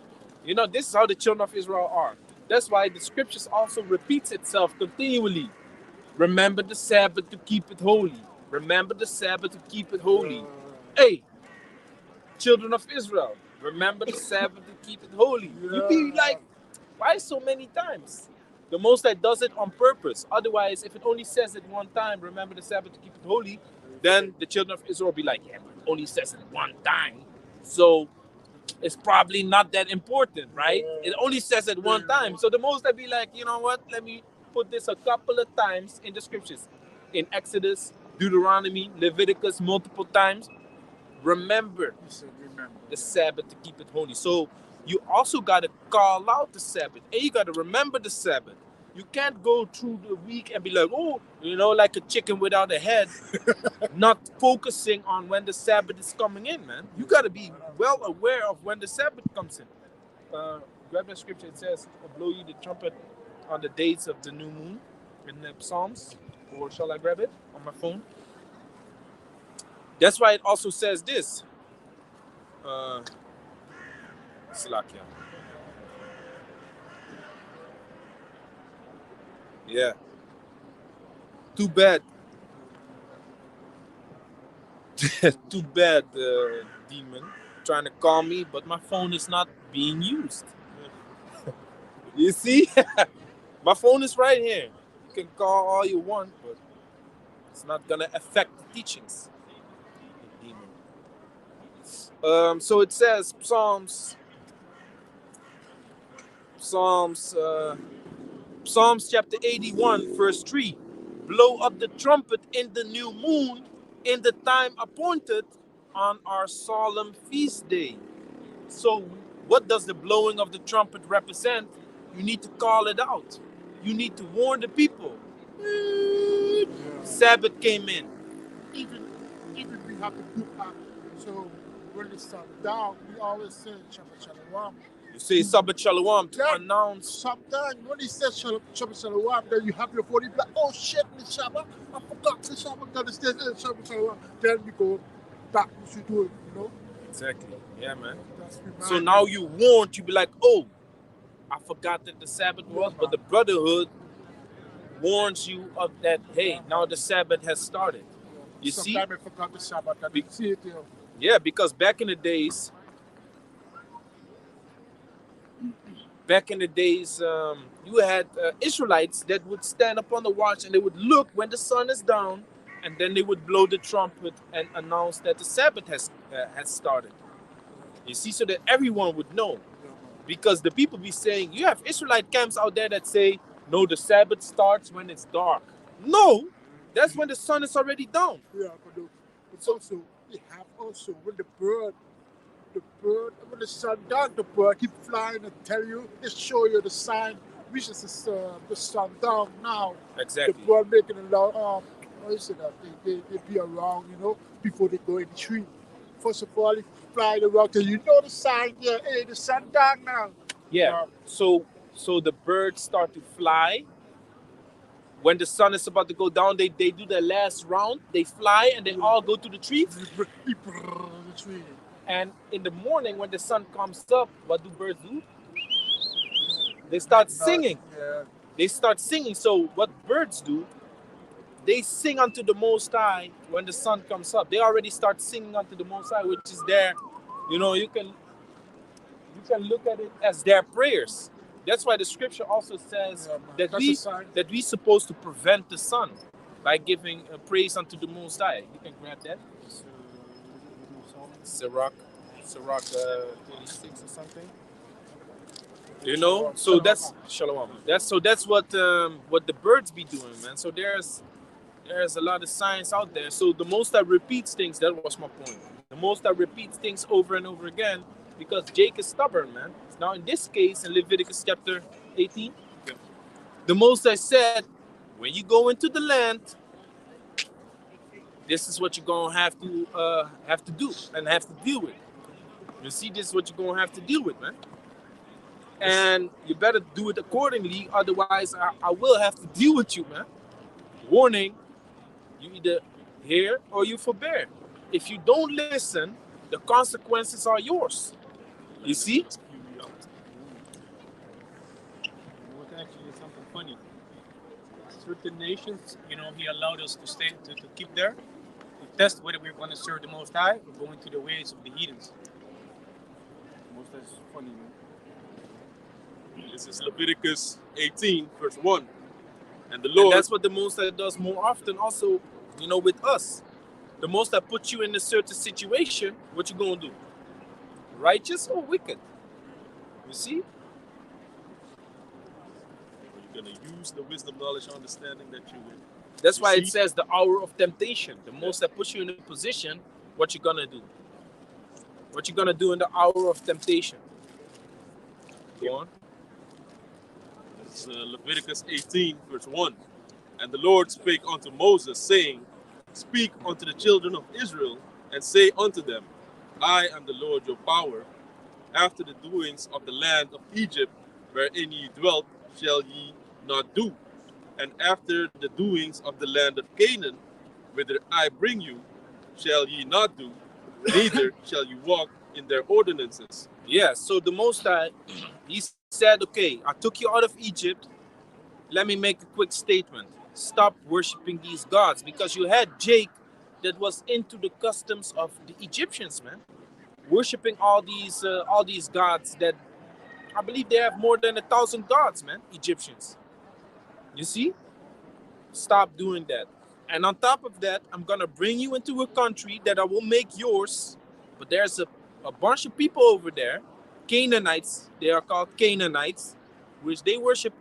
This is how the children of Israel are. That's why the scriptures also repeats itself continually. Remember the Sabbath to keep it holy. Remember the Sabbath to keep it holy. Hey, children of Israel, remember the Sabbath to keep it holy. You be like, why so many times? The Most High does it on purpose. Otherwise, if it only says it one time, remember the Sabbath to keep it holy, then the children of Israel will be like, yeah, but it only says it one time. So it's probably not that important, right? It only says it one time. So the Most High be like, you know what? Let me put this a couple of times in the scriptures. In Exodus, Deuteronomy, Leviticus, multiple times. Remember the Sabbath to keep it holy. So you also got to call out the Sabbath. And you got to remember the Sabbath. You can't go through the week and be like, oh, you know, like a chicken without a head, not focusing on when the Sabbath is coming in, man. You got to be well aware of when the Sabbath comes in. Grab that scripture. It says, blow you the trumpet on the days of the new moon in the Psalms. Or shall I grab it on my phone? That's why it also says this. Slakia. Yeah. Too bad. Too bad, demon. Trying to call me, but my phone is not being used. You see? My phone is right here. You can call all you want, but it's not gonna affect the teachings. Demon. So it says Psalms chapter 81, verse 3. Blow up the trumpet in the new moon, in the time appointed on our solemn feast day. So what does the blowing of the trumpet represent? You need to call it out. You need to warn the people. Sabbath came in. Even we have to do that. So when it's down, we always say Shabbat Shalom. You say Sabbath Shalom to Yeah. announce. Sometimes when he says Shabbat Shalom, then you have your phone, you be like, oh shit, the Shabbat, I forgot the Shabbat, then it's Shabbat Shalom. Then we go back, we should do it, you know? Exactly. Yeah, man. That's So now you warned, you be like, oh, I forgot that the Sabbath was, but the Brotherhood warns you of that, hey, now the Sabbath has started. You see? Sometimes I forgot the Shabbat, I didn't see it there. Yeah, because back in the days, you had Israelites that would stand up on the watch and they would look when the sun is down, and then they would blow the trumpet and announce that the Sabbath has started. You see, so that everyone would know. Because the people be saying, you have Israelite camps out there that say, no, the Sabbath starts when it's dark. No, that's when the sun is already down. Yeah, but also, we have also, when the bird, when the sun down, the bird keep flying and tell you, it show you the sign, which is the sun down now. Exactly. The bird making a lot, how you say that, they be around, you know, before they go in the tree. First of all, if you fly around, till you know the sign there, hey, the sun down now. Yeah, so the birds start to fly. When the sun is about to go down, they do their last round. They fly and they all go to the tree. And in the morning, when the sun comes up, what do birds do? They start singing. They start singing. So what birds do, they sing unto the Most High when the sun comes up. They already start singing unto the Most High, which is their, you know, you can look at it as their prayers. That's why the scripture also says that we supposed to prevent the sun by giving praise unto the Most High. You can grab that. Sirach 26 or something. You know, so that's Shalom. That's what the birds be doing, man. So there's a lot of science out there. So the Most High repeats things. That was my point. The Most High repeats things over and over again because Jake is stubborn, man. Now in this case, in Leviticus chapter 18, the Most High said, when you go into the land, this is what you're gonna have to do and have to deal with. You see, this is what you're gonna have to deal with, man. And you better do it accordingly, otherwise I will have to deal with you, man. Warning, you either hear or you forbear. If you don't listen, the consequences are yours. You see? It was actually something funny. Certain nations, you know, he allowed us to stay, to keep there, to test whether we're going to serve the Most High or go into the ways of the heathens. Most High is funny, man. This is Leviticus 18, verse 1. And the Lord... And that's what the Most High does more often also, you know, with us. The Most High puts you in a certain situation, what you going to do? Righteous or wicked? You see? You're going to use the wisdom, knowledge, understanding that you will. That's why it says the hour of temptation. The Most High puts you in a position, what you going to do? What you going to do in the hour of temptation? Go on. It's Leviticus 18, verse 1. And the Lord spake unto Moses, saying, Speak unto the children of Israel, and say unto them, I am the Lord your power. After the doings of the land of Egypt, wherein ye dwelt, shall ye not do. And after the doings of the land of Canaan, whither I bring you, shall ye not do, neither shall you walk in their ordinances. Yeah, so the Most High, he said, okay, I took you out of Egypt. Let me make a quick statement. Stop worshiping these gods, because you had Jake that was into the customs of the Egyptians, man. Worshiping all these gods that I believe they have more than 1,000 gods, man, Egyptians. You see? Stop doing that. And on top of that, I'm gonna bring you into a country that I will make yours. But there's a bunch of people over there, Canaanites, they are called Canaanites, which they worship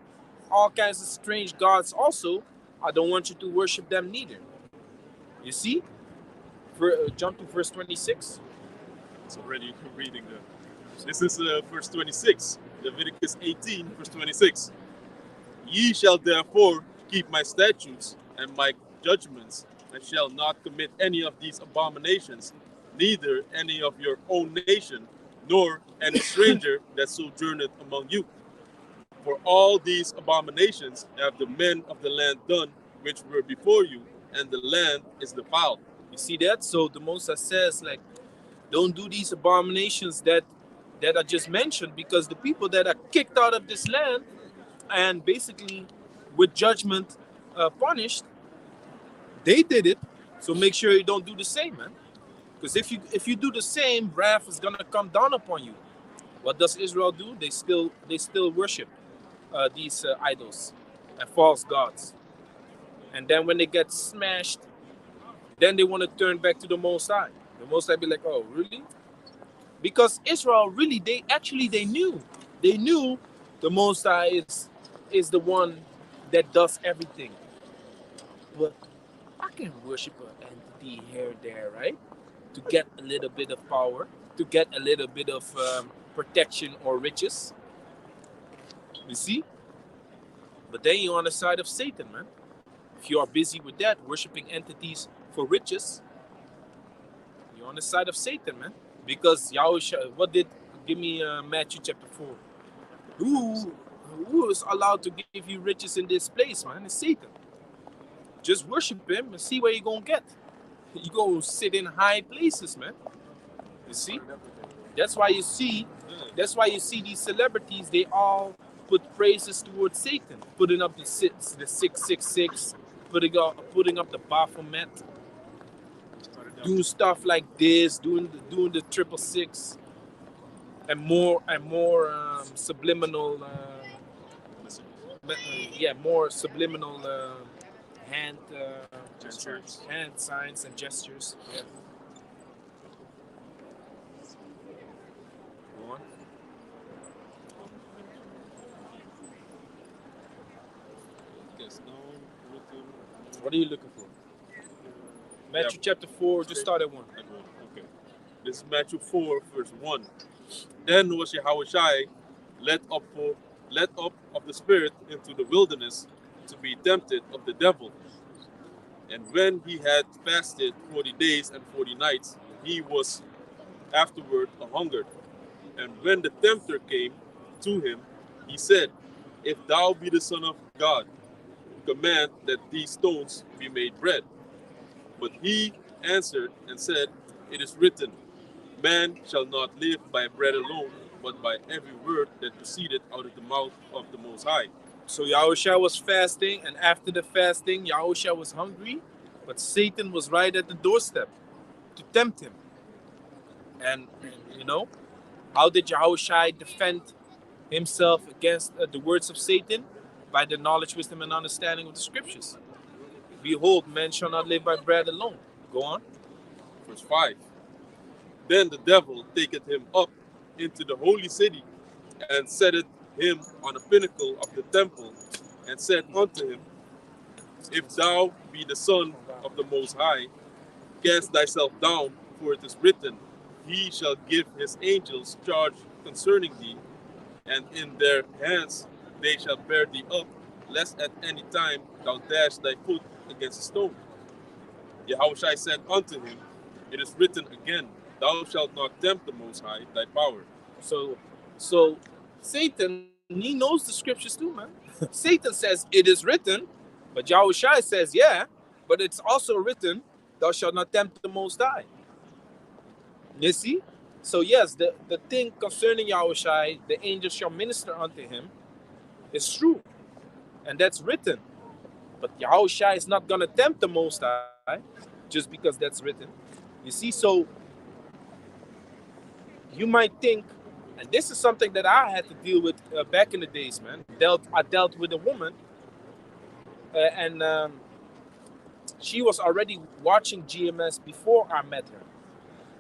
all kinds of strange gods also. I don't want you to worship them neither. You see? Jump to verse 26. It's already reading the. This is verse 26, Leviticus 18, verse 26. Ye shall therefore keep my statutes and my judgments, and shall not commit any of these abominations, neither any of your own nation, nor any stranger that sojourneth among you. For all these abominations have the men of the land done, which were before you, and the land is defiled. You see that? So the Most High says, like, don't do these abominations that I just mentioned, because the people that are kicked out of this land and basically with judgment punished, they did it. So make sure you don't do the same, man. Because if you do the same, wrath is gonna come down upon you. What does Israel do? They still worship these idols and false gods. And then when they get smashed, then they want to turn back to the Most High. The Most High be like, oh, really? Because Israel really, they knew the Most High is the one that does everything. But I can worship an entity here and there, right? To get a little bit of power, to get a little bit of protection or riches. You see? But then you're on the side of Satan, man. If you are busy with that, worshiping entities for riches, you're on the side of Satan, man. Because Yahweh, give me Matthew chapter 4. Who is allowed to give you riches in this place, man? It's Satan. Just worship him and see where you're going to get. You're going to sit in high places, man. You see? That's why you see these celebrities, they all put praises towards Satan, putting up the 666, putting up the Baphomet, doing stuff like this, doing the 666, and more subliminal, more subliminal hand signs and gestures. Yeah. Go on. What are you looking for? Matthew chapter 4, just start at 1. Okay. This is Matthew 4, verse 1. Then was Yahushua led up of the Spirit into the wilderness to be tempted of the devil. And when he had fasted 40 days and 40 nights, he was afterward hungered. And when the tempter came to him, he said, If thou be the Son of God, command that these stones be made bread. But he answered and said, It is written, Man shall not live by bread alone, but by every word that proceedeth out of the mouth of the Most High. So Yahushua was fasting, and after the fasting, Yahushua was hungry, but Satan was right at the doorstep to tempt him. And how did Yahushua defend himself against the words of Satan? By the knowledge, wisdom, and understanding of the scriptures. Behold, man shall not live by bread alone. Go on. Verse 5. Then the devil taketh him up into the holy city, and setteth him on the pinnacle of the temple, and said unto him, If thou be the Son of the Most High, cast thyself down, for it is written, He shall give his angels charge concerning thee, and in their hands they shall bear thee up, lest at any time thou dash thy foot against a stone. Yahushua said unto him, it is written again, thou shalt not tempt the Most High, thy power. So Satan, he knows the scriptures too, man. Satan says it is written, but Yahushua says, yeah, but it's also written, thou shalt not tempt the Most High. You see? So yes, the thing concerning Yahushua, the angels shall minister unto him, is true. And that's written. But Yahushua is not going to tempt the Most High just because that's written. You see, so you might think, and this is something that I had to deal with back in the days, man. I dealt with a woman, and she was already watching GMS before I met her.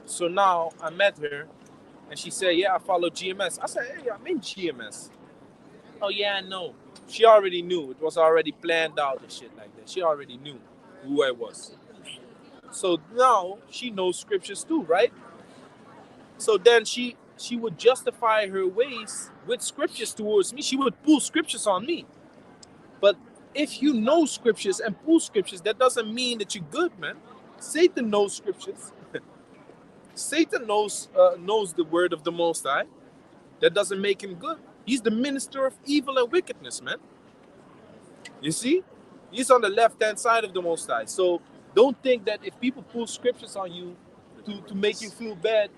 So now I met her, and she said, yeah, I follow GMS. I said, hey, I'm in GMS. Oh, yeah, I know. She already knew. It was already planned out and shit like that. She already knew who I was. So now she knows scriptures too, right? So then she would justify her ways with scriptures towards me. She would pull scriptures on me. But if you know scriptures and pull scriptures, that doesn't mean that you're good, man. Satan knows scriptures. Satan knows the word of the Most High. That doesn't make him good. He's the minister of evil and wickedness, man. You see? He's on the left-hand side of the Most High. So don't think that if people pull scriptures on you to make you feel bad,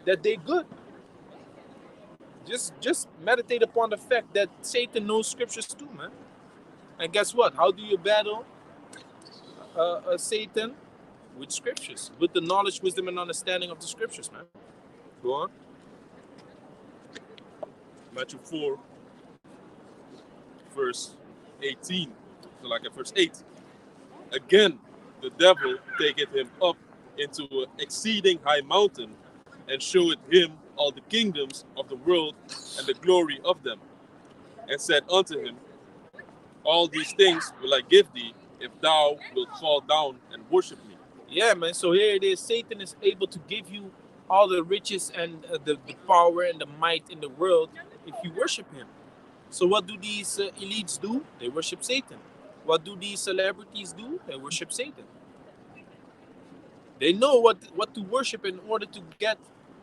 that they're good. Just meditate upon the fact that Satan knows scriptures too, man. And guess what? How do you battle Satan? With scriptures. With the knowledge, wisdom, and understanding of the scriptures, man. Go on. Matthew 4, verse 18. So like at verse 8. Again, the devil taketh him up into an exceeding high mountain, and showeth him all the kingdoms of the world and the glory of them, and said unto him, all these things will I give thee, if thou wilt fall down and worship me. Yeah, man. So here it is. Satan is able to give you all the riches and the power and the might in the world if you worship him. So what do these elites do? They worship Satan. What do these celebrities do? They worship Satan. They know what to worship in order to get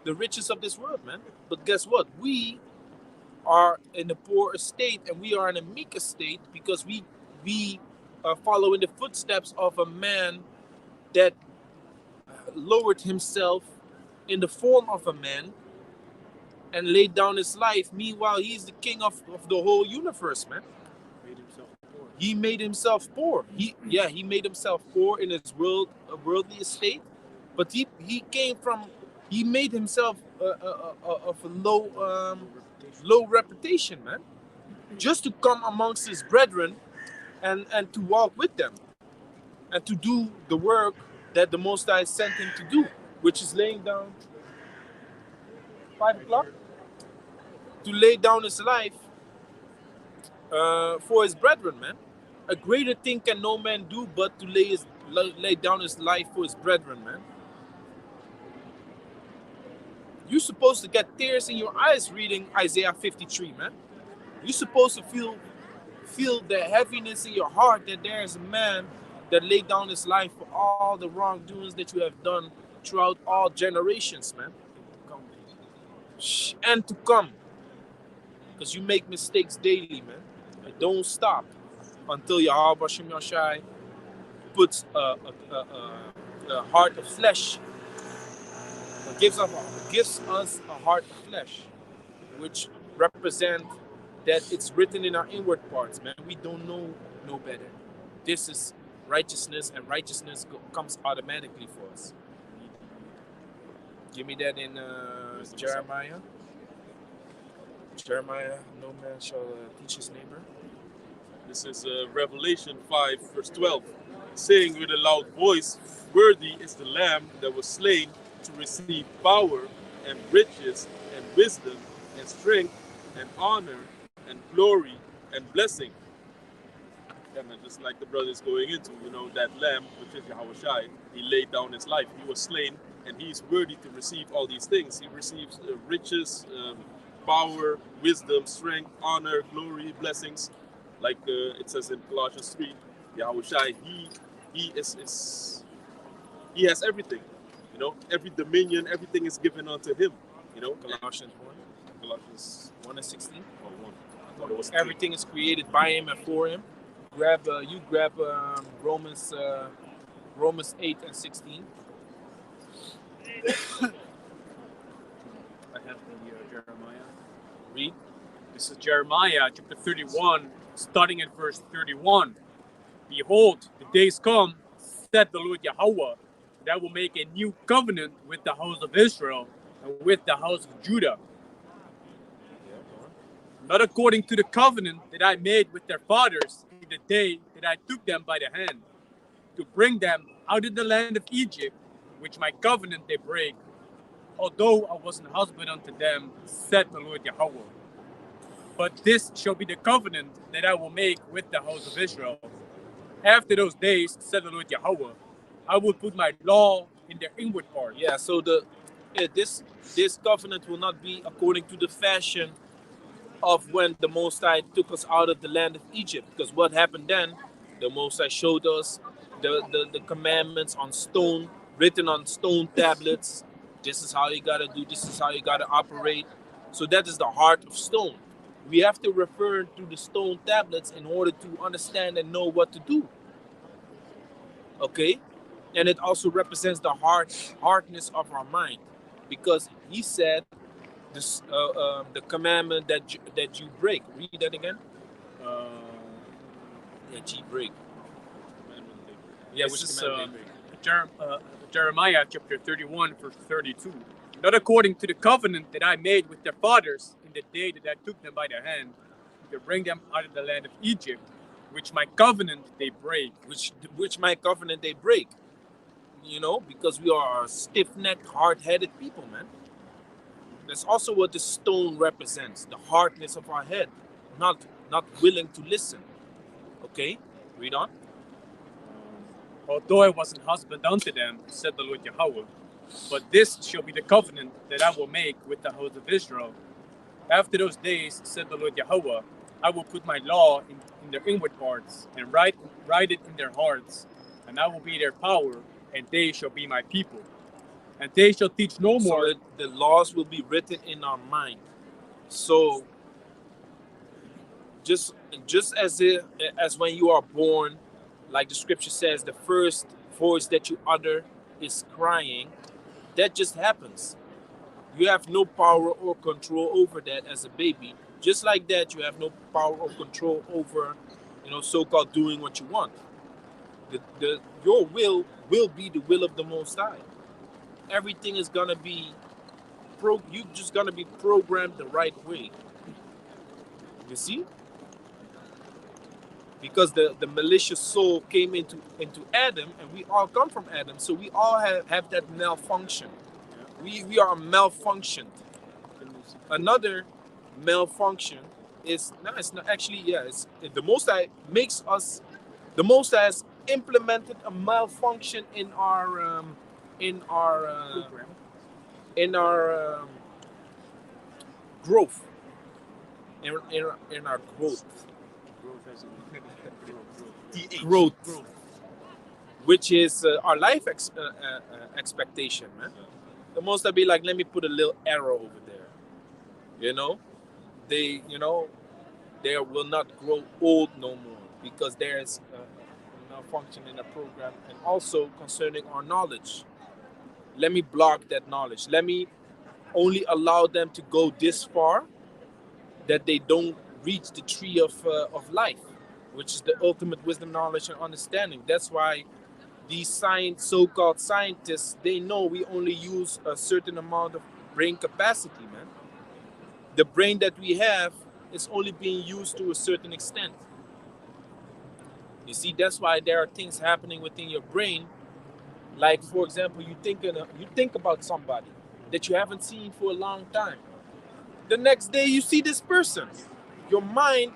the riches of this world, man. But guess what? We are in a poor estate, and we are in a meek estate because we are following the footsteps of a man that lowered himself in the form of a man and laid down his life. Meanwhile, he's the king of the whole universe, man. Made himself poor. He made himself poor. He made himself poor in his worldly estate, but he made himself of a low reputation, man, just to come amongst his brethren and to walk with them and to do the work that the Most High sent him to do, which is laying down 5 o'clock, to lay down his life for his brethren, man. A greater thing can no man do but to lay down his life for his brethren, man. You're supposed to get tears in your eyes reading Isaiah 53, man. You're supposed to feel the heaviness in your heart that there is a man that laid down his life for all the wrongdoings that you have done throughout all generations, man. And to come. Because you make mistakes daily, man. And don't stop until Yahweh Hashem Yashai puts a heart of flesh, gives us a heart of flesh, which represent that it's written in our inward parts, man. We don't know no better. This is righteousness, and righteousness comes automatically for us. Give me that in Jeremiah. Jeremiah, no man shall teach his neighbor. This is Revelation 5, verse 12, saying with a loud voice, worthy is the Lamb that was slain to receive power and riches and wisdom and strength and honor and glory and blessing. Yeah, man, just like the brother is going into, that Lamb, which is Yahushua, he laid down his life. He was slain, and he's worthy to receive all these things. He receives riches, power, wisdom, strength, honor, glory, blessings. Like it says in Colossians 3, Yahushua, he he has everything. You know, every dominion, everything is given unto him. You know, Colossians 1, Colossians 1 and 16. 1. I thought it was Everything is created by him and for him. Grab Romans 8 and 16. I have the Jeremiah. Read. This is Jeremiah chapter 31, starting at verse 31. Behold, the days come, said the Lord Yahweh, that I will make a new covenant with the house of Israel and with the house of Judah. Not according to the covenant that I made with their fathers in the day that I took them by the hand, to bring them out of the land of Egypt, which my covenant they break, although I was an husband unto them, said the Lord Yahweh. But this shall be the covenant that I will make with the house of Israel. After those days, said the Lord Yahweh, I will put my law in their inward part. Yeah, so this covenant will not be according to the fashion of when the Most High took us out of the land of Egypt. Because what happened then, the Most High showed us the commandments on stone, written on stone tablets. This is how you gotta do, this is how you gotta operate. So that is the heart of stone. We have to refer to the stone tablets in order to understand and know what to do. Okay? And it also represents the hardness of our mind. Because he said, this, the commandment that you break. Read that again. That you break. Yeah, which is Jeremiah chapter 31, verse 32. Not according to the covenant that I made with their fathers in the day that I took them by the hand to bring them out of the land of Egypt, which my covenant they break. Which my covenant they break. You know, because we are stiff-necked, hard-headed people, man. That's also what the stone represents, the hardness of our head, not willing to listen. Okay, read on. Although I was an husband unto them, said the Lord Yahweh, but this shall be the covenant that I will make with the house of Israel. After those days, said the Lord Yahweh, I will put my law in their inward parts, and write it in their hearts, and I will be their power, and they shall be my people. And they shall teach no more. So the laws will be written in our mind. So just as when you are born, like the scripture says, the first voice that you utter is crying. That just happens. You have no power or control over that as a baby. Just like that, you have no power or control over, so-called doing what you want. Your will be the will of the Most High. Everything is gonna be you just gonna be programmed the right way. You see? Because the malicious soul came into Adam, and we all come from Adam, so we all have that malfunction. We are malfunctioned. Another malfunction is it's not actually, it's the Most High makes us. The Most High has implemented a malfunction in our growth. In our growth. Growth, which is our life expectation, man. The Most High be like, let me put a little arrow over there. They will not grow old no more, because there's a malfunction in the program. And also concerning our knowledge, let me block that knowledge. Let me only allow them to go this far, that they don't reach the tree of life, which is the ultimate wisdom, knowledge, and understanding. That's why these so-called scientists, they know we only use a certain amount of brain capacity, man. The brain that we have is only being used to a certain extent. You see, that's why there are things happening within your brain. Like, for example, you think about somebody that you haven't seen for a long time. The next day you see this person. Your mind,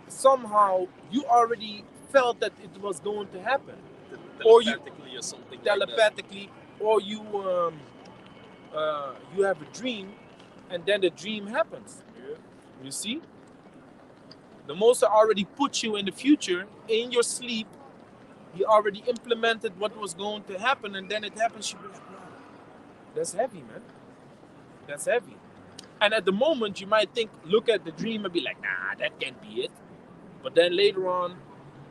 somehow, you already felt that it was going to happen. Telepathically or something. Telepathically, or you have a dream and then the dream happens. You see? The Most High already put you in the future, in your sleep. He already implemented what was going to happen, and then it happens. You be like, wow, that's heavy, man. That's heavy. And at the moment, you might look at the dream and be like, nah, that can't be it. But then later on,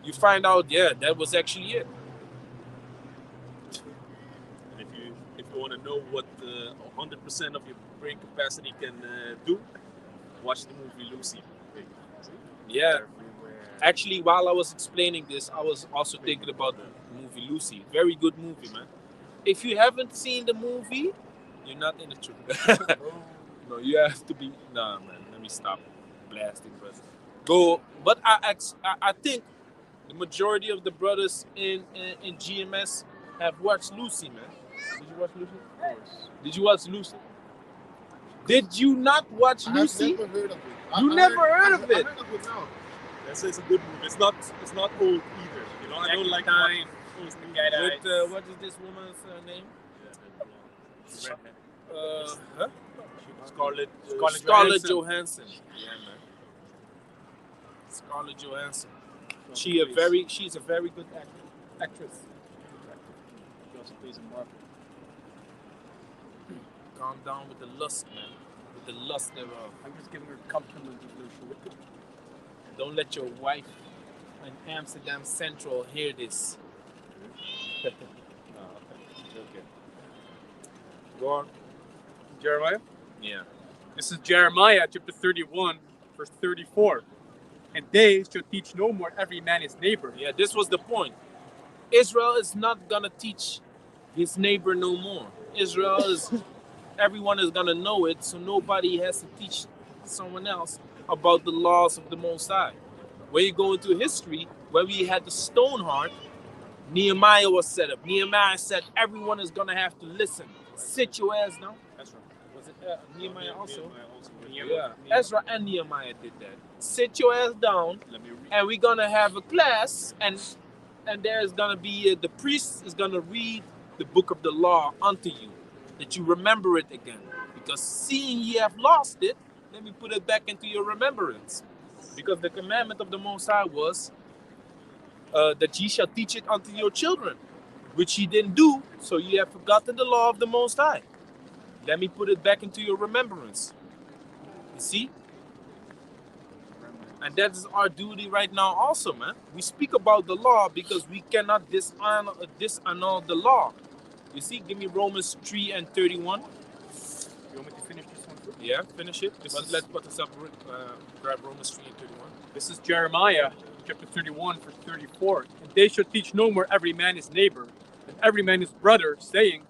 you find out, yeah, that was actually it. And if you want to know what 100% of your brain capacity can do, watch the movie Lucy. Yeah. Actually, while I was explaining this, I was also thinking about the movie Lucy. Very good movie, man. If you haven't seen the movie, you're not in the truth. No, you have to be. Nah, man. Let me stop blasting, brother. Go. But I think the majority of the brothers in GMS have watched Lucy, man. Did you watch Lucy? Of course. Did you watch Lucy? Did you not watch Lucy? I've never heard of it. You never heard of it? I heard of it now. That's it's a good movie. It's not old either. You know, I don't like time. With What is this woman's name? Huh? Scarlett Johansson. Yeah, man. Scarlett Johansson. She's a very good actress. She also plays in Marvel. Calm down with the lust, man. With the lust thereof. I'm just giving her compliments. Don't let your wife in Amsterdam Central hear this. Okay. Go on. Jeremiah? Yeah. This is Jeremiah chapter 31, verse 34. And they shall teach no more every man his neighbor. Yeah, this was the point. Israel is not gonna teach his neighbor no more. Everyone is gonna know it, so nobody has to teach someone else about the laws of the Most High. When you go into history, where we had the stone heart, Nehemiah was set up. Nehemiah said everyone is gonna have to listen. Sit your ass down. That's right. Was it Nehemiah also? Yeah. Ezra and Nehemiah did that. Sit your ass down, Let me read. and we're gonna have a class, and there's gonna be the priest is gonna read the book of the law unto you, that you remember it again. Because seeing ye have lost it, let me put it back into your remembrance. Because the commandment of the Most High was that ye shall teach it unto your children, which ye didn't do, so ye have forgotten the law of the Most High. Let me put it back into your remembrance. You see? And that is our duty right now also, man. We speak about the law because we cannot disannul the law. You see, give me Romans 3 and 31. You want me to finish this one first? Yeah, finish it. Let's put this up. Grab Romans 3 and 31. This is Jeremiah chapter 31, verse 34. And they shall teach no more every man his neighbor, and every man his brother, saying,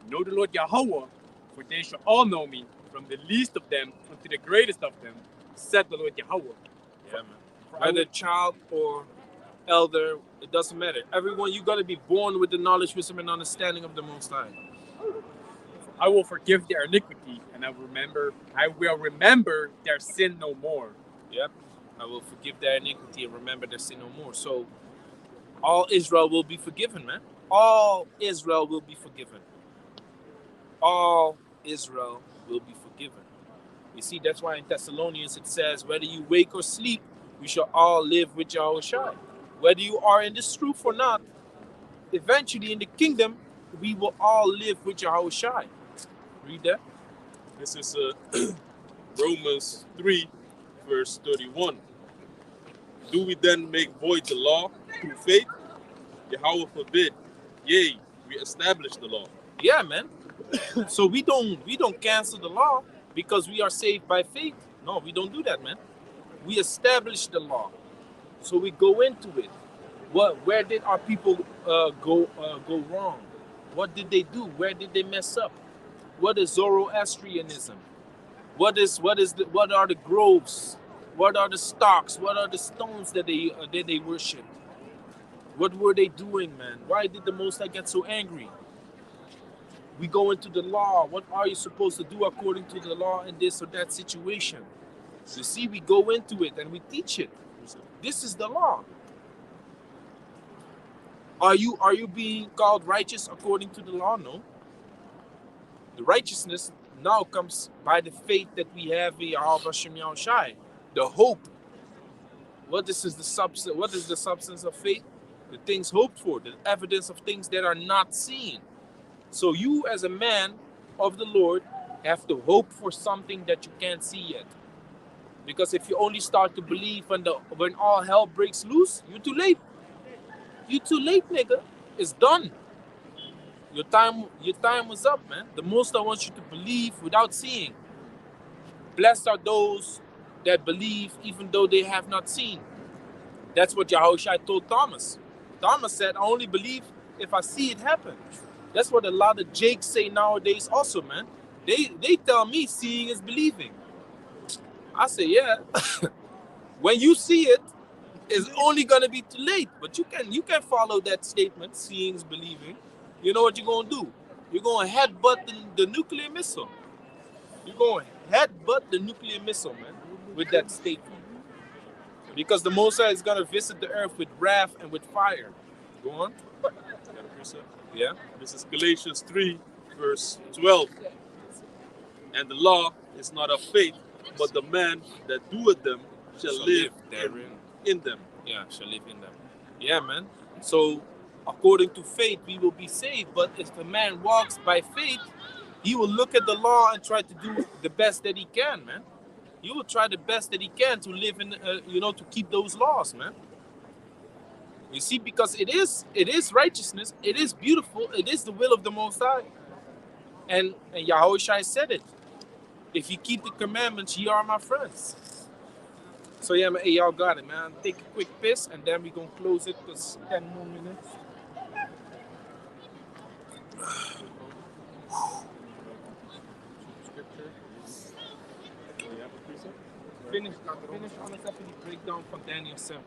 Know the Lord Yahweh, for they shall all know me, from the least of them unto the greatest of them, said the Lord Yahweh. Yeah, man. Whether child or elder, it doesn't matter. Everyone, you got to be born with the knowledge, wisdom, and understanding of the Most High. I will forgive their iniquity, and I will remember their sin no more. Yep. I will forgive their iniquity and remember their sin no more. So all Israel will be forgiven, man. All Israel will be forgiven. All Israel will be forgiven. You see, that's why in Thessalonians it says, whether you wake or sleep, we shall all live with Yahushua. Whether you are in this truth or not, eventually in the kingdom, we will all live with Yahushua. Read that. This is Romans 3, verse 31. Do we then make void the law through faith? Yahweh forbid. Yea, we establish the law. Yeah, man. So we don't cancel the law because we are saved by faith. No, we don't do that, man. We establish the law. So we go into it. Where did our people go wrong? What did they do? Where did they mess up? What is Zoroastrianism? What are the groves? What are the stocks? What are the stones that they worship? What were they doing, man? Why did the Most High get so angry? We go into the law. What are you supposed to do according to the law in this or that situation? You see, we go into it and we teach it. This is the law. Are you being called righteous according to the law? No. The righteousness now comes by the faith that we have in Yahweh Shem Yahushai, the hope. What is the substance? What is the substance of faith? The things hoped for, the evidence of things that are not seen. So you, as a man of the Lord, have to hope for something that you can't see yet. Because if you only start to believe when all hell breaks loose, you're too late. You're too late, nigga. It's done. Your time was up, man. The Most I want you to believe without seeing. Blessed are those that believe even though they have not seen. That's what Yahushua told Thomas. Thomas said, I only believe if I see it happen. That's what a lot of Jakes say nowadays also, man. They tell me seeing is believing. I say, yeah. When you see it, it's only gonna be too late. But you can follow that statement, seeing is believing. You know what you're gonna do? You're gonna headbutt the nuclear missile. You're gonna headbutt the nuclear missile, man, with that statement. Because the Most High is gonna visit the earth with wrath and with fire. Go on. Yeah. This is Galatians 3, verse 12. And the law is not of faith, but the man that doeth them shall live therein. in them. Yeah, shall live in them. Yeah, man. So, according to faith, we will be saved. But if a man walks by faith, he will look at the law and try to do the best that he can, man. He will try the best that he can to live in, to keep those laws, man. You see, because it is righteousness. It is beautiful. It is the will of the Most High. And Yahushua said it. If you keep the commandments, ye are my friends. So yeah, man, hey, y'all got it, man. Take a quick piss, and then we're going to close it because 10 more minutes. Finish on us after the breakdown from Daniel 7.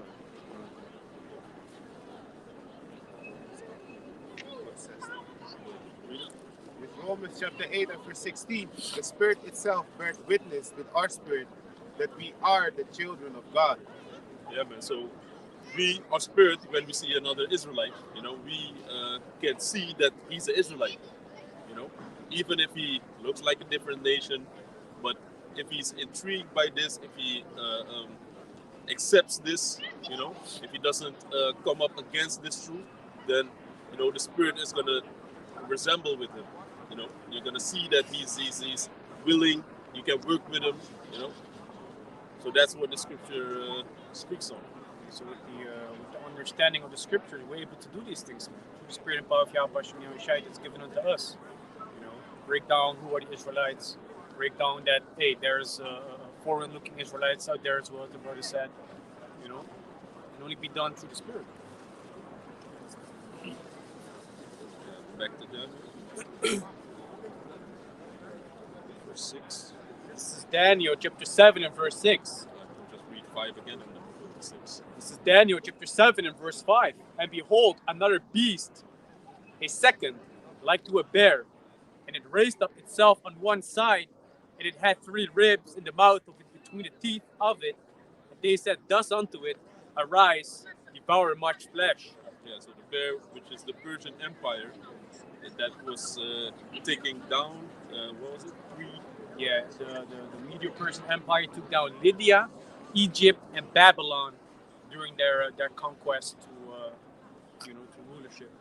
With Romans chapter 8 and verse 16, the Spirit itself bears witness with our spirit that we are the children of God. Yeah, man. So we, our spirit, when we see another Israelite, we can see that he's an Israelite. Even if he looks like a different nation, but if he's intrigued by this, if he accepts this, if he doesn't come up against this truth, then the spirit is gonna resemble with him. You're gonna see that he's willing. You can work with him. So that's what the scripture speaks on. So with the understanding of the scripture, we're able to do these things, man. Through the spirit and power of Yahweh Shem Yahushai that's given unto us. Break down who are the Israelites. Break down that, hey, there's foreign-looking Israelites out there as well, as the brother said. It can only be done through the spirit. Back to that. Verse 6. This is Daniel chapter 7 and verse 6. Just read 5 again and then 6. This is Daniel chapter 7 and verse 5. And behold, another beast, a second, like to a bear, and it raised up itself on one side, and it had 3 ribs in the mouth of it between the teeth of it. And they said thus unto it, Arise, devour much flesh. Yeah, so the bear, which is the Persian Empire, that was taking down, what was it? 3. Yeah, the Medo-Persian Empire took down Lydia, Egypt, and Babylon during their conquest to rulership.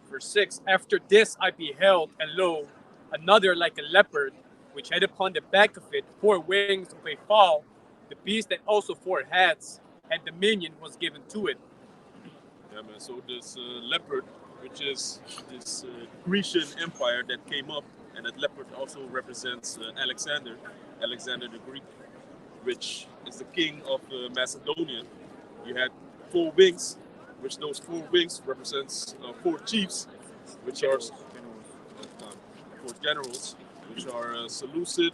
Verse 6, after this I beheld, and lo, another like a leopard, which had upon the back of it 4 wings of a fowl, the beast had also 4 heads, and dominion was given to it. Yeah, man, so this leopard, which is this Grecian empire that came up, and that leopard also represents Alexander the Greek, which is the king of Macedonia. You had 4 wings, which those 4 wings represents 4 chiefs, which are 4 generals, which are Seleucid,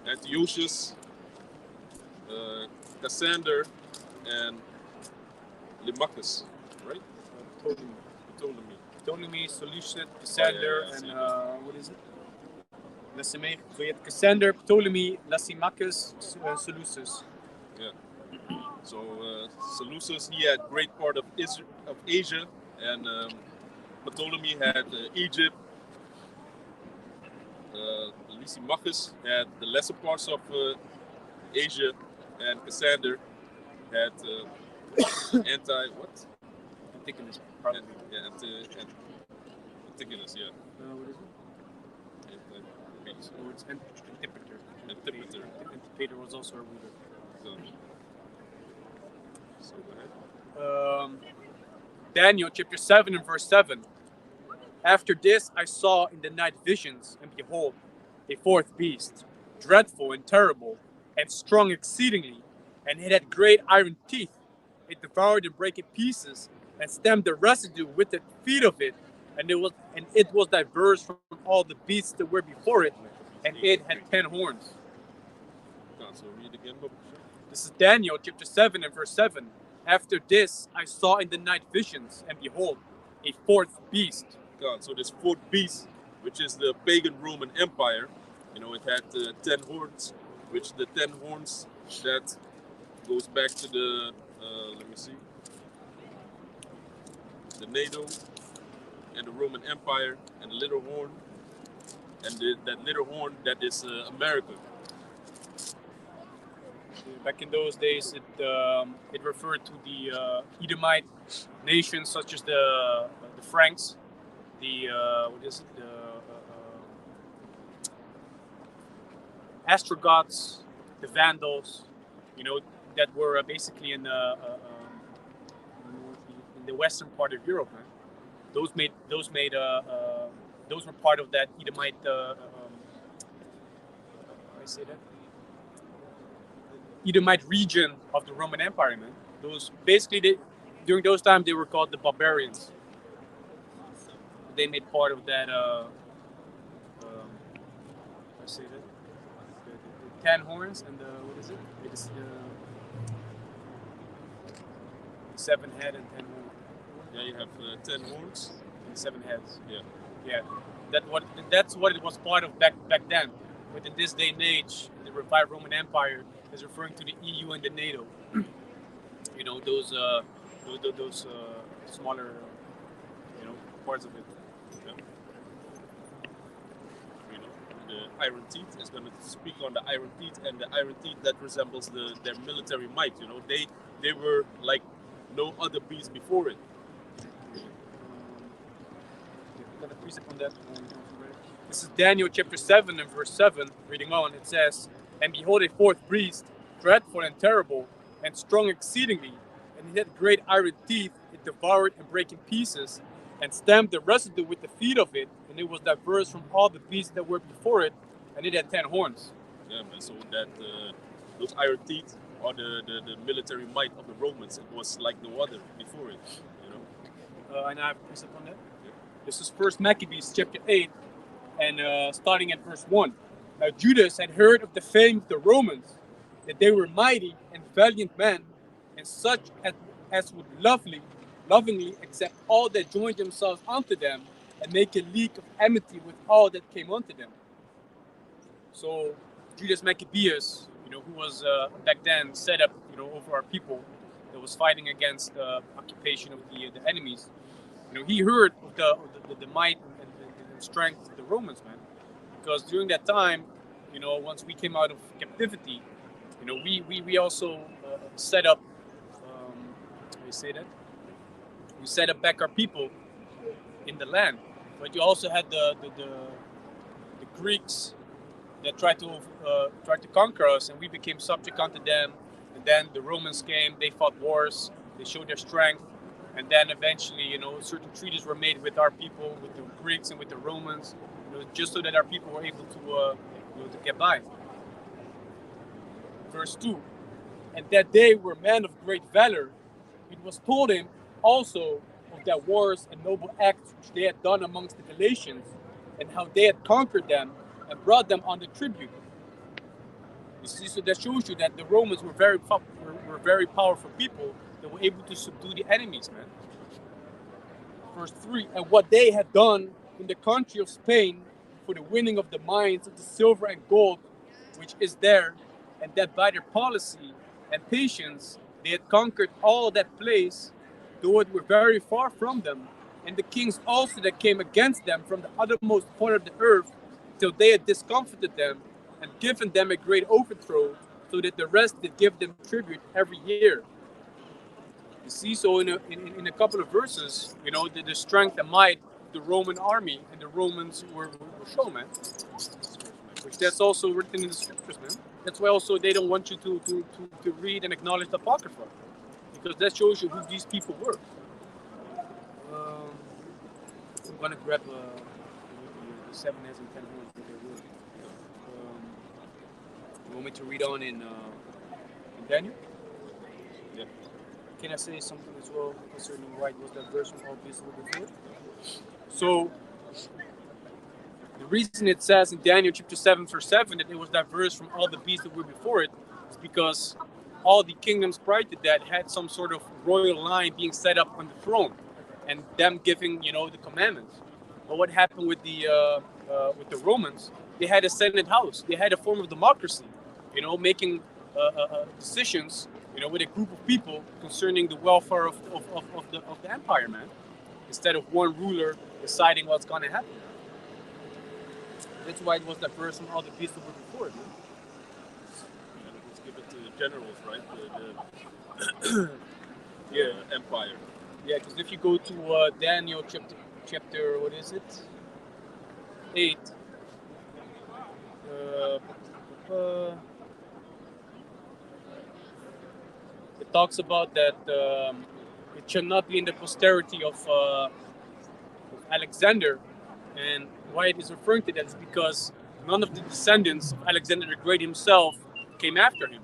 Antiochus, Cassander, and Limachus, right? Ptolemy, Seleucid, Cassander, and what is it? Lysimachus. So you had Cassander, Ptolemy, Lysimachus, Seleucus. Yeah. So Seleucus, he had great part of Asia, and Ptolemy had Egypt, Lysimachus had the lesser parts of Asia, and Cassander had anti-what? Antigonus, probably. Antigonus, yeah. What is it? Antigonus. Oh, it's Antipater. Antipater. Antipater was also a ruler. So go ahead. Daniel chapter 7 and verse 7. After this I saw in the night visions, and behold, a fourth beast, dreadful and terrible, and strong exceedingly, and it had great iron teeth. It devoured and brake in pieces, and stamped the residue with the feet of it, and it was diverse from all the beasts that were before it, and it had 10 horns. So read again, Bob. This is Daniel chapter 7 and verse 7. After this I saw in the night visions, and behold, a fourth beast. God, so this fourth beast, which is the pagan Roman Empire, it had 10 horns, which the 10 horns that goes back to the let me see, the NATO and the Roman Empire, and the little horn, and that little horn that is America. Back in those days, it referred to the Edomite nations such as the Franks, the Ostrogoths, the Vandals, that were basically in the western part of Europe. Man. Those were part of that Edomite. I say that. Edomite region of the Roman Empire, man. Those basically during those times they were called the barbarians. They made part of that. I say that. The 10 horns and the what is it? It is the 7 head and 10 horns. Yeah, you have 10 horns and 7 heads. Yeah. That's what it was part of back then. But in this day and age, the revived Roman Empire is referring to the EU and the NATO. Those smaller, parts of it. Yeah. The iron teeth is going to speak on the iron teeth, and the iron teeth that resembles their military might. They were like no other beast before it. Got a precept on that. This is Daniel chapter 7 and verse 7. Reading on, it says, "And behold, a fourth beast, dreadful and terrible, and strong exceedingly, and it had great iron teeth. It devoured and brake in pieces, and stamped the residue with the feet of it, and it was diverse from all the beasts that were before it, and it had 10 horns." Yeah, man. So that those iron teeth are the military might of the Romans. It was like no other before it. And I have a precept on that. Yeah. This is First Maccabees chapter 8, and starting at verse 1. Now Judas had heard of the fame of the Romans, that they were mighty and valiant men, and such as would lovingly accept all that joined themselves unto them, and make a league of amity with all that came unto them. So Judas Maccabeus, who was back then set up, over our people, that was fighting against the occupation of the enemies. He heard of the might and strength of the Romans, man. Because during that time, once we came out of captivity, we also set up. How do you say that? We set up back our people in the land, but you also had the Greeks that tried to conquer us, and we became subject unto them. And then the Romans came; they fought wars, they showed their strength, and then eventually, certain treaties were made with our people, with the Greeks and with the Romans, just so that our people were able to get by. Verse 2, "And that they were men of great valor, it was told him also of their wars and noble acts which they had done amongst the Galatians, and how they had conquered them and brought them under tribute." You see, so that shows you that the Romans were very powerful people that were able to subdue the enemies, man. Verse 3, "And what they had done in the country of Spain for the winning of the mines of the silver and gold which is there, and that by their policy and patience they had conquered all that place, though it were very far from them, and the kings also that came against them from the uttermost part of the earth, till they had discomfited them and given them a great overthrow, so that the rest did give them tribute every year. You see, so in a couple of verses, the strength and might of the Roman army and the Romans were shown, man. Which that's also written in the scriptures, man. That's why also they don't want you to read and acknowledge the Apocrypha, because that shows you who these people were. I'm gonna grab the 7 heads and 10 horns that they were. You want me to read on in Daniel? Yeah. Can I say something as well concerning why was that verse from all beasts were before? So the reason it says in Daniel chapter 7 verse 7 that it was that verse from all the beasts that were before it is because all the kingdoms prior to that had some sort of royal line being set up on the throne, and them giving the commandments. But what happened with the Romans? They had a Senate house. They had a form of democracy, making decisions, with a group of people concerning the welfare of the empire, man. Instead of one ruler deciding what's going to happen. That's why it was that verse from all the beasts that were before it, man. Let's give it to the generals, right? The empire. Yeah, because if you go to Daniel chapter, what is it? 8. It talks about that it shall not be in the posterity of Alexander, and why it is referring to that is because none of the descendants of Alexander the Great himself came after him.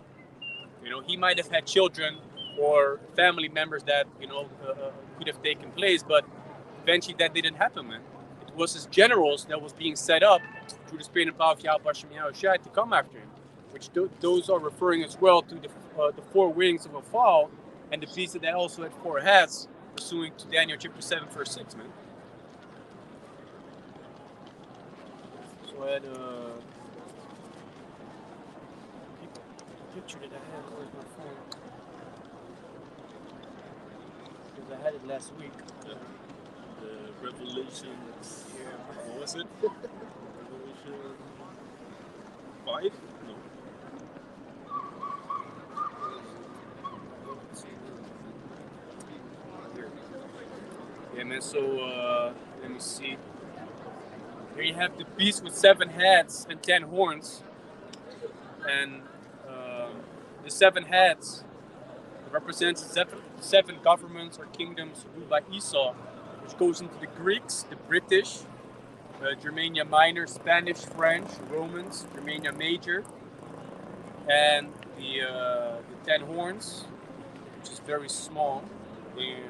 He might have had children or family members that could have taken place, but eventually that didn't happen, man. It was his generals that was being set up through the spirit and power of Yahweh Hashem Yahushua to come after him, which those are referring as well to the 4 wings of a fowl and the beast that also had 4 heads, pursuing to Daniel chapter 7 verse 6, man. So I had a picture that I had. Where's my phone? Because I had it last week. The Revelations. Yeah. What was it? Revelation 5? No. Yeah, man. So let me see. Here you have the beast with 7 heads and 10 horns, and the 7 heads represents the 7 governments or kingdoms ruled by Esau, which goes into the Greeks, the British, Germania Minor, Spanish, French, Romans, Germania Major, and the 10 horns, which is very small. And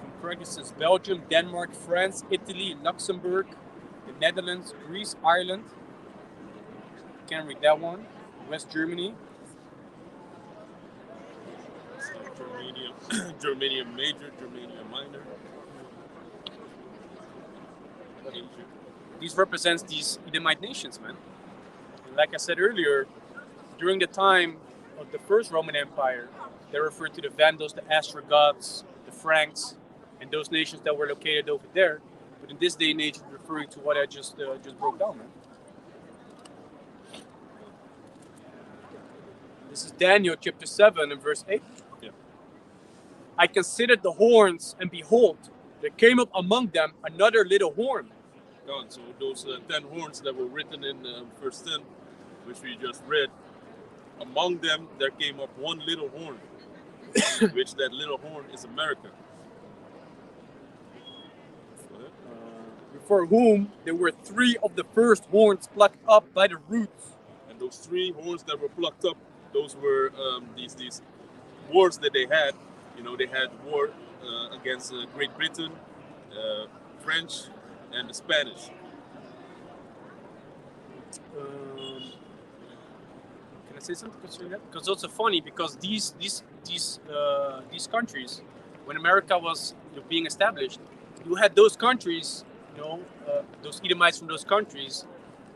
from correct, it says Belgium, Denmark, France, Italy, Luxembourg, the Netherlands, Greece, Ireland. Can't read that one. West Germany. Germania Major, Germania Minor. These represents these Edomite nations, man. And like I said earlier, during the time of the first Roman Empire, they referred to the Vandals, the Ostrogoths, the Franks, and those nations that were located over there. But in this day and age, it's referring to what I just broke down, man. This is Daniel chapter 7 and verse 8. Yeah. I considered the horns, and behold, there came up among them another little horn. God, so those 10 horns that were written in verse 10, which we just read, among them there came up one little horn, which that little horn is America. For whom there were 3 of the first horns plucked up by the roots. And those 3 horns that were plucked up, those were these wars that they had. They had war against Great Britain, French, and the Spanish. Can I say something concerning that? Because it's also funny because these countries, when America was being established, you had those countries, those Edomites from those countries,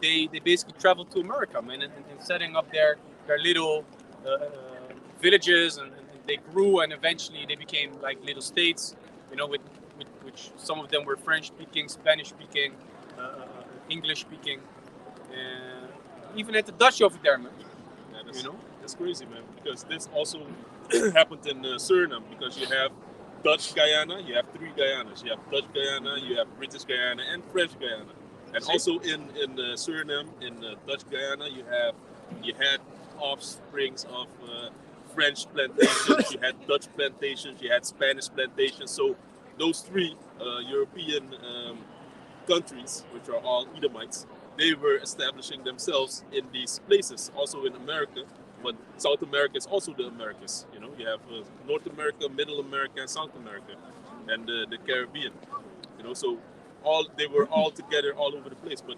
they basically traveled to America, man, and setting up their little villages, and they grew, and eventually they became like little states, with which some of them were French speaking, Spanish speaking, English speaking. Even at the Dutch over there, man. Yeah, You know? that's crazy, man. Because this also happened in Suriname. Because you have Dutch Guyana, you have 3 Guyanas. You have Dutch Guyana, you have British Guyana, and French Guyana. And also in Suriname, in Dutch Guyana, you had offsprings of French plantations, you had Dutch plantations, you had Spanish plantations. So those 3 European countries, which are all Edomites, they were establishing themselves in these places. Also in America, but South America is also the Americas. You know, you have North America, Middle America, and South America, and the Caribbean. You know, so they were all together all over the place. But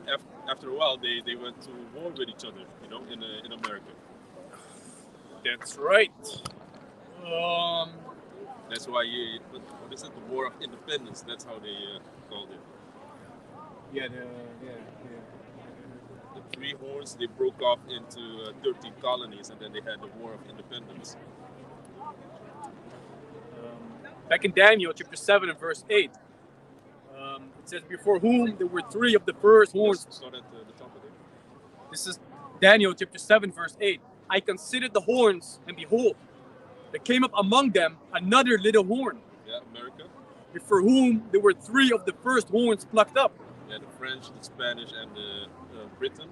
after a while, they went to war with each other. You know, in America. That's right. That's why what is it? The War of Independence. That's how they called it. Yeah, The 3 horns, they broke off into 13 colonies, and then they had the War of Independence. back in Daniel chapter 7 and verse 8, it says, before whom there were 3 of the first horns. Start at the top of it. This is Daniel chapter 7 verse 8. I considered the horns, and behold, there came up among them another little horn, Yeah, America. before whom there were 3 of the first horns plucked up Yeah, the French, the Spanish, and the Britain.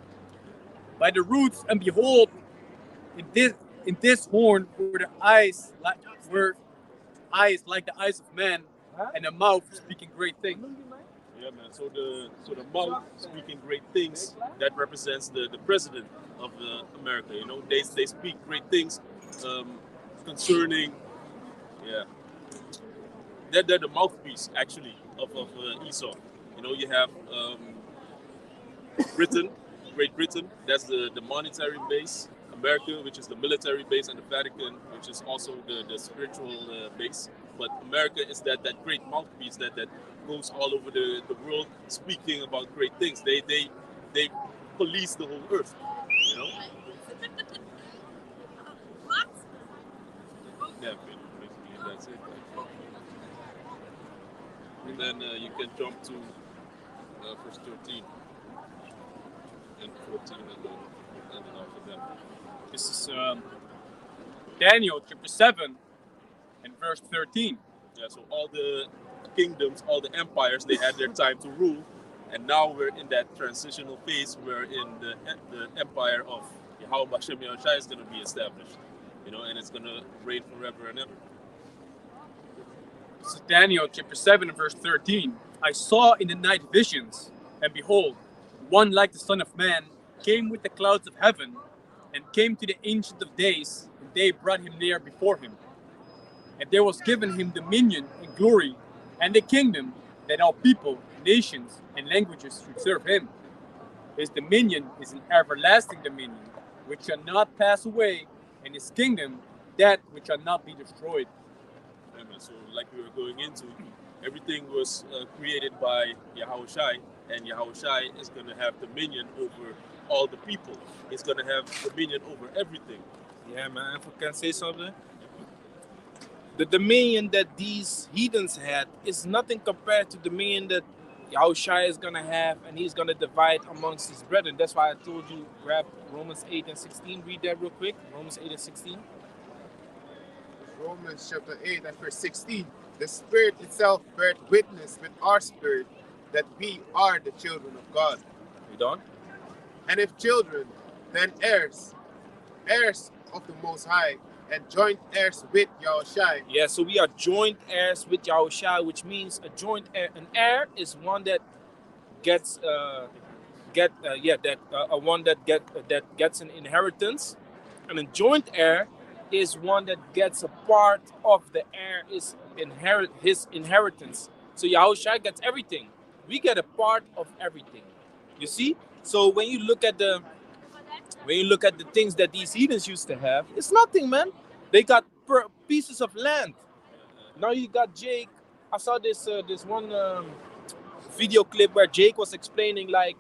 by the roots, and behold, in this horn were eyes like the eyes of man, and a mouth speaking great things. Yeah, man. So the mouth speaking great things, that represents the president of America. You know, they speak great things concerning, yeah. They're the mouthpiece actually of Esau. You know, you have Britain, Great Britain. That's the monetary base. America, which is the military base, and the Vatican, which is also the spiritual base. But America is that great mouthpiece that goes all over the world speaking about great things. They police the whole earth, you know? Yeah, basically that's it. And then you can jump to verse 13 and 14 and then after that. This is Daniel chapter 7 and verse 13. Yeah, so all the kingdoms, all the empires, they had their time to rule, and now we're in that transitional phase wherein the empire of Yahweh Hashem Yahushua is going to be established, you know, and it's going to reign forever and ever. This is Daniel chapter 7 and verse 13. I saw in the night visions, and behold, one like the Son of Man came with the clouds of heaven, and came to the Ancient of Days, and they brought him near before him. And there was given him dominion and glory, and the kingdom, that all people, nations, and languages should serve him. His dominion is an everlasting dominion, which shall not pass away, and his kingdom, that which shall not be destroyed. Amen. So, like we were going into, everything was created by Yahushua, and Yahushua is going to have dominion over all the people. He's going to have dominion over everything. Yeah, man. If I can say something, the dominion that these heathens had is nothing compared to the dominion that Yahushua is going to have, and he's going to divide amongst his brethren. That's why I told you, grab Romans 8 and 16. Read that real quick. Romans 8 and 16. Romans chapter 8 and verse 16. The Spirit itself bears witness with our spirit that we are the children of God. You done? And if children, then heirs, heirs of the Most High, and joint heirs with Yahushua. Yeah, so we are joint heirs with Yahushua, which means a joint heir. An heir is one that gets one that gets an inheritance, and a joint heir is one that gets a part of the heir his inheritance. So Yahushua gets everything. We get a part of everything. You see? So when you look at the things that these heathens used to have, it's nothing, man. They got pieces of land. Now you got Jake. I saw this one video clip where Jake was explaining like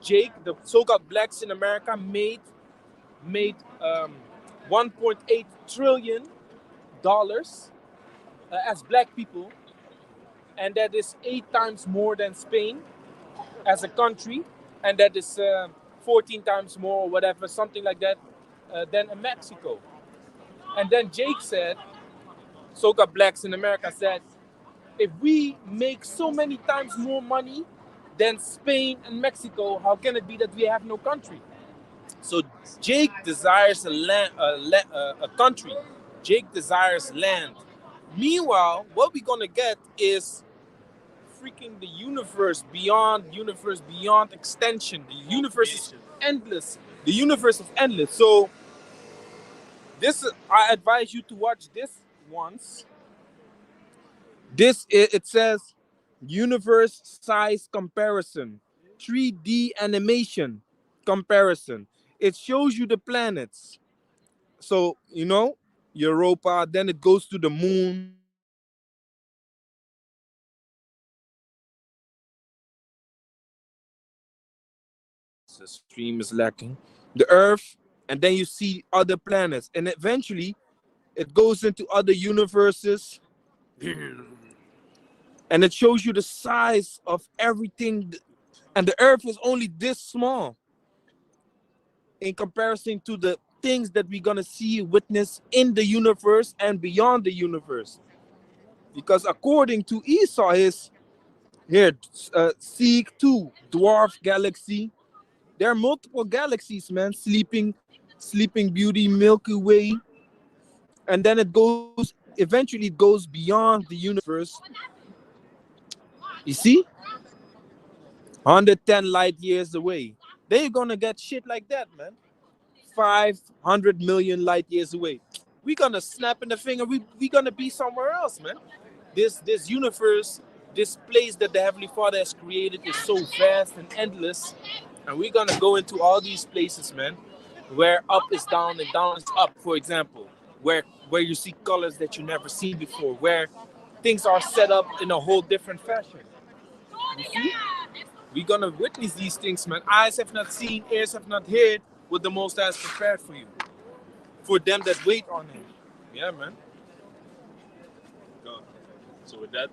Jake, the so-called blacks in America, made 1.8 trillion dollars as black people, and that is 8 times more than Spain. as a country, and that is 14 times more or whatever, something like that, than in Mexico. And then Jake said, Soca Blacks in America said, if we make so many times more money than Spain and Mexico, how can it be that we have no country? So Jake desires a country. Jake desires land. Meanwhile, what we're gonna get is freaking the universe beyond extension. The universe is endless. The universe is endless. So this, I advise you to watch this once. It says universe size comparison, 3D animation comparison. It shows you the planets. So, Europa, then it goes to the moon. The stream is lacking. The Earth, and then you see other planets, and eventually it goes into other universes, and it shows you the size of everything. And the Earth is only this small in comparison to the things that we're gonna see, witness in the universe and beyond the universe. Because according to Esau, his here, Seek 2, Dwarf Galaxy. There are multiple galaxies, man. Sleeping Beauty, Milky Way, and then eventually it goes beyond the universe. You see? 110 light years away. Then you're gonna get shit like that, man. 500 million light years away. We're gonna snap in the finger. We gonna be somewhere else, man. This universe, this place that the Heavenly Father has created is so vast and endless. And we're gonna go into all these places, man, where up is down and down is up, for example. Where you see colors that you never seen before, where things are set up in a whole different fashion. You see? We're gonna witness these things, man. Eyes have not seen, ears have not heard what the Most High has prepared for you. For them that wait on him. Yeah, man. God. So with that,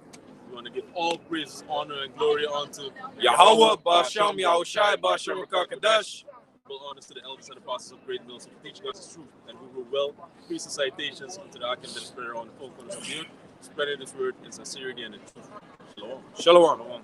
we want to give all praise, honor, and glory unto Yahweh, Basham, Yahushai, Basham, Kakadash. honors to the elders and apostles of great mills for teaching us the truth, and who will well preach the citations unto the Akim that is spread on the four corners of the earth, spreading this word in sincerity and in truth. Shalom. Shalom.